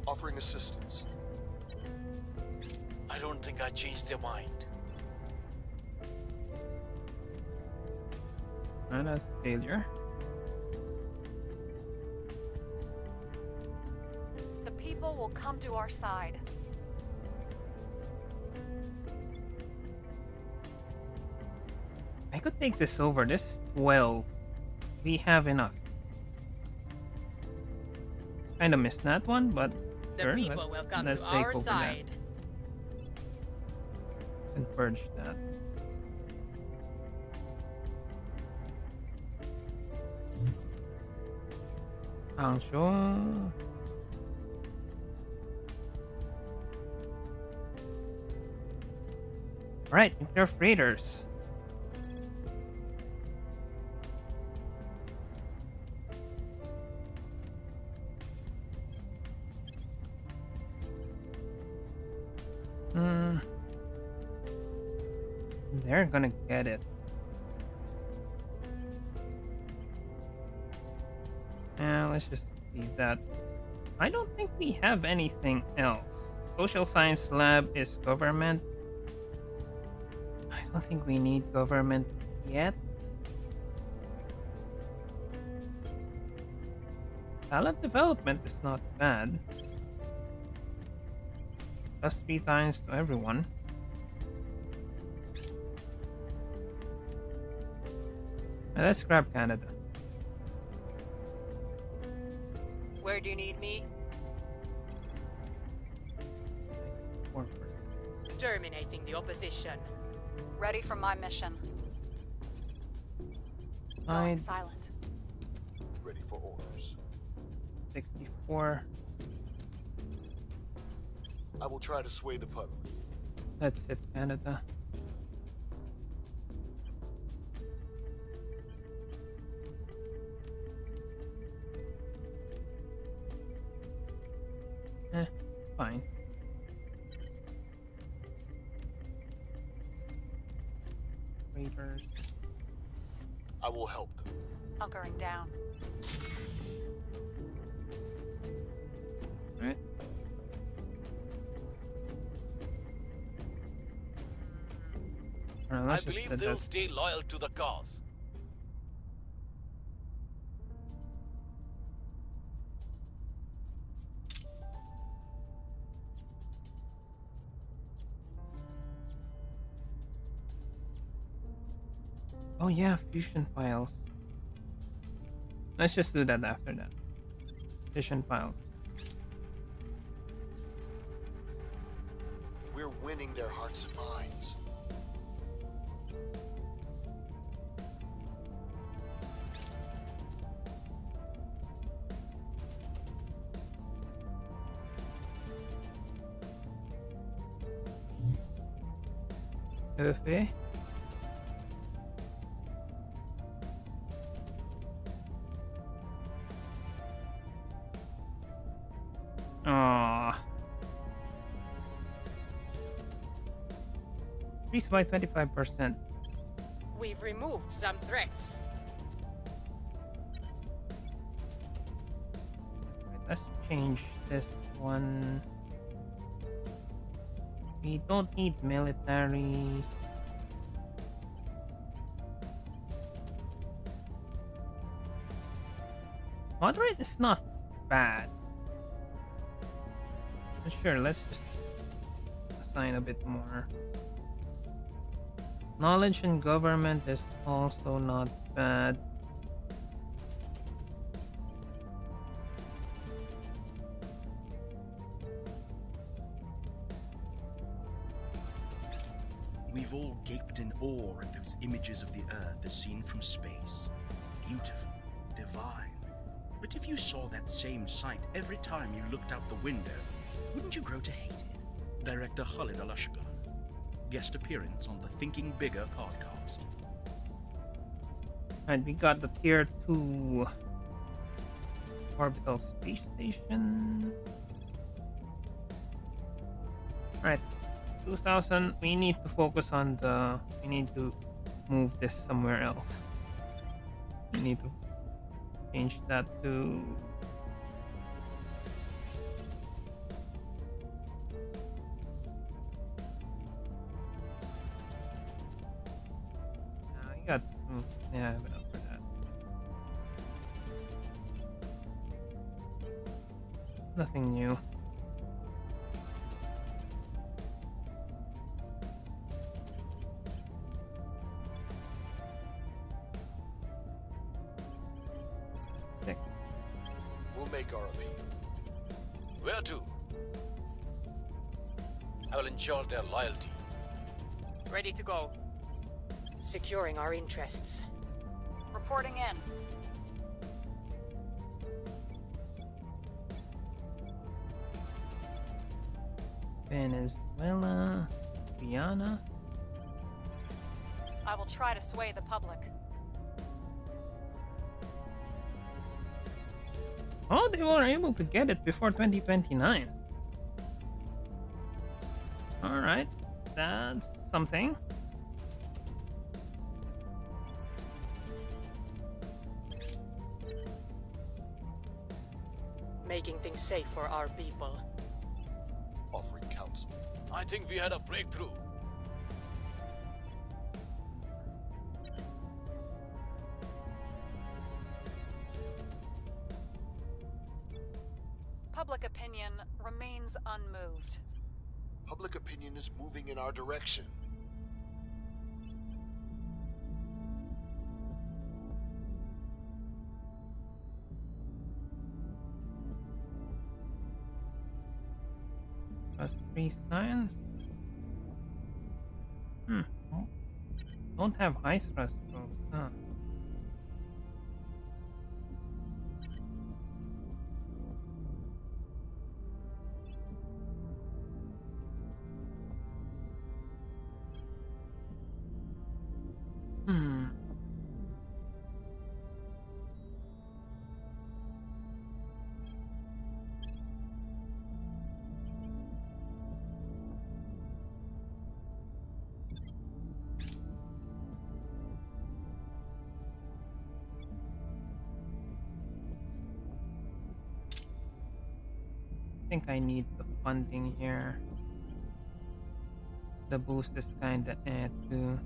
Speaker 2: Offering assistance.
Speaker 5: I don't think I changed their mind.
Speaker 1: And that's a failure.
Speaker 3: The people will come to our side.
Speaker 1: I could take this over. This is 12. We have enough. Kinda missed that one, but
Speaker 4: The
Speaker 1: sure,
Speaker 4: people will come
Speaker 1: let's
Speaker 4: to
Speaker 1: take
Speaker 4: our
Speaker 1: over
Speaker 4: side.
Speaker 1: that and purge that. Hangzhou. Right, nuclear freighters. They're gonna get it. Let's just leave that. I don't think we have anything else. Social science lab is government. I don't think we need government yet. Talent development is not bad. Plus 3 times to everyone. Now let's grab Canada.
Speaker 4: Where do you need me?
Speaker 1: 4%.
Speaker 4: Terminating the opposition.
Speaker 3: Ready for my mission. Going silent.
Speaker 2: Ready for orders.
Speaker 1: 64.
Speaker 2: I will try to sway the public.
Speaker 1: That's it, Canada. Fine. Raiders.
Speaker 2: I will help them.
Speaker 3: Hunkering down.
Speaker 1: Right.
Speaker 5: I believe they'll stay loyal to the cause.
Speaker 1: Oh yeah, fusion files. Let's just do that after that. Fusion files.
Speaker 2: We're winning their hearts and minds.
Speaker 1: Okay. Aww. Increased by 25%.
Speaker 4: We've removed some threats.
Speaker 1: Let's change this one. We don't need military. Moderate is not bad. But sure, let's just assign a bit more. Knowledge and government is also not bad.
Speaker 7: We've all gaped in awe at those images of the Earth as seen from space. Beautiful, divine. But if you saw that same sight every time you looked out the window, wouldn't you grow to hate it? Director Khalid Al-Ashgar. Guest appearance on the Thinking Bigger podcast.
Speaker 1: And we got the tier 2 orbital space station. Right. 2000, we need to focus on we need to move this somewhere else. We need to change that to you got yeah, enough for that. Nothing new.
Speaker 2: We'll make our appeal.
Speaker 5: Where to? I will ensure their loyalty.
Speaker 4: Ready to go. Securing our interests.
Speaker 3: Reporting in.
Speaker 1: Venezuela, Guyana.
Speaker 3: I will try to sway the public.
Speaker 1: Oh, they were able to get it before 2029. Alright, that's something.
Speaker 4: Making things safe for our people.
Speaker 2: Offering counsel.
Speaker 5: I think we had a breakthrough.
Speaker 3: Public opinion remains unmoved.
Speaker 2: Public opinion is moving in our direction.
Speaker 1: +3 science. Oh, don't have ice thrust probes, huh? Hmm. I think I need the funding here. The boost is kinda too.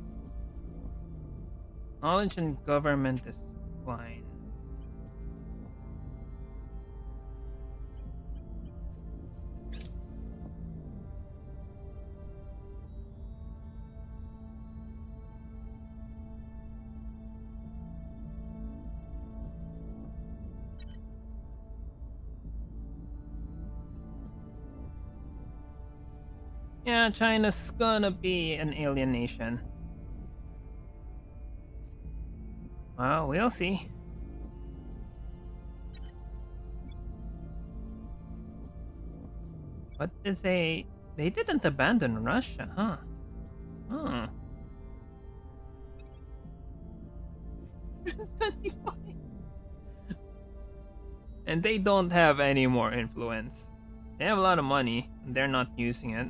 Speaker 1: Knowledge and government is fine. Yeah, China's gonna be an alien nation. Well, we'll see. But did they didn't abandon Russia, huh? Huh. 25. And they don't have any more influence. They have a lot of money, and they're not using it.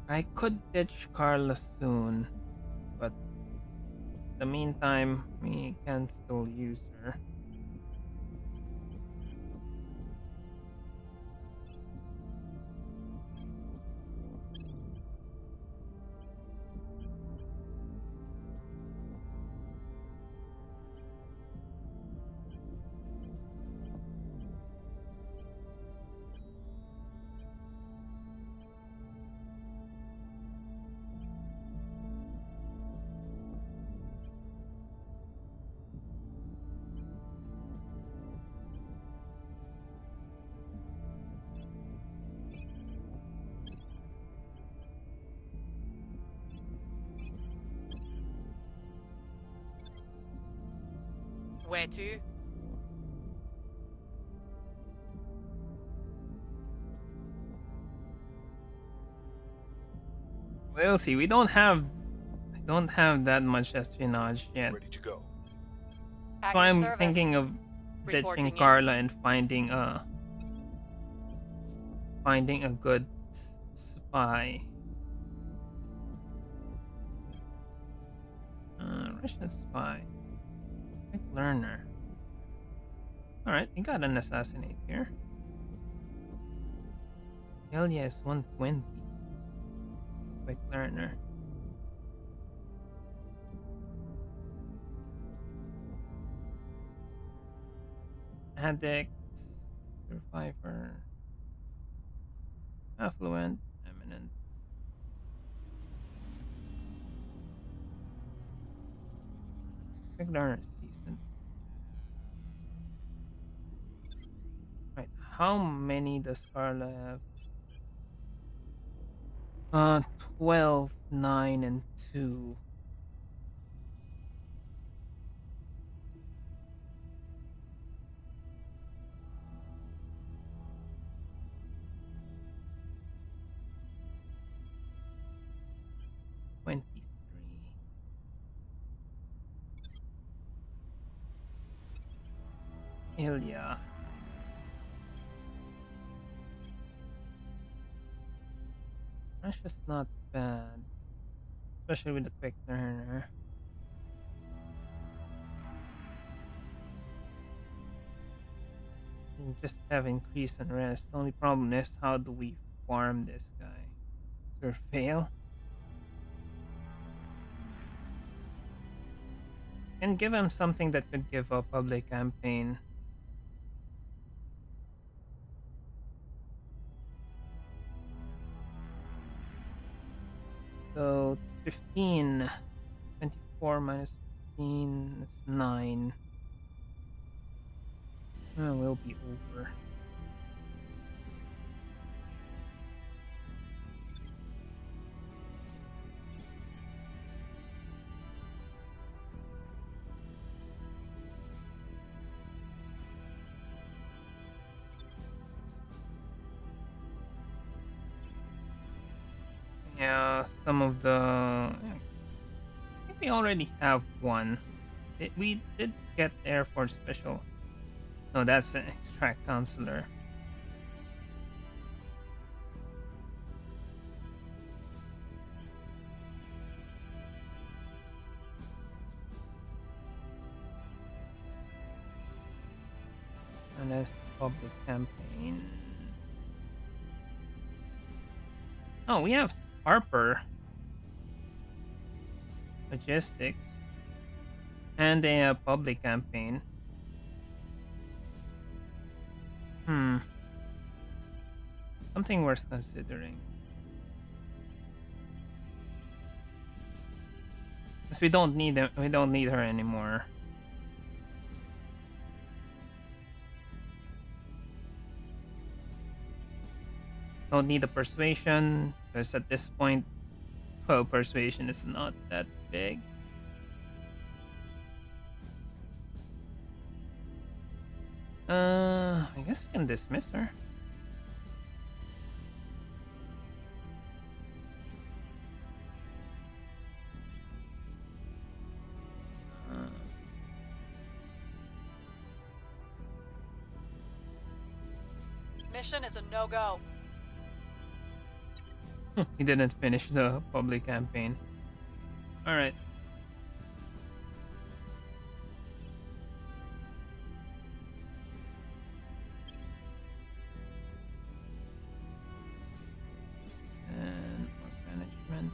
Speaker 1: I could ditch Carla soon, but in the meantime, we can still use her.
Speaker 4: Where to?
Speaker 1: We'll see. I don't have that much espionage yet.
Speaker 2: Ready to go.
Speaker 3: At
Speaker 1: So
Speaker 3: your
Speaker 1: I'm
Speaker 3: service.
Speaker 1: thinking of
Speaker 4: Reporting
Speaker 1: ditching
Speaker 4: in.
Speaker 1: Carla and finding a good spy. Russian spy. Quick learner. Alright, we got an assassinate here. Ilya is 120. Quick learner. Addict. Survivor. Affluent. Eminent. Quick learner is decent. Right, how many does Carla have? 12, 9, and 2. Ilya. Russia's not bad. Especially with the quick learner. You just have increase and rest. The only problem is how do we farm this guy? Surveil? And give him something that could give a public campaign. So 15, 24 minus 15, that's 9. We'll be over. Yeah, some of the. I think we already have one. We did get Air Force Special. No, that's an extract counselor. And there's public campaign. Oh, we have Harper. Logistics. And a public campaign. Something worth considering. Because we don't need them. We don't need her anymore. Don't need a persuasion because at this point, well, persuasion is not that big. I guess we can dismiss her.
Speaker 3: Mission is a no-go.
Speaker 1: He didn't finish the public campaign. Alright. And work management.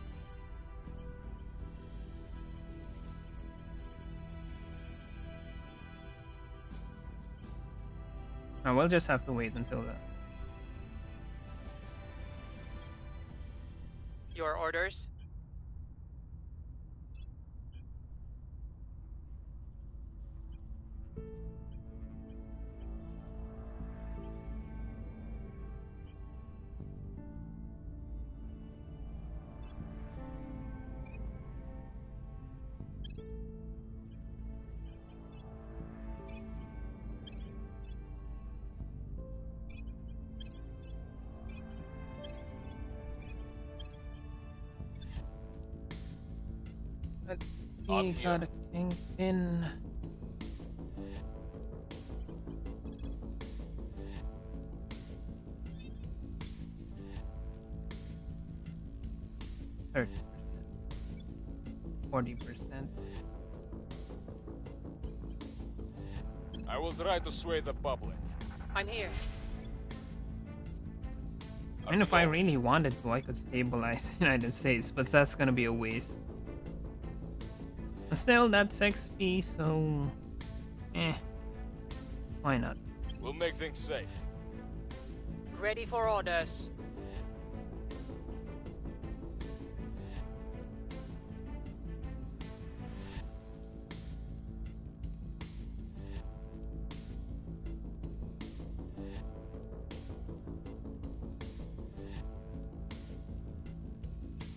Speaker 1: We'll just have to wait until the.
Speaker 4: Your orders?
Speaker 1: He got a kingpin. %, 40%.
Speaker 5: I will try to sway the public.
Speaker 4: I'm here.
Speaker 1: I mean, if I really wanted to, I could stabilize the United States, but that's gonna be a waste. But still, that's XP, so why not?
Speaker 5: We'll make things safe.
Speaker 4: Ready for orders.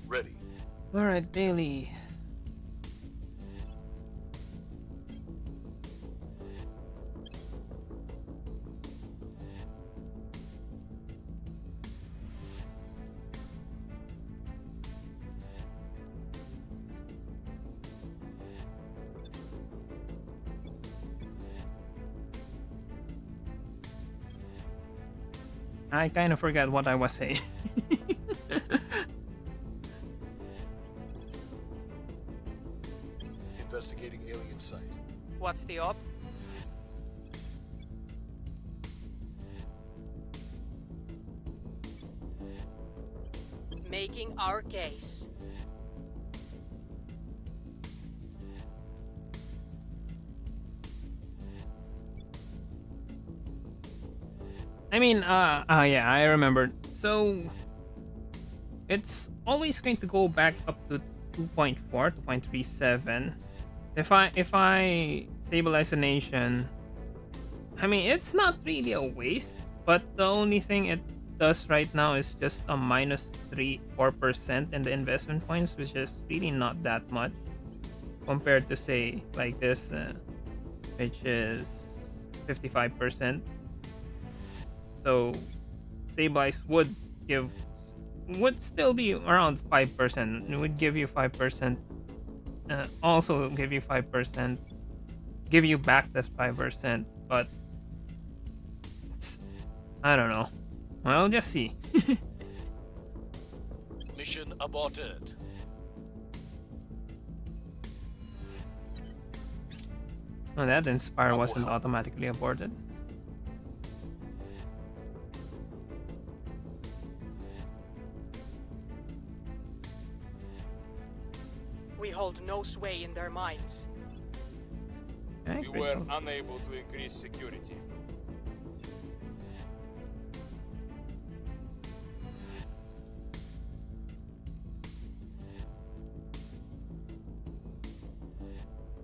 Speaker 2: Ready.
Speaker 1: All right, Bailey. I kind of forgot what I was saying.
Speaker 2: Investigating alien site.
Speaker 4: What's the op? Making our case.
Speaker 1: I mean, yeah, I remember. So it's always going to go back up to 2.4, 2.37. If I stabilize a nation, I mean, it's not really a waste, but the only thing it does right now is just a minus 4% in the investment points, which is really not that much compared to, say, like this, which is 55%. So stabilize would give would still be around 5%. It would give you 5%. Also give you 5%. Give you back that 5%, but it's, I don't know. Well, just see.
Speaker 5: Mission aborted.
Speaker 1: Oh, that Inspire wasn't automatically aborted.
Speaker 4: We hold no sway in their minds.
Speaker 1: Okay,
Speaker 12: We were unable to increase security.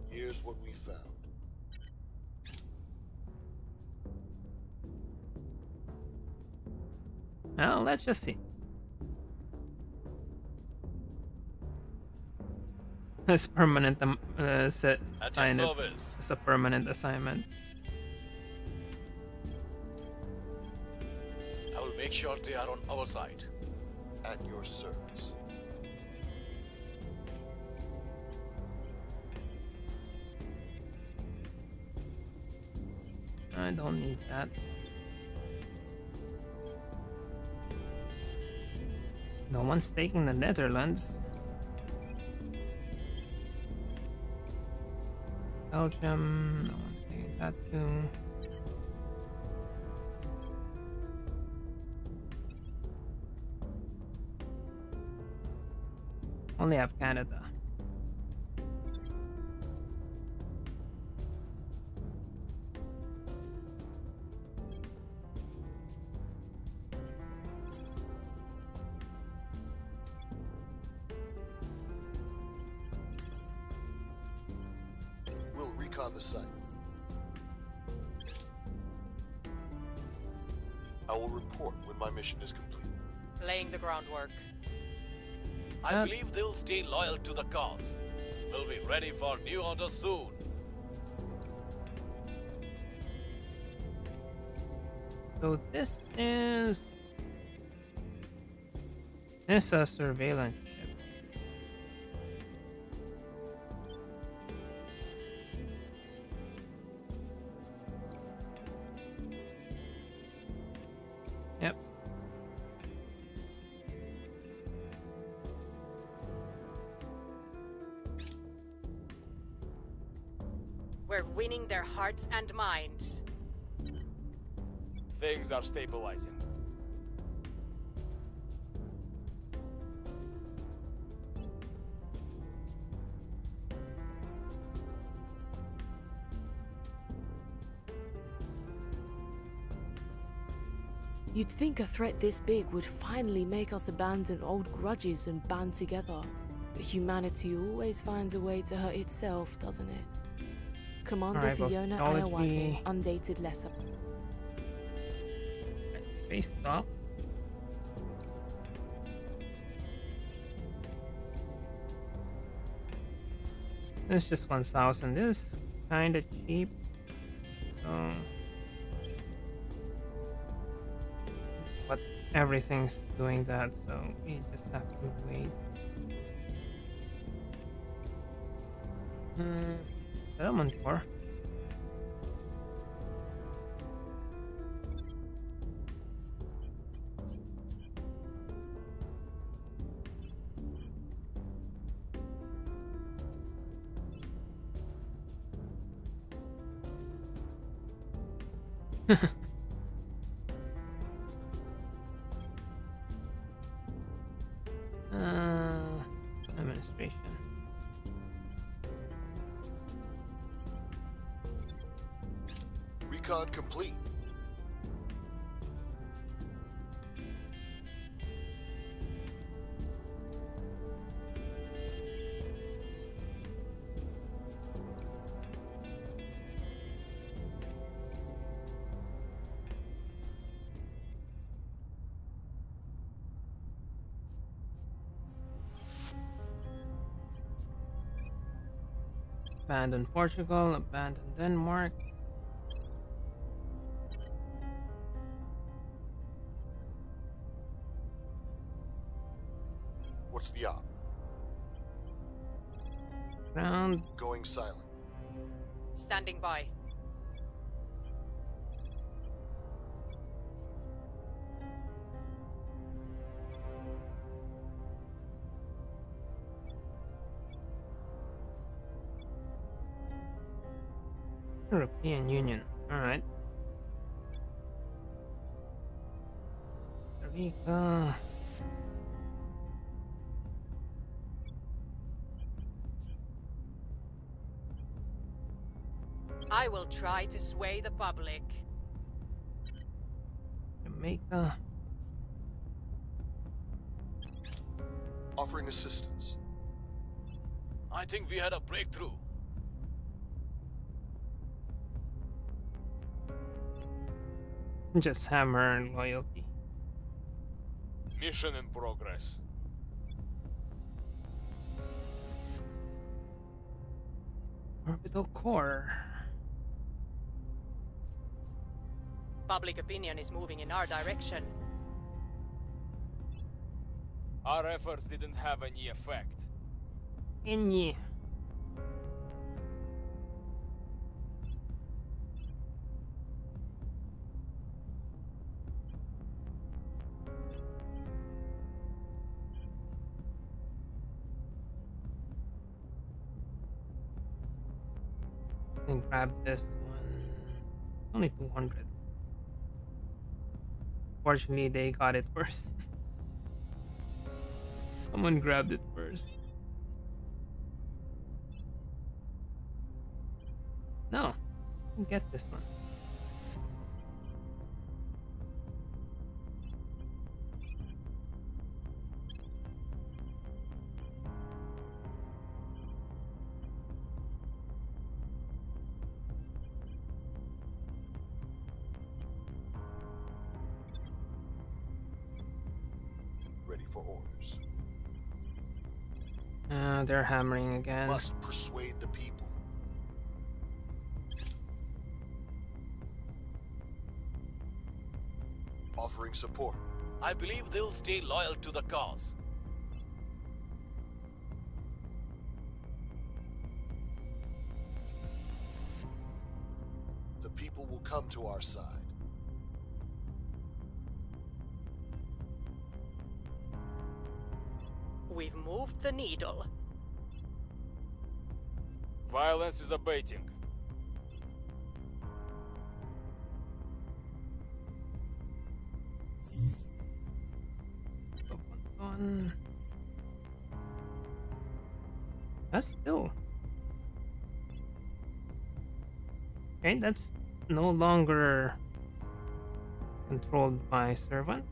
Speaker 2: Here's what we found.
Speaker 1: Well, let's just see. It's permanent set
Speaker 5: At
Speaker 1: sign
Speaker 5: your
Speaker 1: it.
Speaker 5: service.
Speaker 1: It's a permanent assignment.
Speaker 5: I will make sure they are on our side.
Speaker 2: At your service.
Speaker 1: I don't need that. No one's taking the Netherlands. Belgium, no one's taking that too. Only have Canada.
Speaker 2: We'll recon the site. I will report when my mission is complete.
Speaker 4: Laying the groundwork.
Speaker 5: I believe they'll stay loyal to the cause. We'll be ready for new orders soon.
Speaker 1: So this is a surveillance ship. Yep.
Speaker 4: We're winning their hearts and minds.
Speaker 12: Things are stabilizing.
Speaker 6: You'd think a threat this big would finally make us abandon old grudges and band together. But humanity always finds a way to hurt itself, doesn't it? Commander
Speaker 1: Alright,
Speaker 6: Fiona
Speaker 1: technology.
Speaker 6: Ayawate, undated letter.
Speaker 1: Space dock. This is just 1,000. This is kind of cheap. So, but everything's doing that, so we just have to wait. Settlement 4. Administration.
Speaker 2: Recon complete.
Speaker 1: Abandon Portugal, abandon Denmark.
Speaker 2: What's the op?
Speaker 1: Ground.
Speaker 2: Going silent.
Speaker 4: Standing by.
Speaker 1: European Union. Alright. Costa Rica.
Speaker 4: I will try to sway the public.
Speaker 1: Jamaica.
Speaker 2: Offering assistance.
Speaker 5: I think we had a breakthrough.
Speaker 1: Just hammer loyalty.
Speaker 12: Mission in progress.
Speaker 1: Orbital core.
Speaker 4: Public opinion is moving in our direction.
Speaker 12: Our efforts didn't have any effect.
Speaker 1: Any. And grab this one. Only 200. Fortunately, they got it first. Someone grabbed it first. No, get this one.
Speaker 2: Ready for orders.
Speaker 1: They're hammering again.
Speaker 2: Must persuade the people. Offering support.
Speaker 5: I believe they'll stay loyal to the cause.
Speaker 2: The people will come to our side.
Speaker 4: We've moved the needle.
Speaker 12: Violence is abating.
Speaker 1: On. That's still. Okay, that's no longer controlled by servants.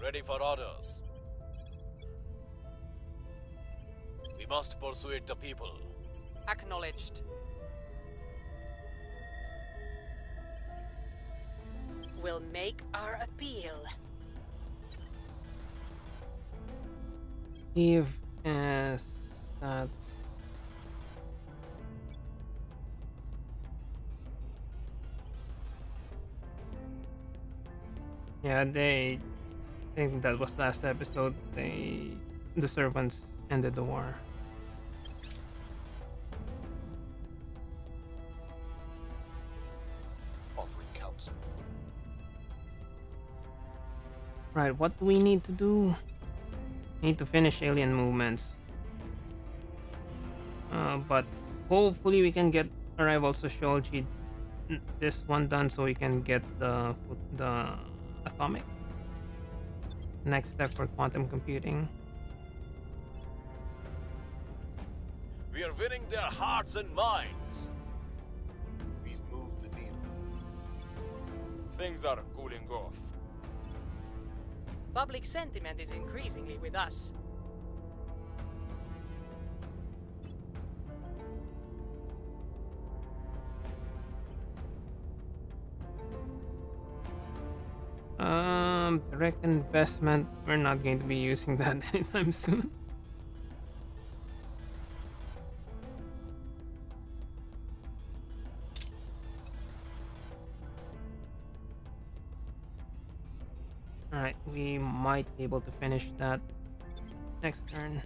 Speaker 5: Ready for orders. We must persuade the people.
Speaker 4: Acknowledged. We'll make our appeal.
Speaker 1: Steve is that. Yeah, they. I think that was last episode. The servants ended the war.
Speaker 2: Offering counsel.
Speaker 1: Right, what do we need to do? Need to finish alien movements. But hopefully we can get arrival sociology this one done so we can get the atomic. Next step for quantum computing.
Speaker 5: We are winning their hearts and minds.
Speaker 2: We've moved the needle.
Speaker 12: Things are cooling off.
Speaker 4: Public sentiment is increasingly with us.
Speaker 1: Direct investment. We're not going to be using that anytime soon. Alright, we might be able to finish that next turn.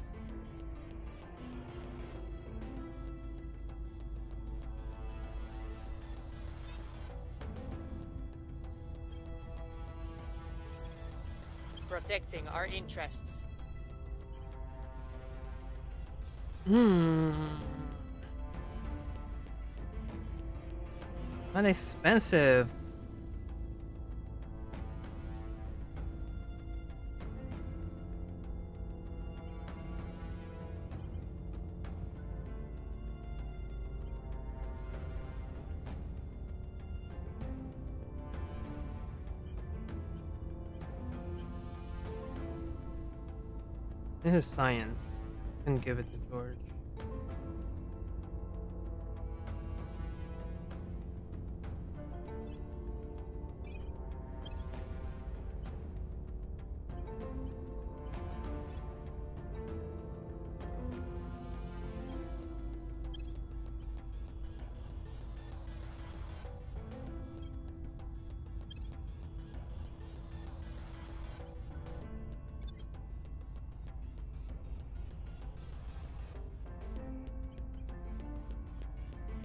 Speaker 4: Protecting our interests.
Speaker 1: Not expensive. This is science. Can give it to George.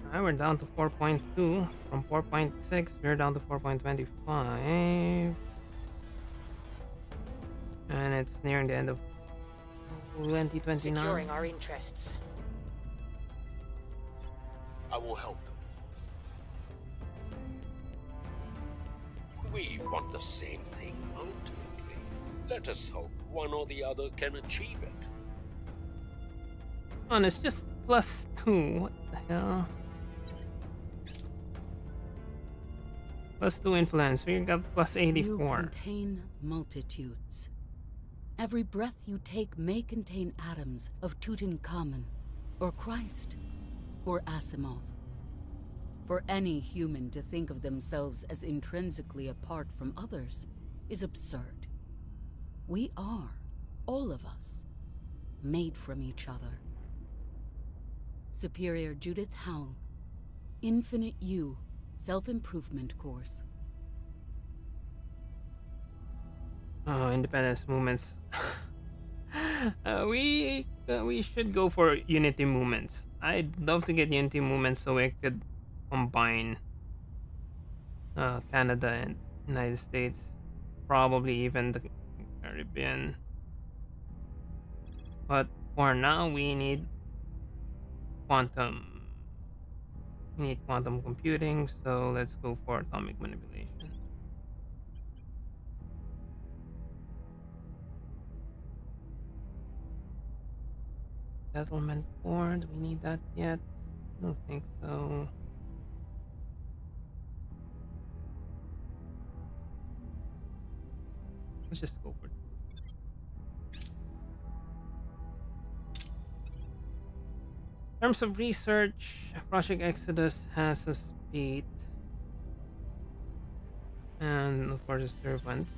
Speaker 1: Alright, we're down to 4.2. From 4.6, we're down to 4.25. And it's nearing the end of 2029.
Speaker 4: Securing our interests.
Speaker 2: I will help them.
Speaker 9: We want the same thing ultimately. Let us hope one or the other can achieve it.
Speaker 1: Oh, and it's just +2. What the hell? +2 influence. We got +84.
Speaker 11: You contain multitudes. Every breath you take may contain atoms of Tutankhamun, or Christ, or Asimov. For any human to think of themselves as intrinsically apart from others is absurd. We are, all of us, made from each other. Superior Judith Howell, Infinite You, Self-Improvement Course.
Speaker 1: Oh, independence movements. We should go for unity movements. I'd love to get unity movements so we could combine Canada and United States, probably even the Caribbean. But for now, we need quantum. We need quantum computing, so let's go for atomic manipulation. Settlement board, we need that yet? I don't think so. Let's just go for it. In terms of research, Project Exodus has a speed. And of course, the servants.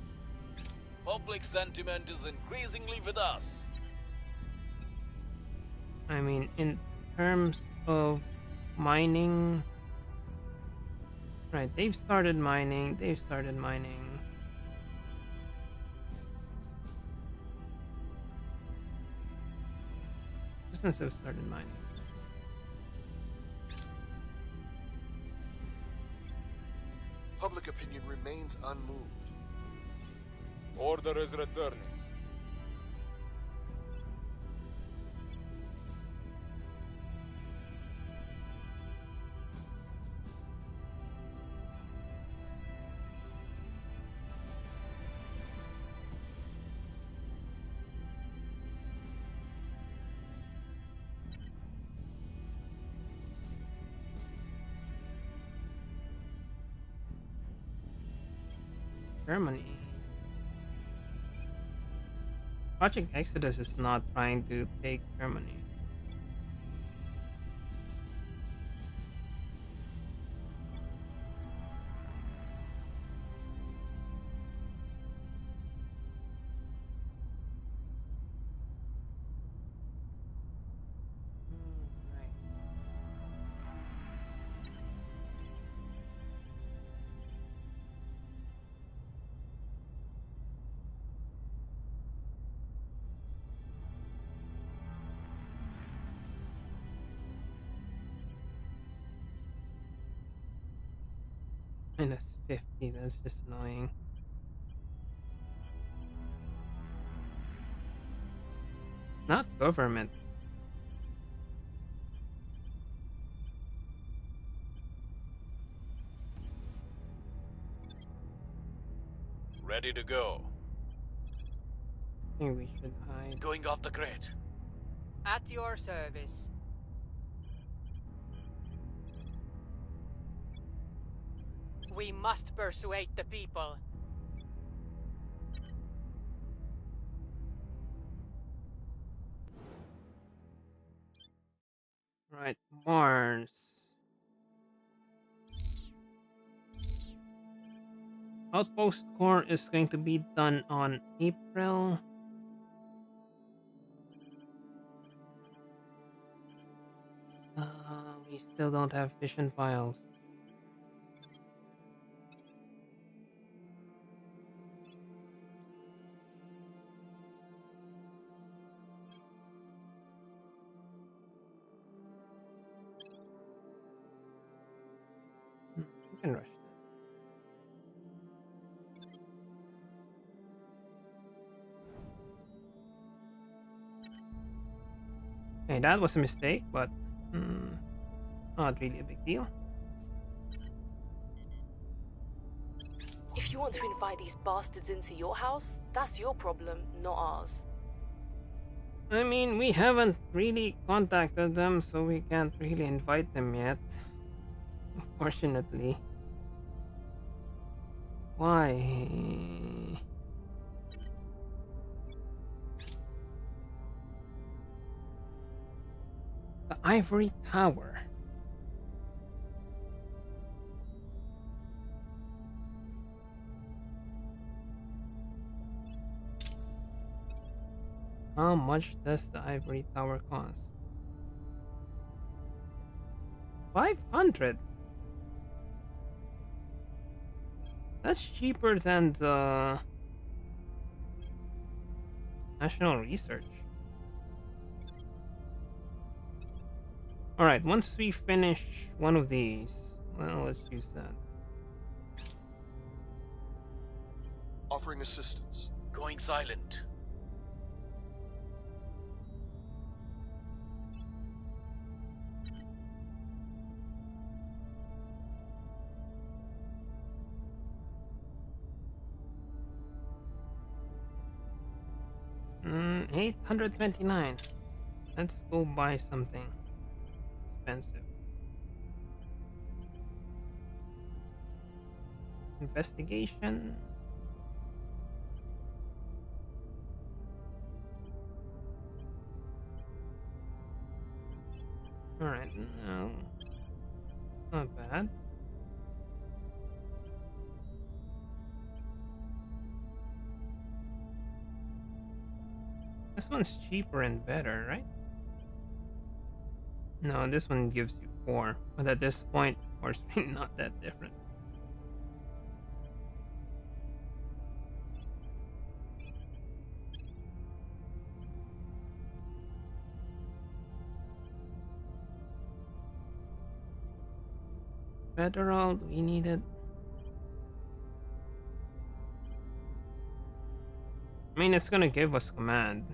Speaker 5: Public sentiment is increasingly with us.
Speaker 1: I mean, in terms of mining. Right, they've started mining. Business have started mining.
Speaker 2: Public opinion remains unmoved.
Speaker 12: Order is returning.
Speaker 1: Germany. Project Exodus is not trying to take Germany. -50, that's just annoying. Not government.
Speaker 5: Ready to go.
Speaker 1: I think we should hide.
Speaker 5: Going off the grid.
Speaker 4: At your service. We must persuade the people.
Speaker 1: Right, Mars. Outpost core is going to be done on April. We still don't have vision files. We can rush that. Okay, that was a mistake, but not really a big deal.
Speaker 6: If you want to invite these bastards into your house, that's your problem, not ours.
Speaker 1: I mean, we haven't really contacted them, so we can't really invite them yet. Unfortunately. Why? The Ivory Tower. How much does the Ivory Tower cost? 500. That's cheaper than the National Research. Alright, once we finish one of these, well, let's use that.
Speaker 2: Offering assistance.
Speaker 5: Going silent.
Speaker 1: Mm, 829. Let's go buy something expensive. Investigation. Alright, no. Not bad. This one's cheaper and better, right? No, this one gives you 4. But at this point, 4 is really not that different. Federal, do we need it? I mean, it's gonna give us command.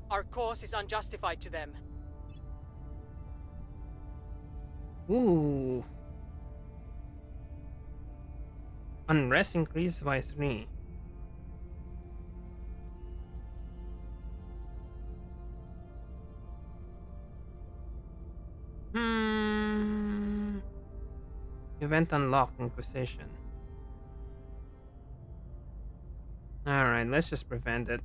Speaker 4: Our cause is unjustified to them.
Speaker 1: Ooh. Unrest increased by 3. Event unlocked Inquisition. Alright, let's just prevent it.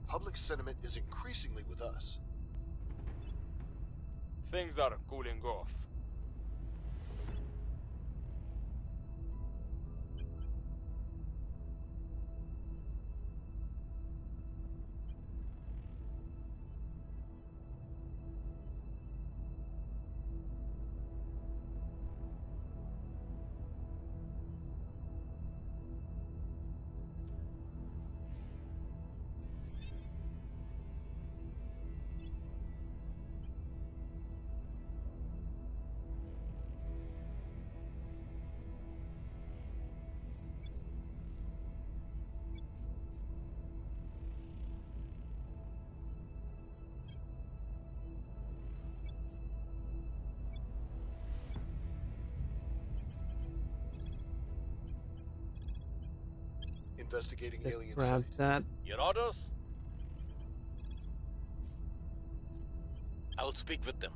Speaker 2: Public sentiment is increasingly with us.
Speaker 12: Things are cooling off.
Speaker 2: investigating
Speaker 1: Let's
Speaker 2: alien
Speaker 1: grab
Speaker 2: site.
Speaker 1: that.
Speaker 5: Your orders? I will speak with them.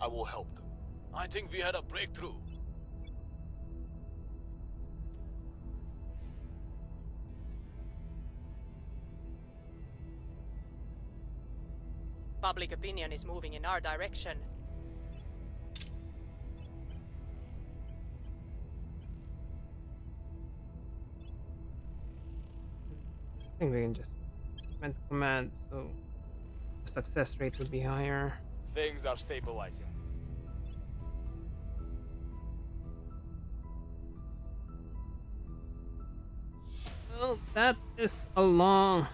Speaker 2: I will help them.
Speaker 5: I think we had a breakthrough.
Speaker 4: Public opinion is moving in our direction.
Speaker 1: I think we can just implement the command so the success rate would be higher.
Speaker 12: Things are stabilizing.
Speaker 1: Well, that is a long.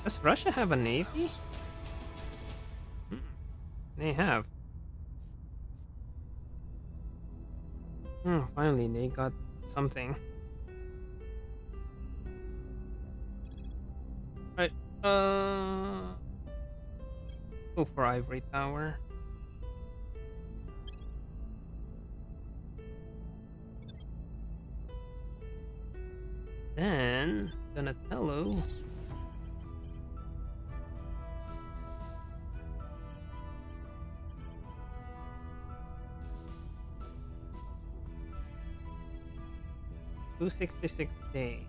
Speaker 1: Does Russia have a navy? They have. Finally, they got something. Right. Go for Ivory Tower. Then Donatello. $266.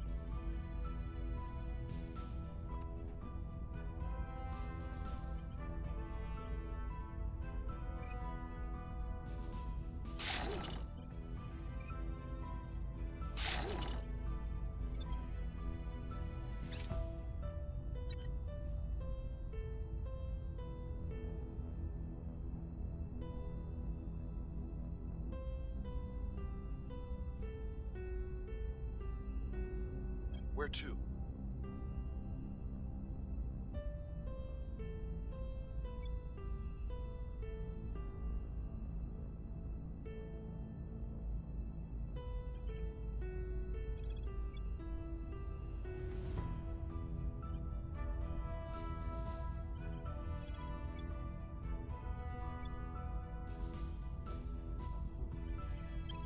Speaker 2: Where to?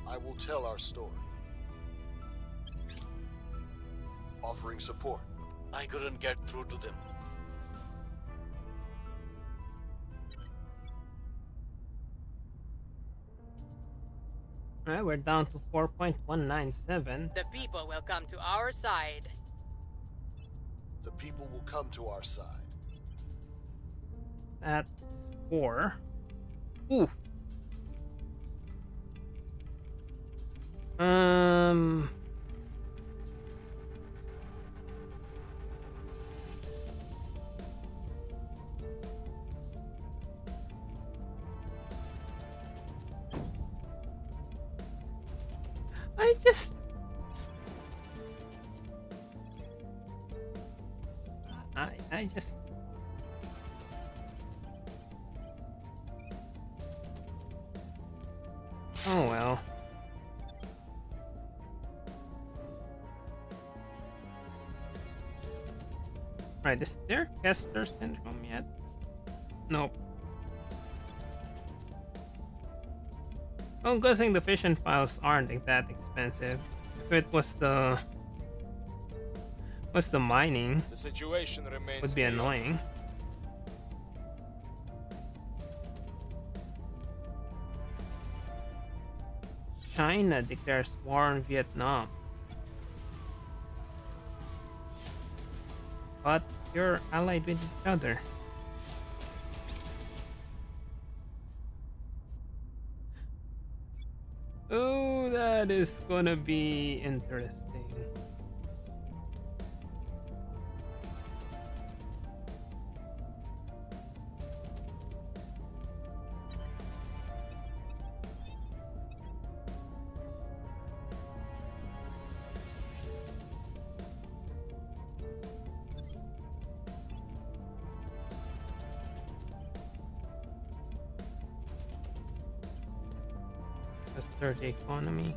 Speaker 2: I will tell our story. Offering support.
Speaker 5: I couldn't get through to them.
Speaker 1: Alright, we're down to 4.197.
Speaker 4: The people will come to our side.
Speaker 2: The people will come to our side.
Speaker 1: That's 4. Ooh. I just oh well. Right, is there Kessler syndrome yet? Nope. I'm guessing the fission files aren't that expensive. If it was the mining,
Speaker 12: The situation remains
Speaker 1: would be
Speaker 12: chaotic.
Speaker 1: annoying. China declares war on Vietnam. But you're allied with each other. Oh, that is gonna be interesting. Stir the economy.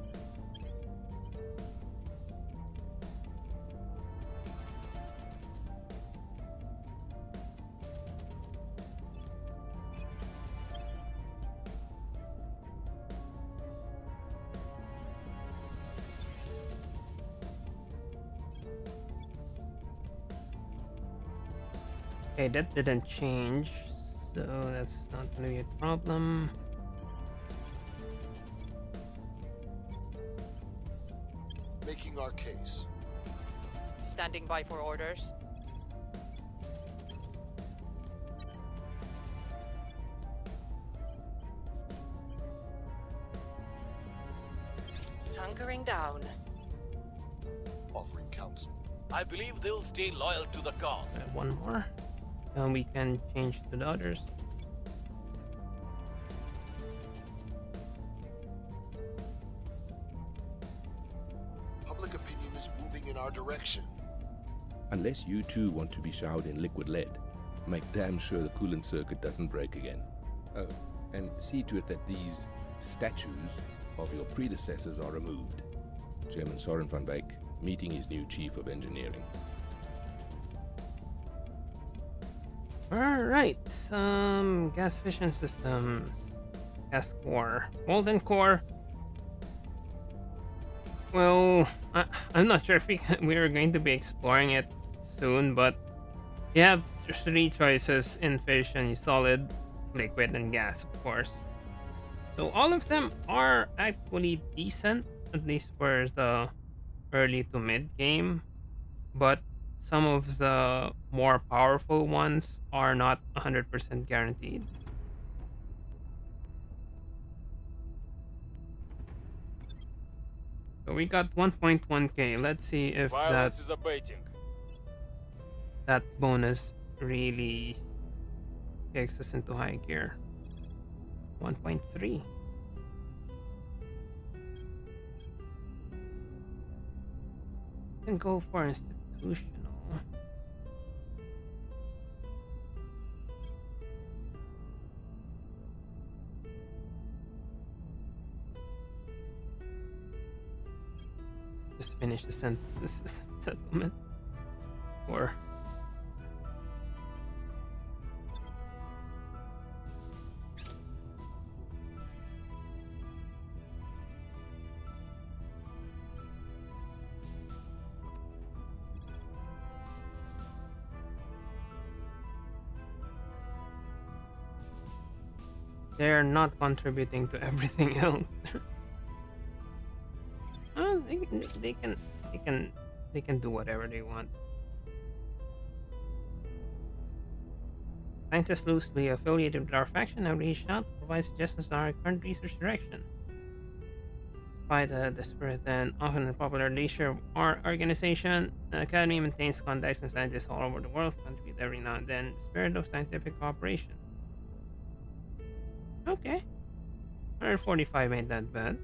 Speaker 1: Okay, that didn't change, so that's not gonna be a problem.
Speaker 2: Making our case.
Speaker 4: Standing by for orders. Hunkering down.
Speaker 2: Offering counsel.
Speaker 5: I believe they'll stay loyal to the cause.
Speaker 1: One more, and we can change to the others.
Speaker 2: Public opinion is moving in our direction.
Speaker 13: Unless you too want to be showered in liquid lead, make damn sure the coolant circuit doesn't break again. Oh, and see to it that these statues of your predecessors are removed. Chairman Soren van Beek, meeting his new chief of engineering.
Speaker 1: Alright, gas fission systems. Gas core. Molten core. Well, I'm not sure if we're going to be exploring it soon, but you have 3 choices in fission: solid, liquid, and gas, of course. So all of them are actually decent, at least for the early to mid game, but some of the more powerful ones are not 100% guaranteed. So we got 1.1k. Let's see if
Speaker 12: Violence is abating.
Speaker 1: that bonus really takes us into high gear. 1.3. Can go for institutional. Just finish the settlement. Or they're not contributing to everything else. They can do whatever they want. Scientists loosely affiliated with our faction have reached out to provide suggestions on our current research direction. Despite the desperate and often unpopular nature of our organization, the Academy maintains contacts and scientists all over the world, contribute every now and then in the spirit of scientific cooperation. Okay. 145 ain't that bad.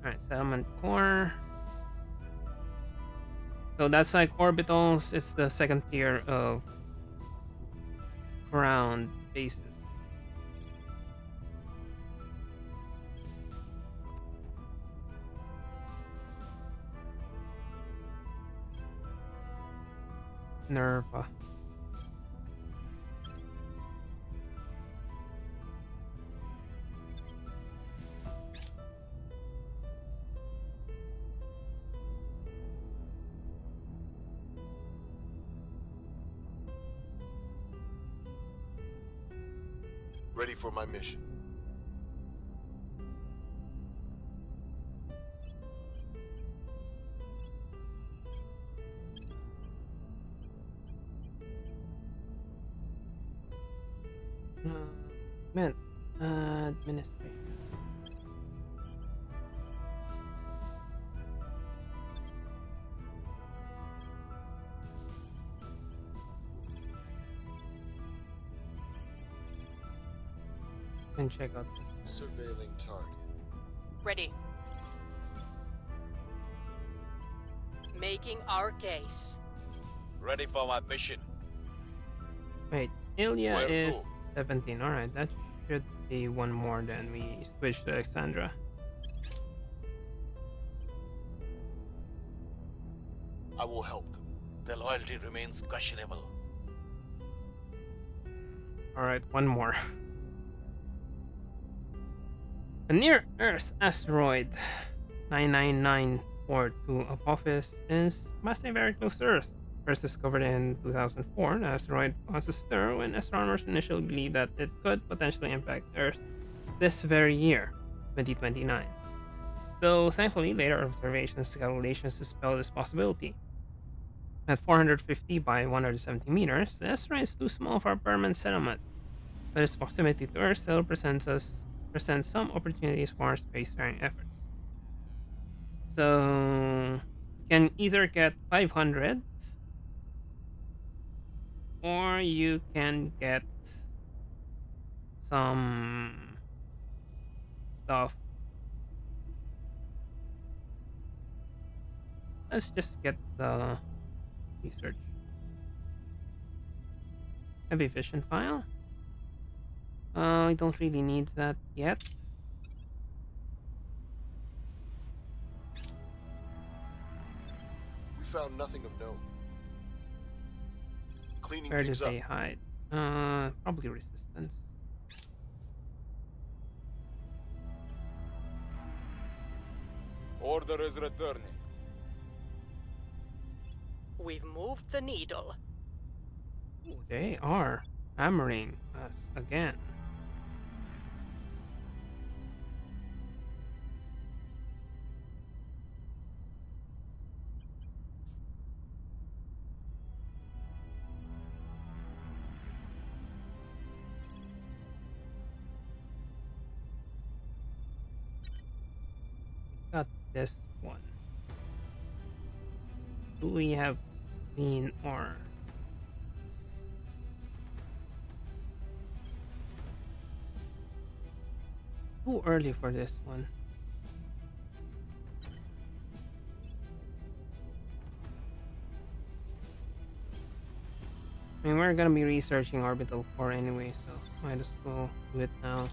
Speaker 1: Alright, settlement core. So that's like orbitals. It's the second tier of ground bases. Nerva.
Speaker 2: Ready for my mission.
Speaker 1: Man, administration. And check out
Speaker 2: Surveilling target.
Speaker 4: Ready. Making our case.
Speaker 5: Ready for my mission.
Speaker 1: Wait, Ilya
Speaker 5: Where
Speaker 1: is
Speaker 5: to?
Speaker 1: 17. Alright, that should be one more than we switch to Alexandra.
Speaker 2: I will help them.
Speaker 5: Their loyalty remains questionable.
Speaker 1: Alright, one more. A near Earth asteroid 9994 port to Apophis is massively very close to Earth. First discovered in 2004, the asteroid caused a stir when astronomers initially believed that it could potentially impact Earth this very year, 2029. Though thankfully, later observations and calculations dispelled this possibility. At 450 by 170 meters, the asteroid is too small for a permanent settlement, but its proximity to Earth still presents some opportunities for spacefaring efforts. So you can either get 500 or you can get some stuff. Let's just get the research. Heavy vision file. I don't really need that yet.
Speaker 2: We found nothing of note. Cleaning
Speaker 1: Where did
Speaker 2: things up.
Speaker 1: they hide? Probably resistance.
Speaker 12: Order is returning.
Speaker 4: We've moved the needle.
Speaker 1: Ooh, they are hammering us again. Got this one. Do we have clean ore? Too early for this one. I mean, we're gonna be researching orbital core anyway, so might as well do it now.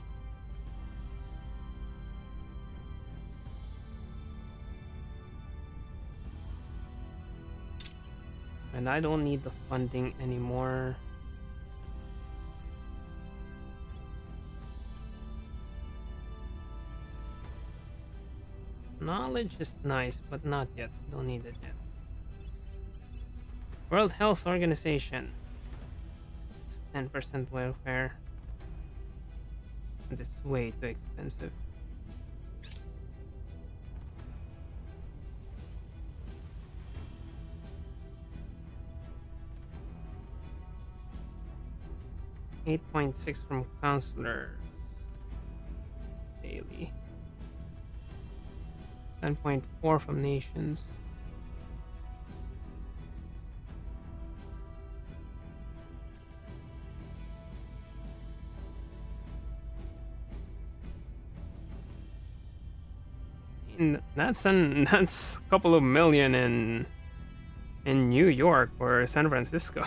Speaker 1: And I don't need the funding anymore. Knowledge is nice, but not yet. Don't need it yet. World Health Organization. It's 10% welfare. And it's way too expensive. $8.6 from counselors daily. 10.4 from nations. That's a couple of million in New York or San Francisco.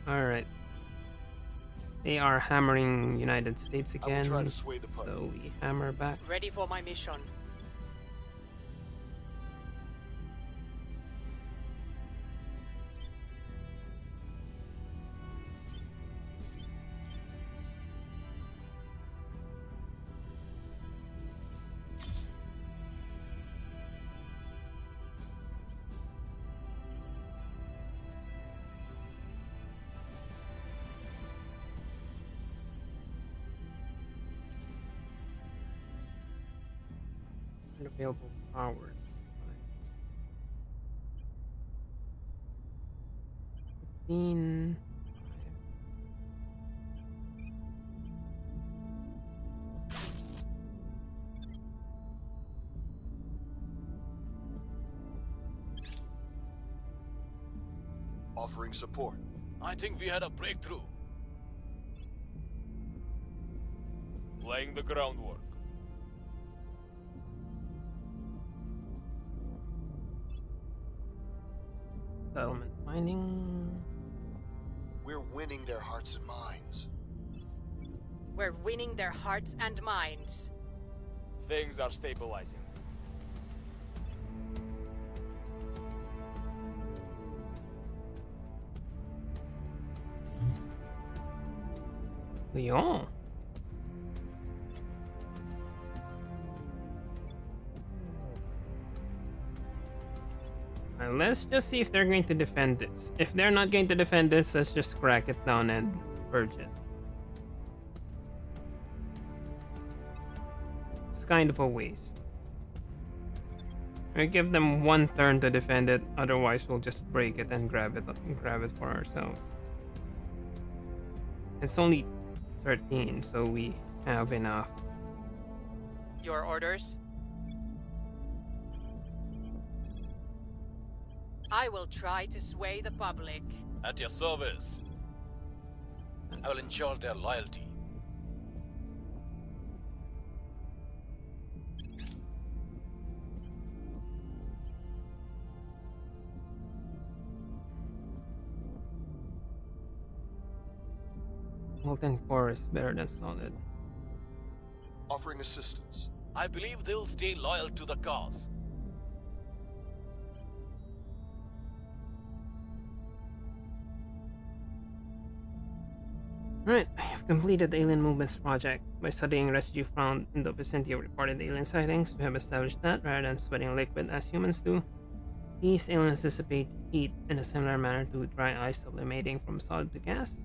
Speaker 1: All right. They are hammering United States again.
Speaker 2: Try to sway the puppy.
Speaker 1: So we hammer back.
Speaker 4: Ready for my mission.
Speaker 1: Available powers. 15.
Speaker 2: Offering support.
Speaker 5: I think we had a breakthrough.
Speaker 12: Laying the groundwork.
Speaker 1: Settlement mining.
Speaker 2: We're winning their hearts and minds.
Speaker 4: We're winning their hearts and minds.
Speaker 12: Things are stabilizing.
Speaker 1: Lyon. let's just see if they're going to defend this. If they're not going to defend this, let's just crack it down and purge it. It's kind of a waste. We give them one turn to defend it, otherwise we'll just break it and grab it for ourselves. It's only 13, so we have enough.
Speaker 4: Your orders? I will try to sway the public.
Speaker 5: At your service. I will ensure their loyalty.
Speaker 1: Molten core is better than solid.
Speaker 2: Offering assistance.
Speaker 5: I believe they'll stay loyal to the cause.
Speaker 1: Right, I have completed the Alien Movements project. By studying residue found in the vicinity of reported alien sightings, we have established that, rather than sweating liquid as humans do, these aliens dissipate heat in a similar manner to dry ice sublimating from solid to gas.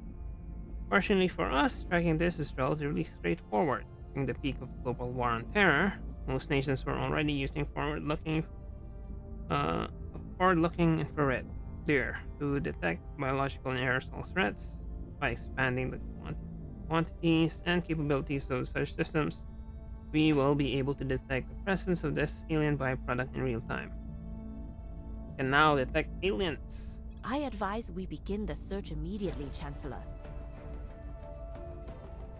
Speaker 1: Fortunately for us, tracking this is relatively straightforward. During the peak of global war on terror, most nations were already using forward-looking infrared FLIR to detect biological and aerosol threats. By expanding the quantities and capabilities of such systems, we will be able to detect the presence of this alien byproduct in real time. We can now detect aliens.
Speaker 8: I advise we begin the search immediately, Chancellor.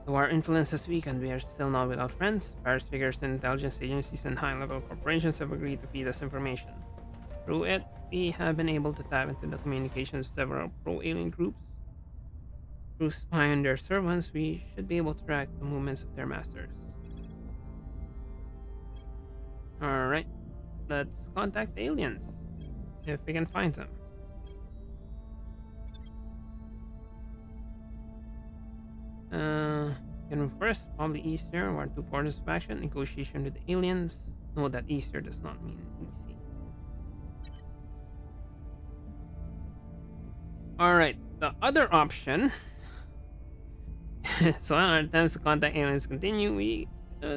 Speaker 1: Though our influence has weakened, we are still not without friends. Various figures in intelligence agencies and high-level corporations have agreed to feed us information. Through it, we have been able to tap into the communications of several pro-alien groups. Through spying on their servants, we should be able to track the movements of their masters. Alright, let's contact the aliens, if we can find them. Can move first, probably easier. We're 2 quarters of action. Negotiation with the aliens. Know that easier does not mean easy. Alright, the other option. So when our attempts to contact aliens continue, we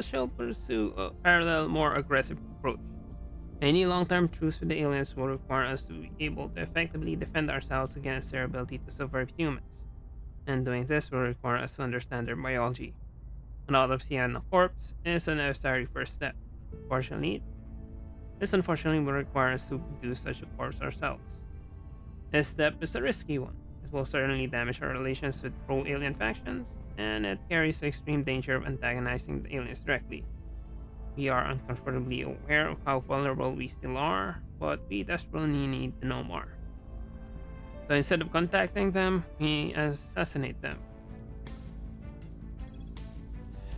Speaker 1: shall pursue a parallel, more aggressive approach. Any long-term truce with the aliens will require us to be able to effectively defend ourselves against their ability to subvert humans. And doing this will require us to understand their biology. An autopsy on a corpse is a necessary first step. This unfortunately will require us to produce such a corpse ourselves. This step is a risky one. It will certainly damage our relations with pro-alien factions, and it carries the extreme danger of antagonizing the aliens directly. We are uncomfortably aware of how vulnerable we still are, but we desperately need to know more. So instead of contacting them, we assassinate them.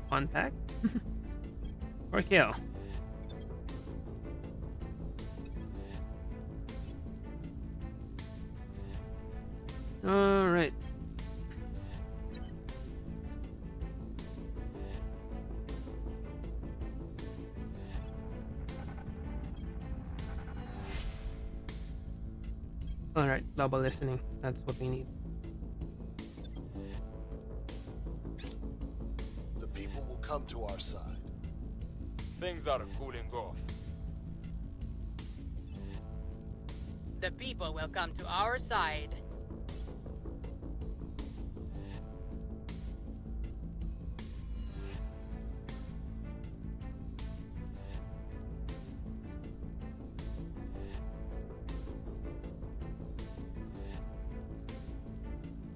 Speaker 1: Contact? Or kill? Alright. Alright, global listening. That's what we need.
Speaker 2: The people will come to our side.
Speaker 12: Things are cooling off.
Speaker 4: The people will come to our side.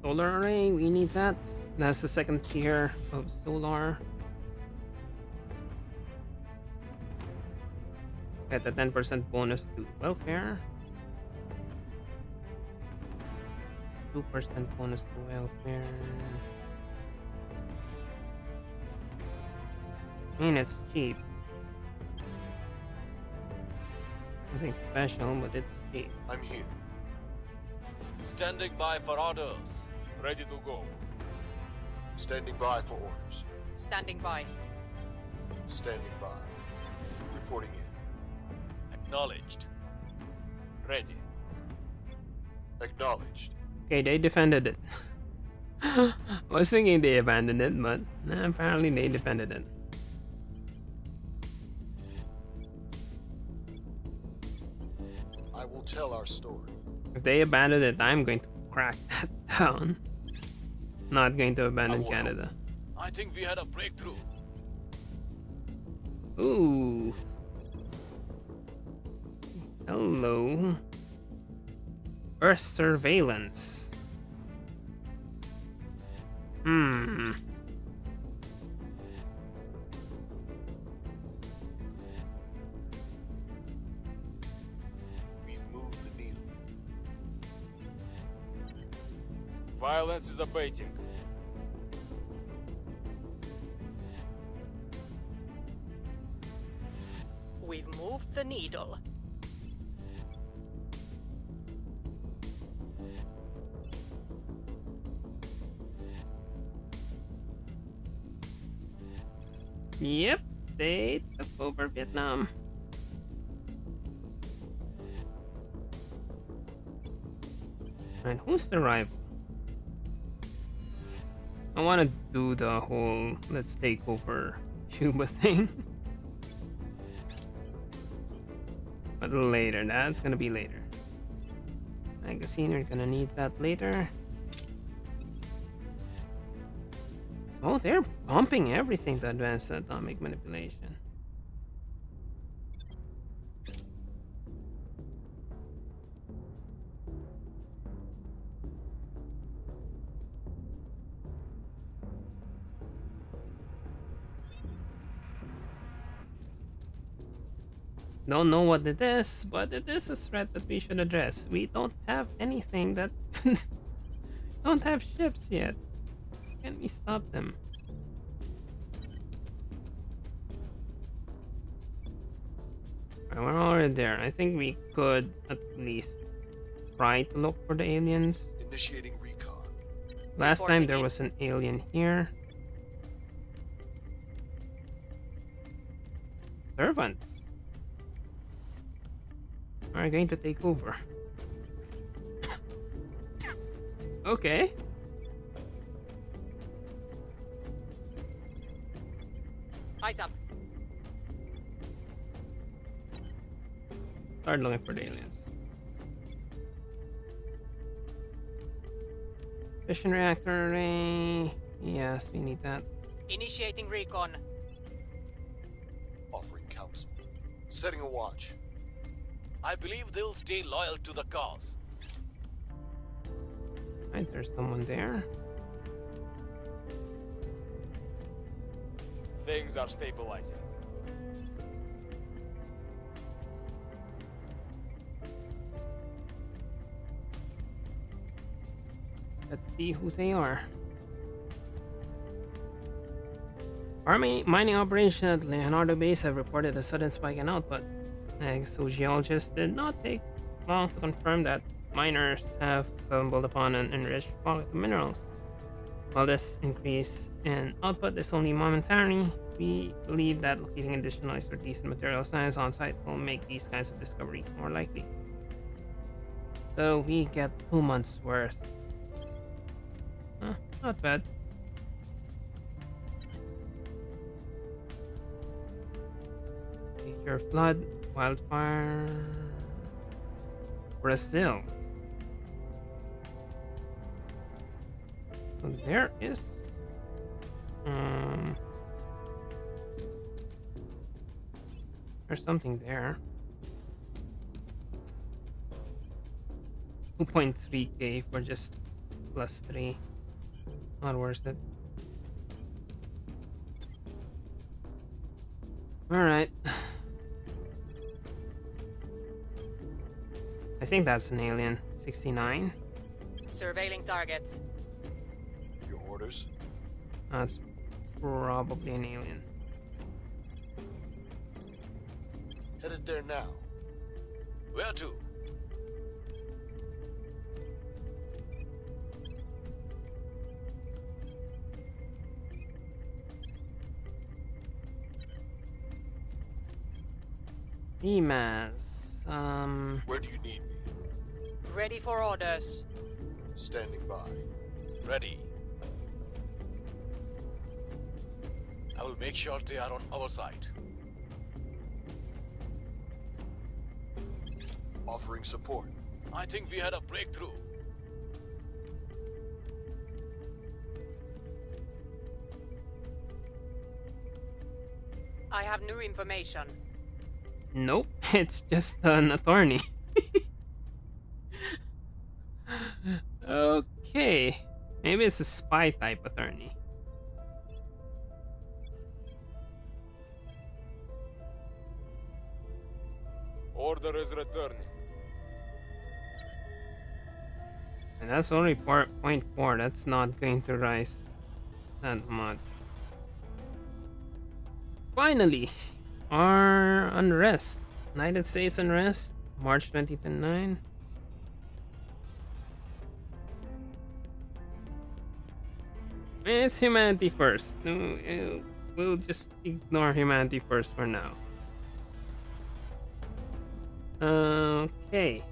Speaker 1: Solar array, we need that. That's the second tier of solar. Get a 10% bonus to welfare. 2% bonus to welfare. I mean, it's cheap. Nothing special, but it's cheap.
Speaker 2: I'm here.
Speaker 5: Standing by for orders.
Speaker 12: Ready to go.
Speaker 2: Standing by for orders.
Speaker 4: Standing by.
Speaker 2: Standing by. Reporting in.
Speaker 5: Acknowledged.
Speaker 12: Ready.
Speaker 2: Acknowledged.
Speaker 1: Okay, they defended it. I was thinking they abandoned it, but nah, apparently they defended it.
Speaker 2: I will tell our story.
Speaker 1: If they abandoned it, I'm going to crack that down. Not going to abandon Canada.
Speaker 5: I think we had a breakthrough.
Speaker 1: Ooh. Hello. Earth surveillance. Hmm.
Speaker 2: We've moved the needle.
Speaker 12: Violence is abating.
Speaker 4: We've moved the needle.
Speaker 1: Yep, they took over Vietnam. And who's the rival? I want to do the whole let's take over Cuba thing. But later, that's gonna be later. Magazine, we're gonna need that later. Oh, they're pumping everything to advance atomic manipulation. Don't know what it is, but it is a threat that we should address. We don't have anything that don't have ships yet. Can we stop them? Alright, we're already there. I think we could at least try to look for the aliens.
Speaker 2: Initiating recon.
Speaker 1: Last time there was an alien here. Servants are going to take over. Okay.
Speaker 4: Eyes up.
Speaker 1: Start looking for the aliens. Fission reactor array. Yes, we need that.
Speaker 4: Initiating recon.
Speaker 2: Offering counsel. Setting a watch.
Speaker 5: I believe they'll stay loyal to the cause.
Speaker 1: Right, there's someone there.
Speaker 12: Things are stabilizing.
Speaker 1: Let's see who they are. Army mining operation at Leonardo Base have reported a sudden spike in output. Exogeologists did not take long to confirm that miners have stumbled upon an enriched pocket of minerals. While this increase in output is only momentary, we believe that locating additional expertise in material science on site will make these kinds of discoveries more likely. So we get 2 months worth. Not bad. Major flood, wildfire, Brazil. So there is there's something there. 2.3k for just +3. Not worth it. Alright. I think that's an alien. 69.
Speaker 4: Surveilling targets.
Speaker 2: Your orders?
Speaker 1: That's probably an alien.
Speaker 2: Headed there now.
Speaker 5: Where to?
Speaker 1: EMAS.
Speaker 2: Where do you need me?
Speaker 4: Ready for orders.
Speaker 2: Standing by.
Speaker 5: Ready. I will make sure they are on our side.
Speaker 2: Offering support.
Speaker 5: I think we had a breakthrough.
Speaker 4: I have new information.
Speaker 1: Nope, it's just an attorney. Okay, maybe it's a spy type attorney.
Speaker 12: Order is returning.
Speaker 1: And that's only 0.4. That's not going to rise that much. Finally, our unrest. United States unrest, March 2029. It's humanity first. We'll just ignore humanity first for now. Okay.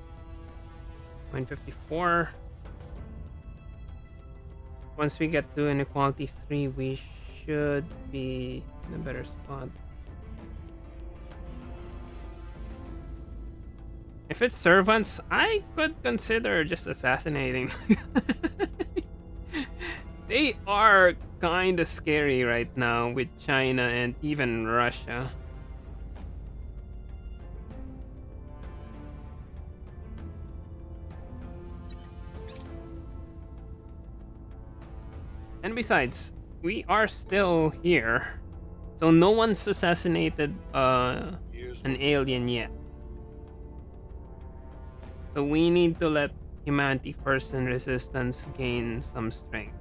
Speaker 1: 0.54. Once we get to inequality 3, we should be in a better spot. If it's servants, I could consider just assassinating. They are kinda scary right now with China and even Russia. And besides, we are still here, so no one's assassinated an alien yet. So we need to let humanity first and resistance gain some strength.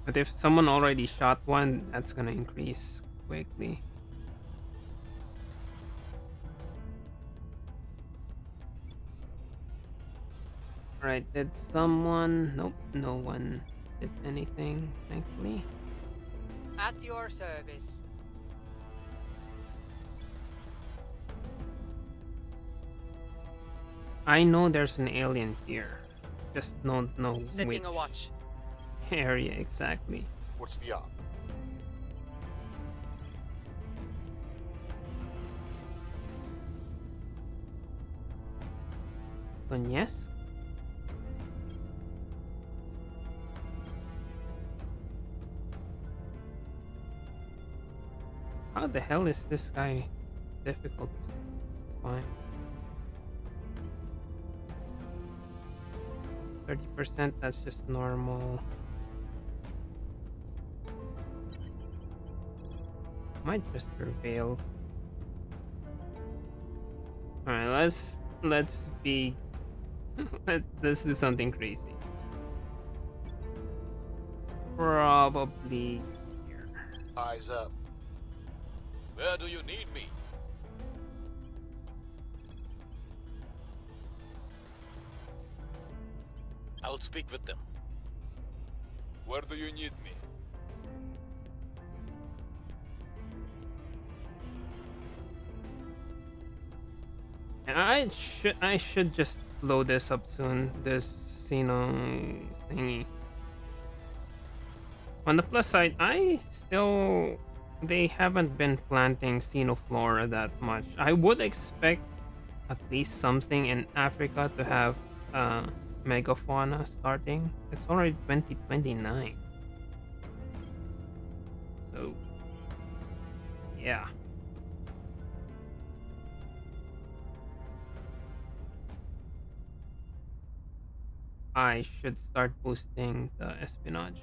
Speaker 1: But if someone already shot one, that's gonna increase quickly. Alright, did someone... Nope, no one did anything, thankfully.
Speaker 4: At your service.
Speaker 1: I know there's an alien here. Just don't know
Speaker 4: Setting
Speaker 1: which
Speaker 4: a watch.
Speaker 1: area exactly.
Speaker 2: What's the op?
Speaker 1: Then yes. How the hell is this guy difficult to find? 30%, that's just normal. Might just prevail. Alright, let's be let's do something crazy. Probably here.
Speaker 2: Eyes up.
Speaker 5: Where do you need me? I'll speak with them.
Speaker 12: Where do you need me?
Speaker 1: I should just blow this up soon. This Xeno thingy. On the plus side, they haven't been planting Xenoflora that much. I would expect at least something in Africa to have megafauna starting. It's already 2029. So yeah. I should start boosting the espionage.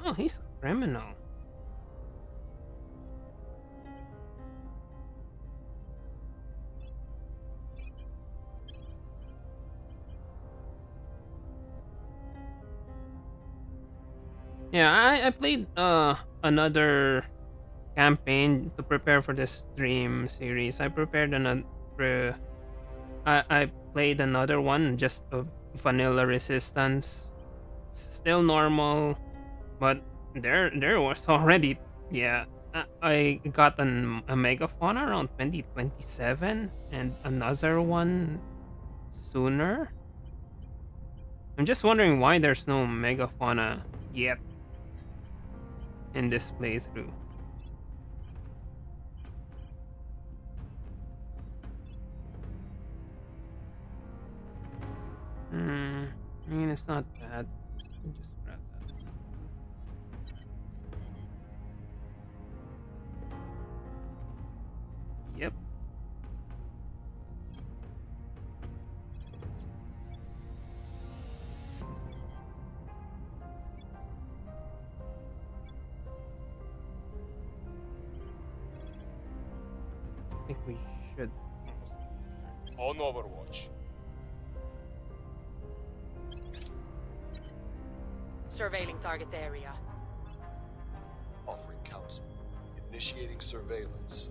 Speaker 1: Oh, he's a criminal. Yeah, I played another campaign to prepare for this stream series. I prepared I played another one, just a vanilla resistance. Still normal, but there was already, yeah. I got a megafauna around 2027 and another one sooner. I'm just wondering why there's no megafauna yet in this playthrough. I mean, it's not bad. Just grab that. Yep. I think we should.
Speaker 12: On Overwatch.
Speaker 4: Surveilling target area.
Speaker 2: Offering counsel. Initiating surveillance.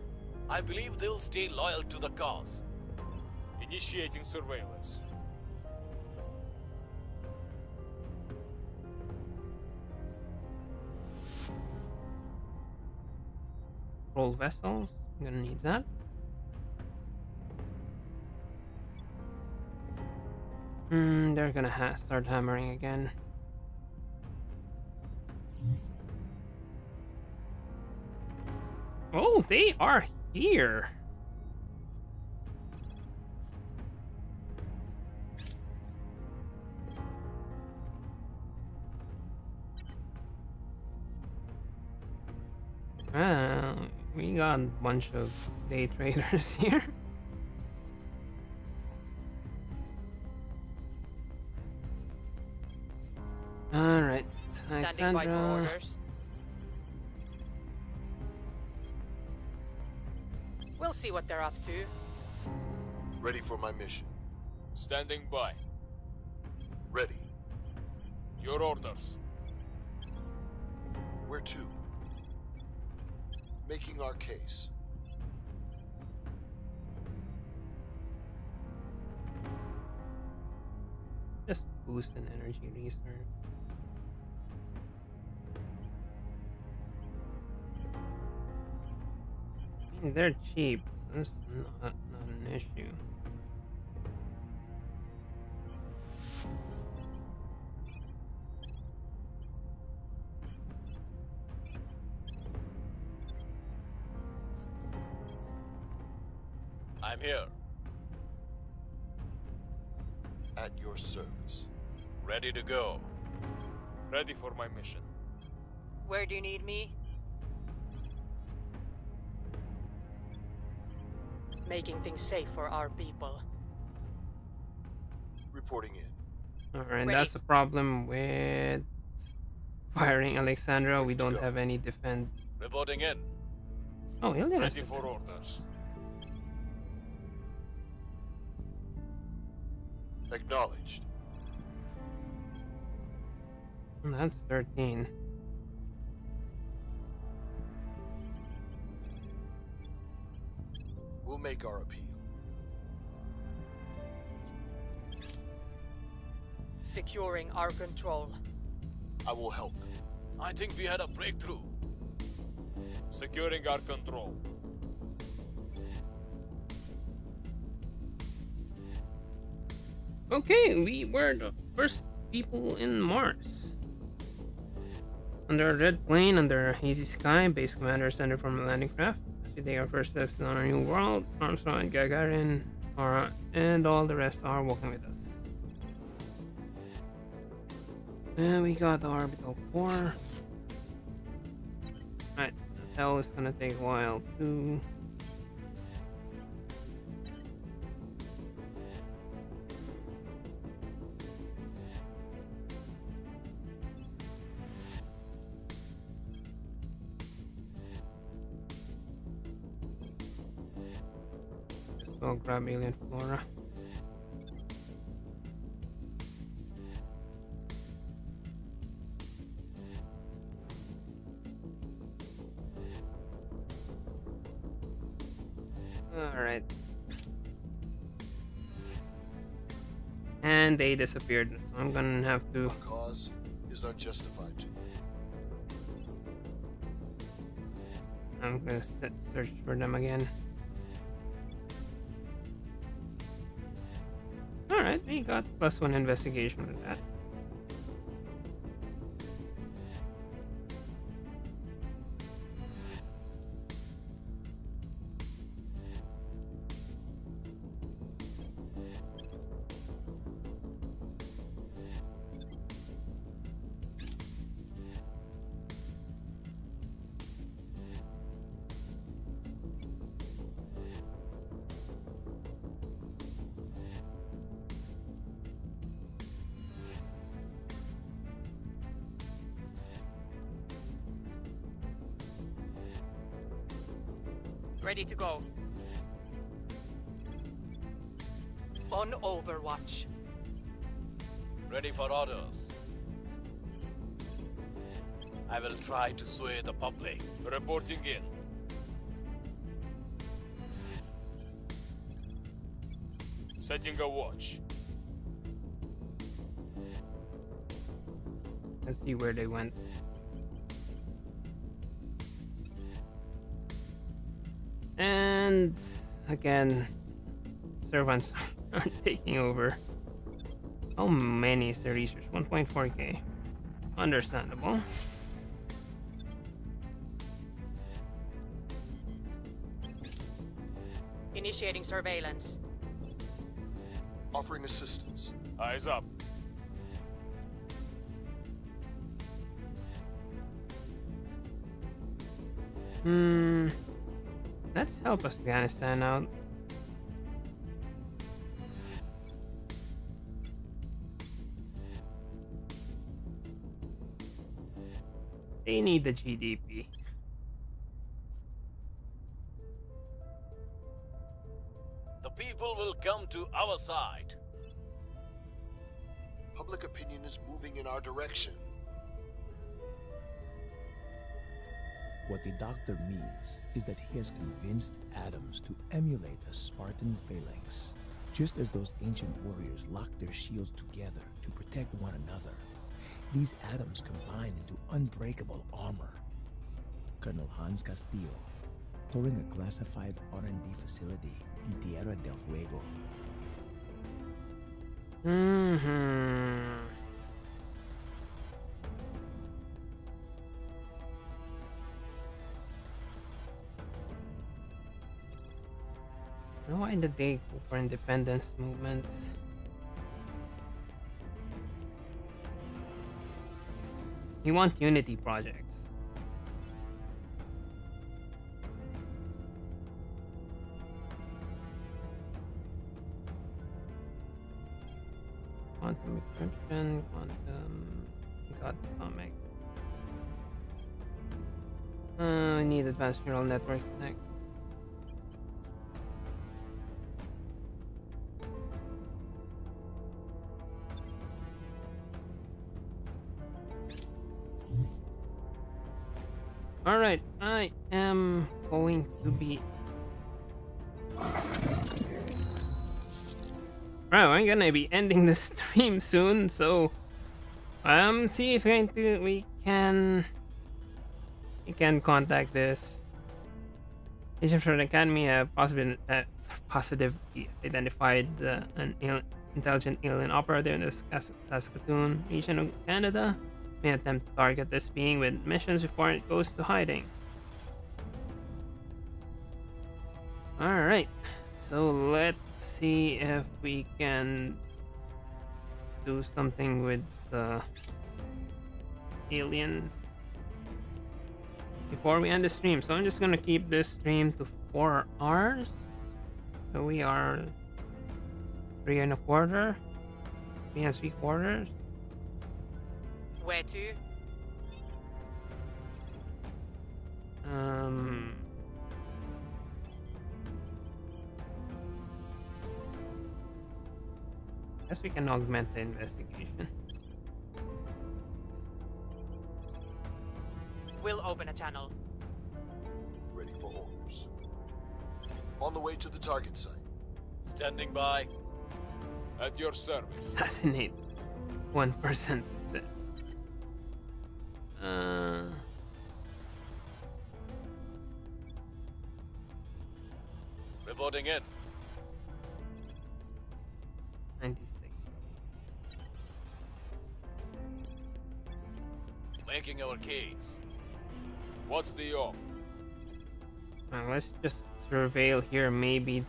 Speaker 5: I believe they'll stay loyal to the cause.
Speaker 12: Initiating surveillance.
Speaker 1: Roll vessels. I'm gonna need that. They're gonna start hammering again. Oh, they are here. We got a bunch of day traders here. All right,
Speaker 4: Standing by for orders. We'll see what they're up to.
Speaker 2: Ready for my mission.
Speaker 12: Standing by.
Speaker 2: Ready.
Speaker 12: Your orders.
Speaker 2: Where to? Making our case.
Speaker 1: Just boost an energy reserve. I mean, they're cheap. So this is not an issue.
Speaker 5: I'm here.
Speaker 2: At your service.
Speaker 5: Ready to go.
Speaker 12: Ready for my mission.
Speaker 4: Where do you need me? Making things safe for our people.
Speaker 2: Reporting in.
Speaker 1: Alright,
Speaker 4: Ready.
Speaker 1: that's the problem with firing Alexandra. We don't
Speaker 2: go.
Speaker 1: have any defense.
Speaker 5: Reporting in.
Speaker 1: Oh, he'll get us.
Speaker 12: Ready for orders.
Speaker 2: Acknowledged.
Speaker 1: That's 13.
Speaker 2: We'll make our appeal.
Speaker 4: Securing our control.
Speaker 2: I will help them.
Speaker 5: I think we had a breakthrough.
Speaker 12: Securing our control.
Speaker 1: Okay, we were the first people in Mars. Under a red plane, under a hazy sky, base commander sent from a landing craft. We take our first steps on our new world. Armstrong, Gagarin, Aura, and all the rest are walking with us. And we got the orbital core. Right, the hell is gonna take a while too. Let's go grab alien flora. Alright. And they disappeared, so I'm gonna have to.
Speaker 2: Our cause is unjustified to them.
Speaker 1: I'm gonna search for them again. Alright, we got +1 investigation with that.
Speaker 4: Ready to go. On Overwatch.
Speaker 5: Ready for orders. I will try to sway the public.
Speaker 12: Reporting in. Setting a watch.
Speaker 1: Let's see where they went. And again, servants are taking over. How many is the research? 1.4k. Understandable.
Speaker 4: Initiating surveillance.
Speaker 2: Offering assistance.
Speaker 12: Eyes up.
Speaker 1: Let's help Afghanistan out. They need the GDP.
Speaker 5: The people will come to our side.
Speaker 2: Public opinion is moving in our direction.
Speaker 10: What the doctor means is that he has convinced atoms to emulate a Spartan phalanx, just as those ancient warriors locked their shields together to protect one another. These atoms combine into unbreakable armor. Colonel Hans Castillo, touring a classified R&D facility in Tierra del Fuego.
Speaker 1: Why did they go for independence movements? We want unity projects. Quantum encryption, quantum... got atomic. We need advanced neural networks next. Alright, I am going to be... Right, I'm gonna be ending the stream soon, so... see if we can contact this. Agents from the Academy have positively identified an intelligent alien operative in the Saskatoon region of Canada. May attempt to target this being with missions before it goes to hiding. Alright, so let's see if we can do something with the aliens before we end the stream. So I'm just gonna keep this stream to 4 hours. So we are 3 1/4, 3 3/4.
Speaker 4: Where to?
Speaker 1: Guess we can augment the investigation.
Speaker 4: We'll open a channel.
Speaker 2: Ready for orders. On the way to the target site.
Speaker 5: Standing by.
Speaker 12: At your service.
Speaker 1: Assassinate. 1% success.
Speaker 5: Reporting in.
Speaker 1: 96.
Speaker 5: Making our case.
Speaker 12: What's the op?
Speaker 1: Let's just surveil here. Maybe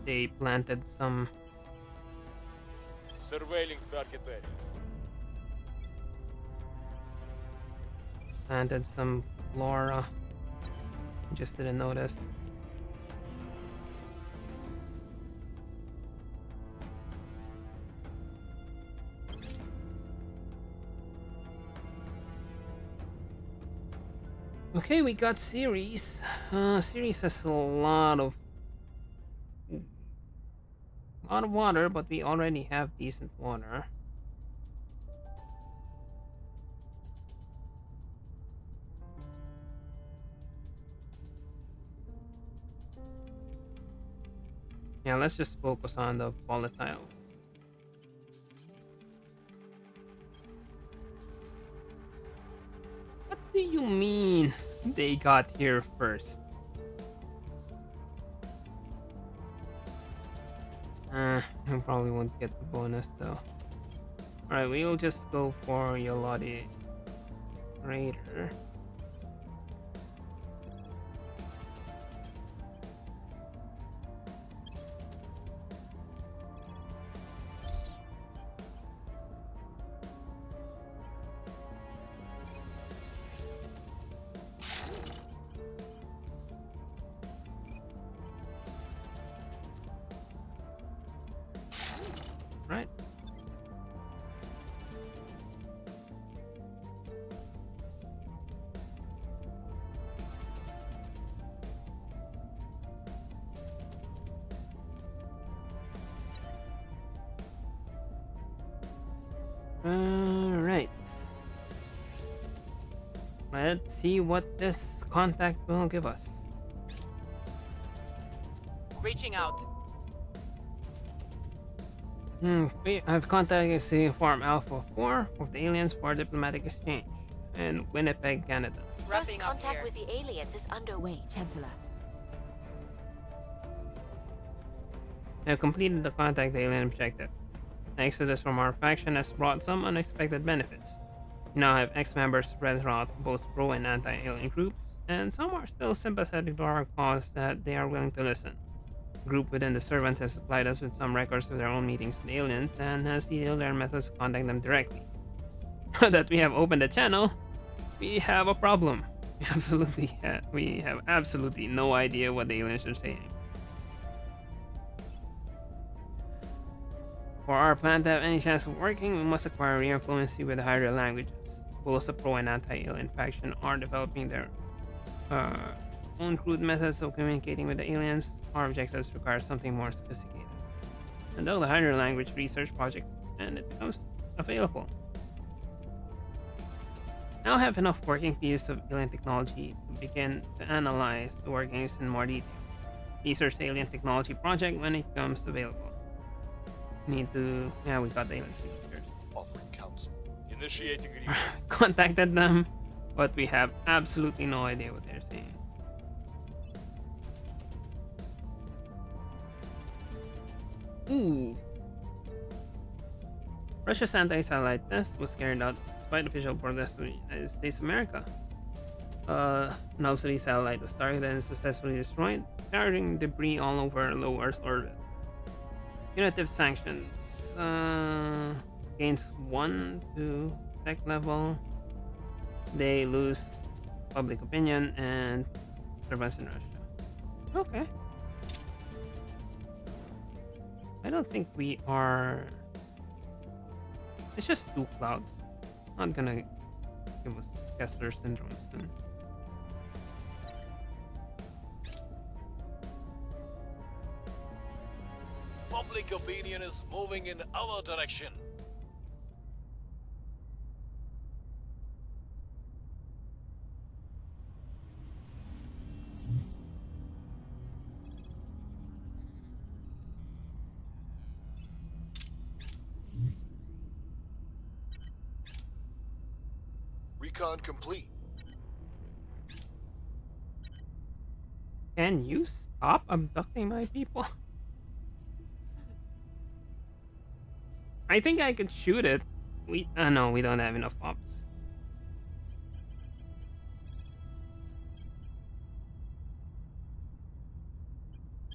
Speaker 1: they planted some
Speaker 12: Surveilling target area.
Speaker 1: flora. Just didn't notice. Okay, we got Ceres. Ceres has a lot of water, but we already have decent water. Yeah, let's just focus on the volatiles. What do you mean they got here first? I probably won't get the bonus though. Alright, we'll just go for Yolodi Raider. Right. Alright. Let's see what this contact will give us.
Speaker 4: Reaching out.
Speaker 1: I've contacted City Farm Alpha 4 with the aliens for diplomatic exchange in Winnipeg, Canada.
Speaker 8: First contact with the aliens is underway, Chancellor.
Speaker 1: I have completed the contact alien objective. The exodus from our faction has brought some unexpected benefits. We now have ex-members spread throughout both pro and anti-alien groups, and some are still sympathetic to our cause that they are willing to listen. A group within the servants has supplied us with some records of their own meetings with aliens and has detailed their methods to contact them directly. Now that we have opened the channel, we have a problem. We have absolutely no idea what the aliens are saying. For our plan to have any chance of working, we must acquire re-influency with the higher languages. Both the pro and anti-alien faction are developing their own crude methods of communicating with the aliens. Our objectives require something more sophisticated. Until the higher language research project and it becomes available. Now have enough working pieces of alien technology to begin to analyze the workings in more detail. Research the alien technology project when it becomes available. Need to... yeah, we got the alien signatures.
Speaker 2: Offering counsel.
Speaker 12: Initiating review.
Speaker 1: Contacted them, but we have absolutely no idea what they're saying. Ooh. Russia's anti-satellite test was carried out despite official protest from the United States of America. An obsolete satellite was targeted and successfully destroyed, carrying debris all over low Earth orbit. Punitive sanctions against 1 to tech level. They lose public opinion and servants in Russia. Okay. I don't think we are. It's just 2 clouds. Not gonna give us Kessler syndrome soon.
Speaker 5: Public opinion is moving in our direction.
Speaker 2: Recon complete.
Speaker 1: Can you Stop abducting my people. I think I could shoot it. No, we don't have enough ops.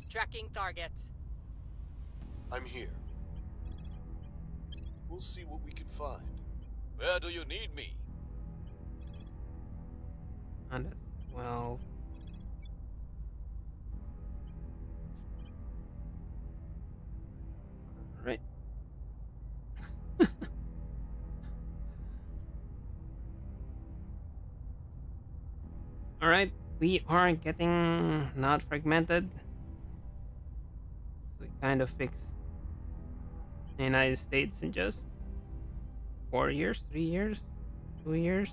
Speaker 4: Tracking targets.
Speaker 2: I'm here. We'll see what we can find.
Speaker 5: Where do you need me?
Speaker 1: And that's 12. Alright. Alright, we are getting not fragmented. So we kind of fixed the United States in just 4 years, 3 years, 2 years.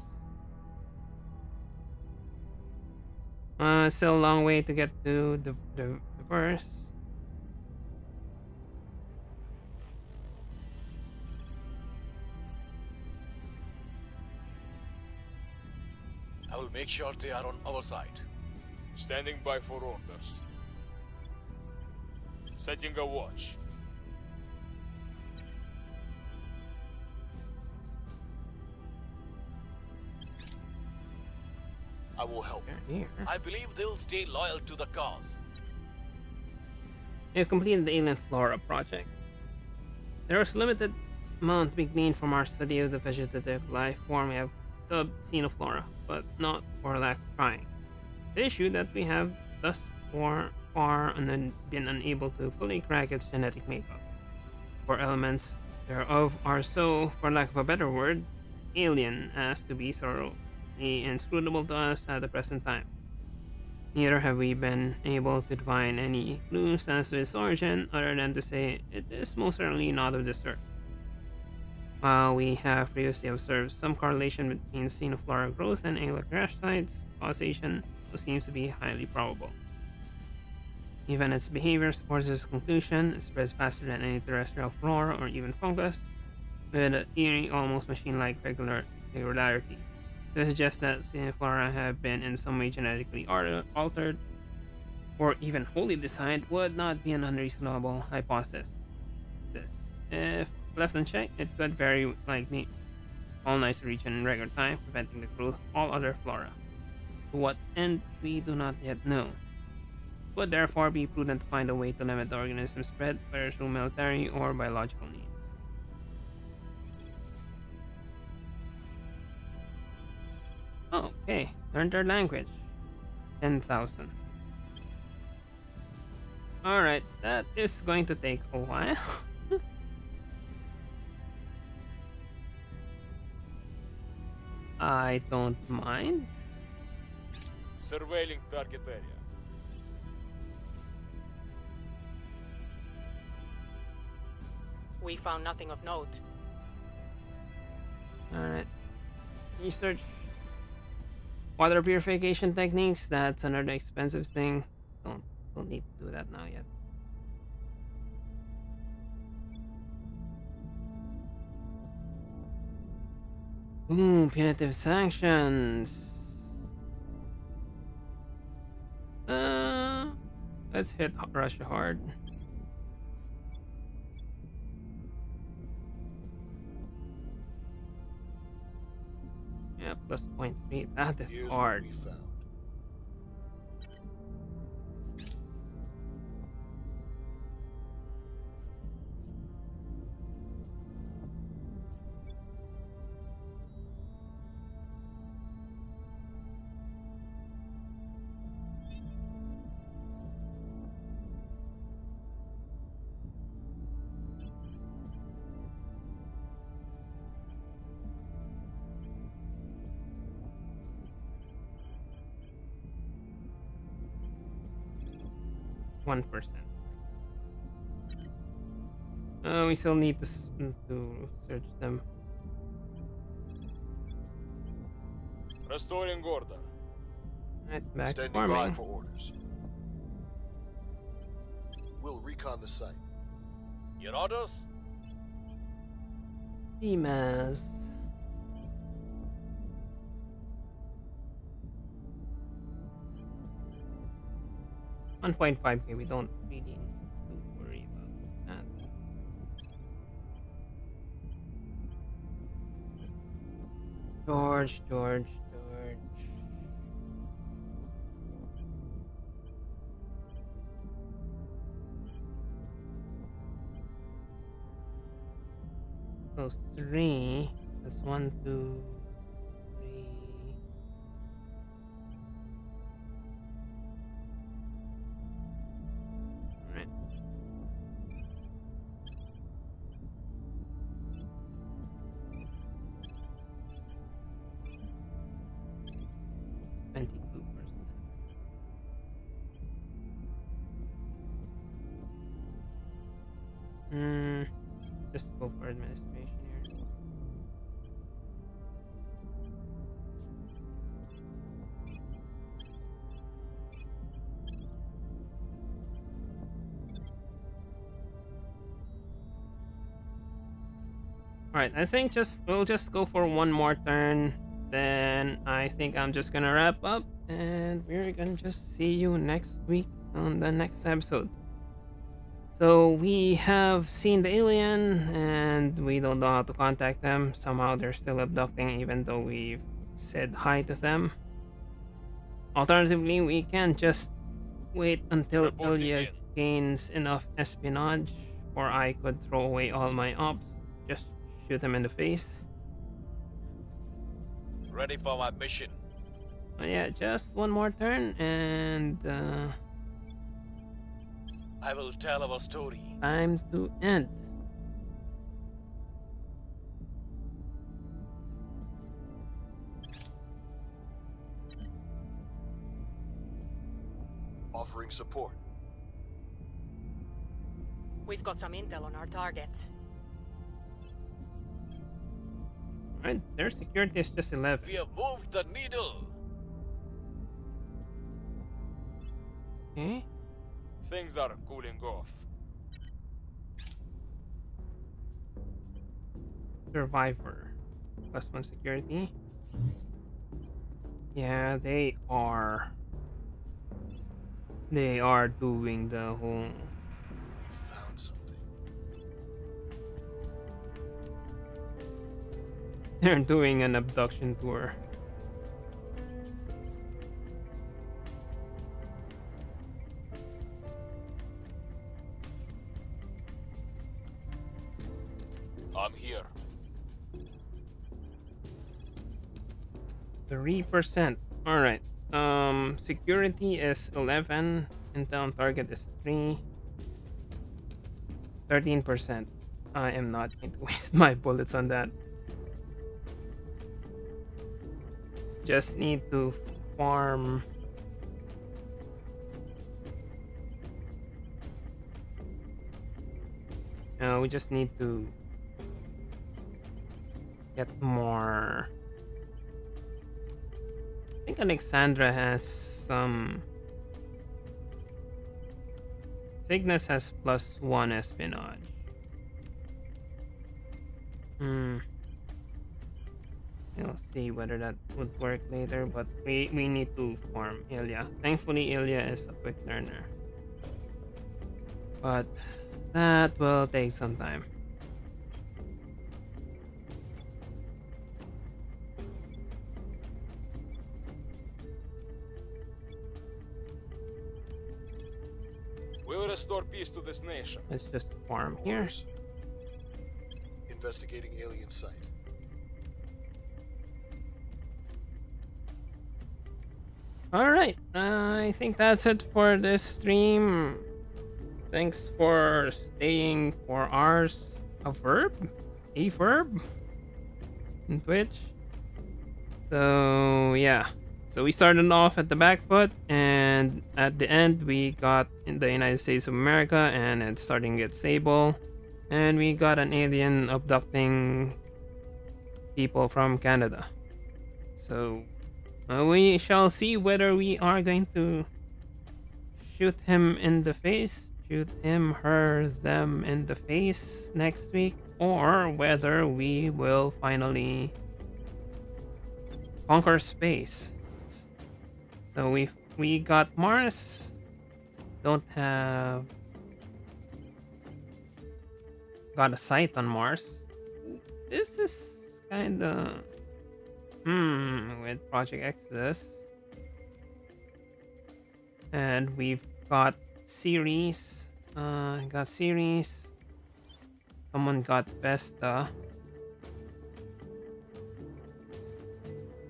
Speaker 1: Still a long way to get to the verse.
Speaker 5: I will make sure they are on our side.
Speaker 12: Standing by for orders. Setting a watch.
Speaker 2: I will help.
Speaker 1: Here.
Speaker 5: I believe they'll stay loyal to the cause.
Speaker 1: We have completed the Alien Flora project. There is limited amount to be gleaned from our study of the vegetative life form we have dubbed Xenoflora, but not for lack of trying. The issue that we have thus far been unable to fully crack its genetic makeup. Core elements thereof are so, for lack of a better word, alien as to be thoroughly inscrutable to us at the present time. Neither have we been able to divine any clues as to its origin, other than to say it is most certainly not of this earth. While we have previously observed some correlation between xenoflora growth and angular crash sites, causation seems to be highly probable. Even its behavior supports this conclusion. It spreads faster than any terrestrial flora or even fungus, with an eerie, almost machine-like regularity. To suggest that xenoflora have been in some way genetically altered or even wholly designed would not be an unreasonable hypothesis. If left unchecked, it could very likely colonize the region in record time, preventing the growth of all other flora. To what end, we do not yet know. It would therefore be prudent to find a way to limit the organism's spread, whether through military or biological means. Okay, learn their language. 10,000. Alright, that is going to take a while. I don't mind.
Speaker 12: Surveilling target area.
Speaker 4: We found nothing of note.
Speaker 1: Alright. Research water purification techniques. That's another expensive thing. Don't need to do that now yet. Ooh, punitive sanctions. Let's hit Russia hard. Yeah, plus 0.3. That is
Speaker 2: Here's
Speaker 1: hard.
Speaker 2: what we found. We still need to search them.
Speaker 12: Restoring order.
Speaker 1: Right, back
Speaker 2: Standing
Speaker 1: farming.
Speaker 2: by for orders. We'll recon the site.
Speaker 5: Your orders?
Speaker 1: Emas. 1.5k. We don't really need to worry about that. George. So 3. That's 1, 2, 3. Alright. Just go for administration here. Alright, I think we'll just go for one more turn. Then I think I'm just gonna wrap up, and we're gonna just see you next week on the next episode. So we have seen the alien, and we don't know how to contact them. Somehow they're still abducting, even though we've said hi to them. Alternatively, we can just wait until Ilya gains enough espionage, or I could throw away all my ops, just shoot him in the face.
Speaker 5: Ready for my mission.
Speaker 1: But yeah, just one more turn, and
Speaker 5: I will tell our story.
Speaker 1: time to end.
Speaker 2: Offering support.
Speaker 4: We've got some intel on our target.
Speaker 1: Alright, their security is just 11.
Speaker 5: We have moved the needle.
Speaker 1: Okay.
Speaker 12: Things are cooling off.
Speaker 1: Survivor. +1 security. Yeah, they are. They are doing the whole.
Speaker 2: We found something.
Speaker 1: They're doing an abduction tour.
Speaker 12: I'm here.
Speaker 1: 3%. Alright. Security is 11. Intel on target is 3. 13%. I am not going to waste my bullets on that. Just need to farm. We just need to get more. I think Alexandra has some. Cygnus has +1 espionage. We'll see whether that would work later, but we need to farm Ilya. Thankfully, Ilya is a quick learner. But that will take some time.
Speaker 12: We'll restore peace to this nation.
Speaker 1: Let's just farm here.
Speaker 2: Orders. Investigating alien site.
Speaker 1: Alright, I think that's it for this stream. Thanks for staying for hours. A verb in Twitch. So yeah, so we started off at the back foot, and at the end we got in the United States of America, and it's starting to get stable, and we got an alien abducting people from Canada. So we shall see whether we are going to shoot him in the face, shoot him, her, them in the face next week, or whether we will finally conquer space. So we got Mars, don't have got a site on Mars. This is kind of with Project Exodus, and we've got series. Got series. Someone got Vesta.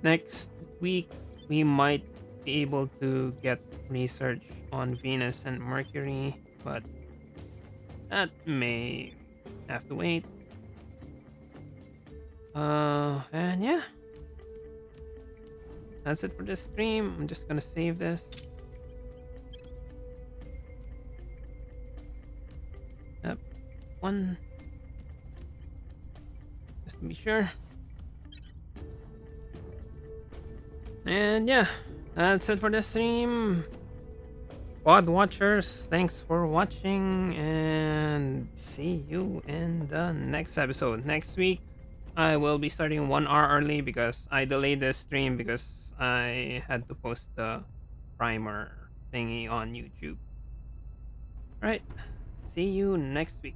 Speaker 1: Next week, we might be able to get research on Venus and Mercury, but that may have to wait. And yeah, that's it for this stream. I'm just gonna save this. Yep, one, just to be sure. And yeah, that's it for this stream. Pod watchers, thanks for watching, and see you in the next episode. Next week, I will be starting 1 hour early because I delayed this stream because I had to post the primer thingy on YouTube. Right, see you next week.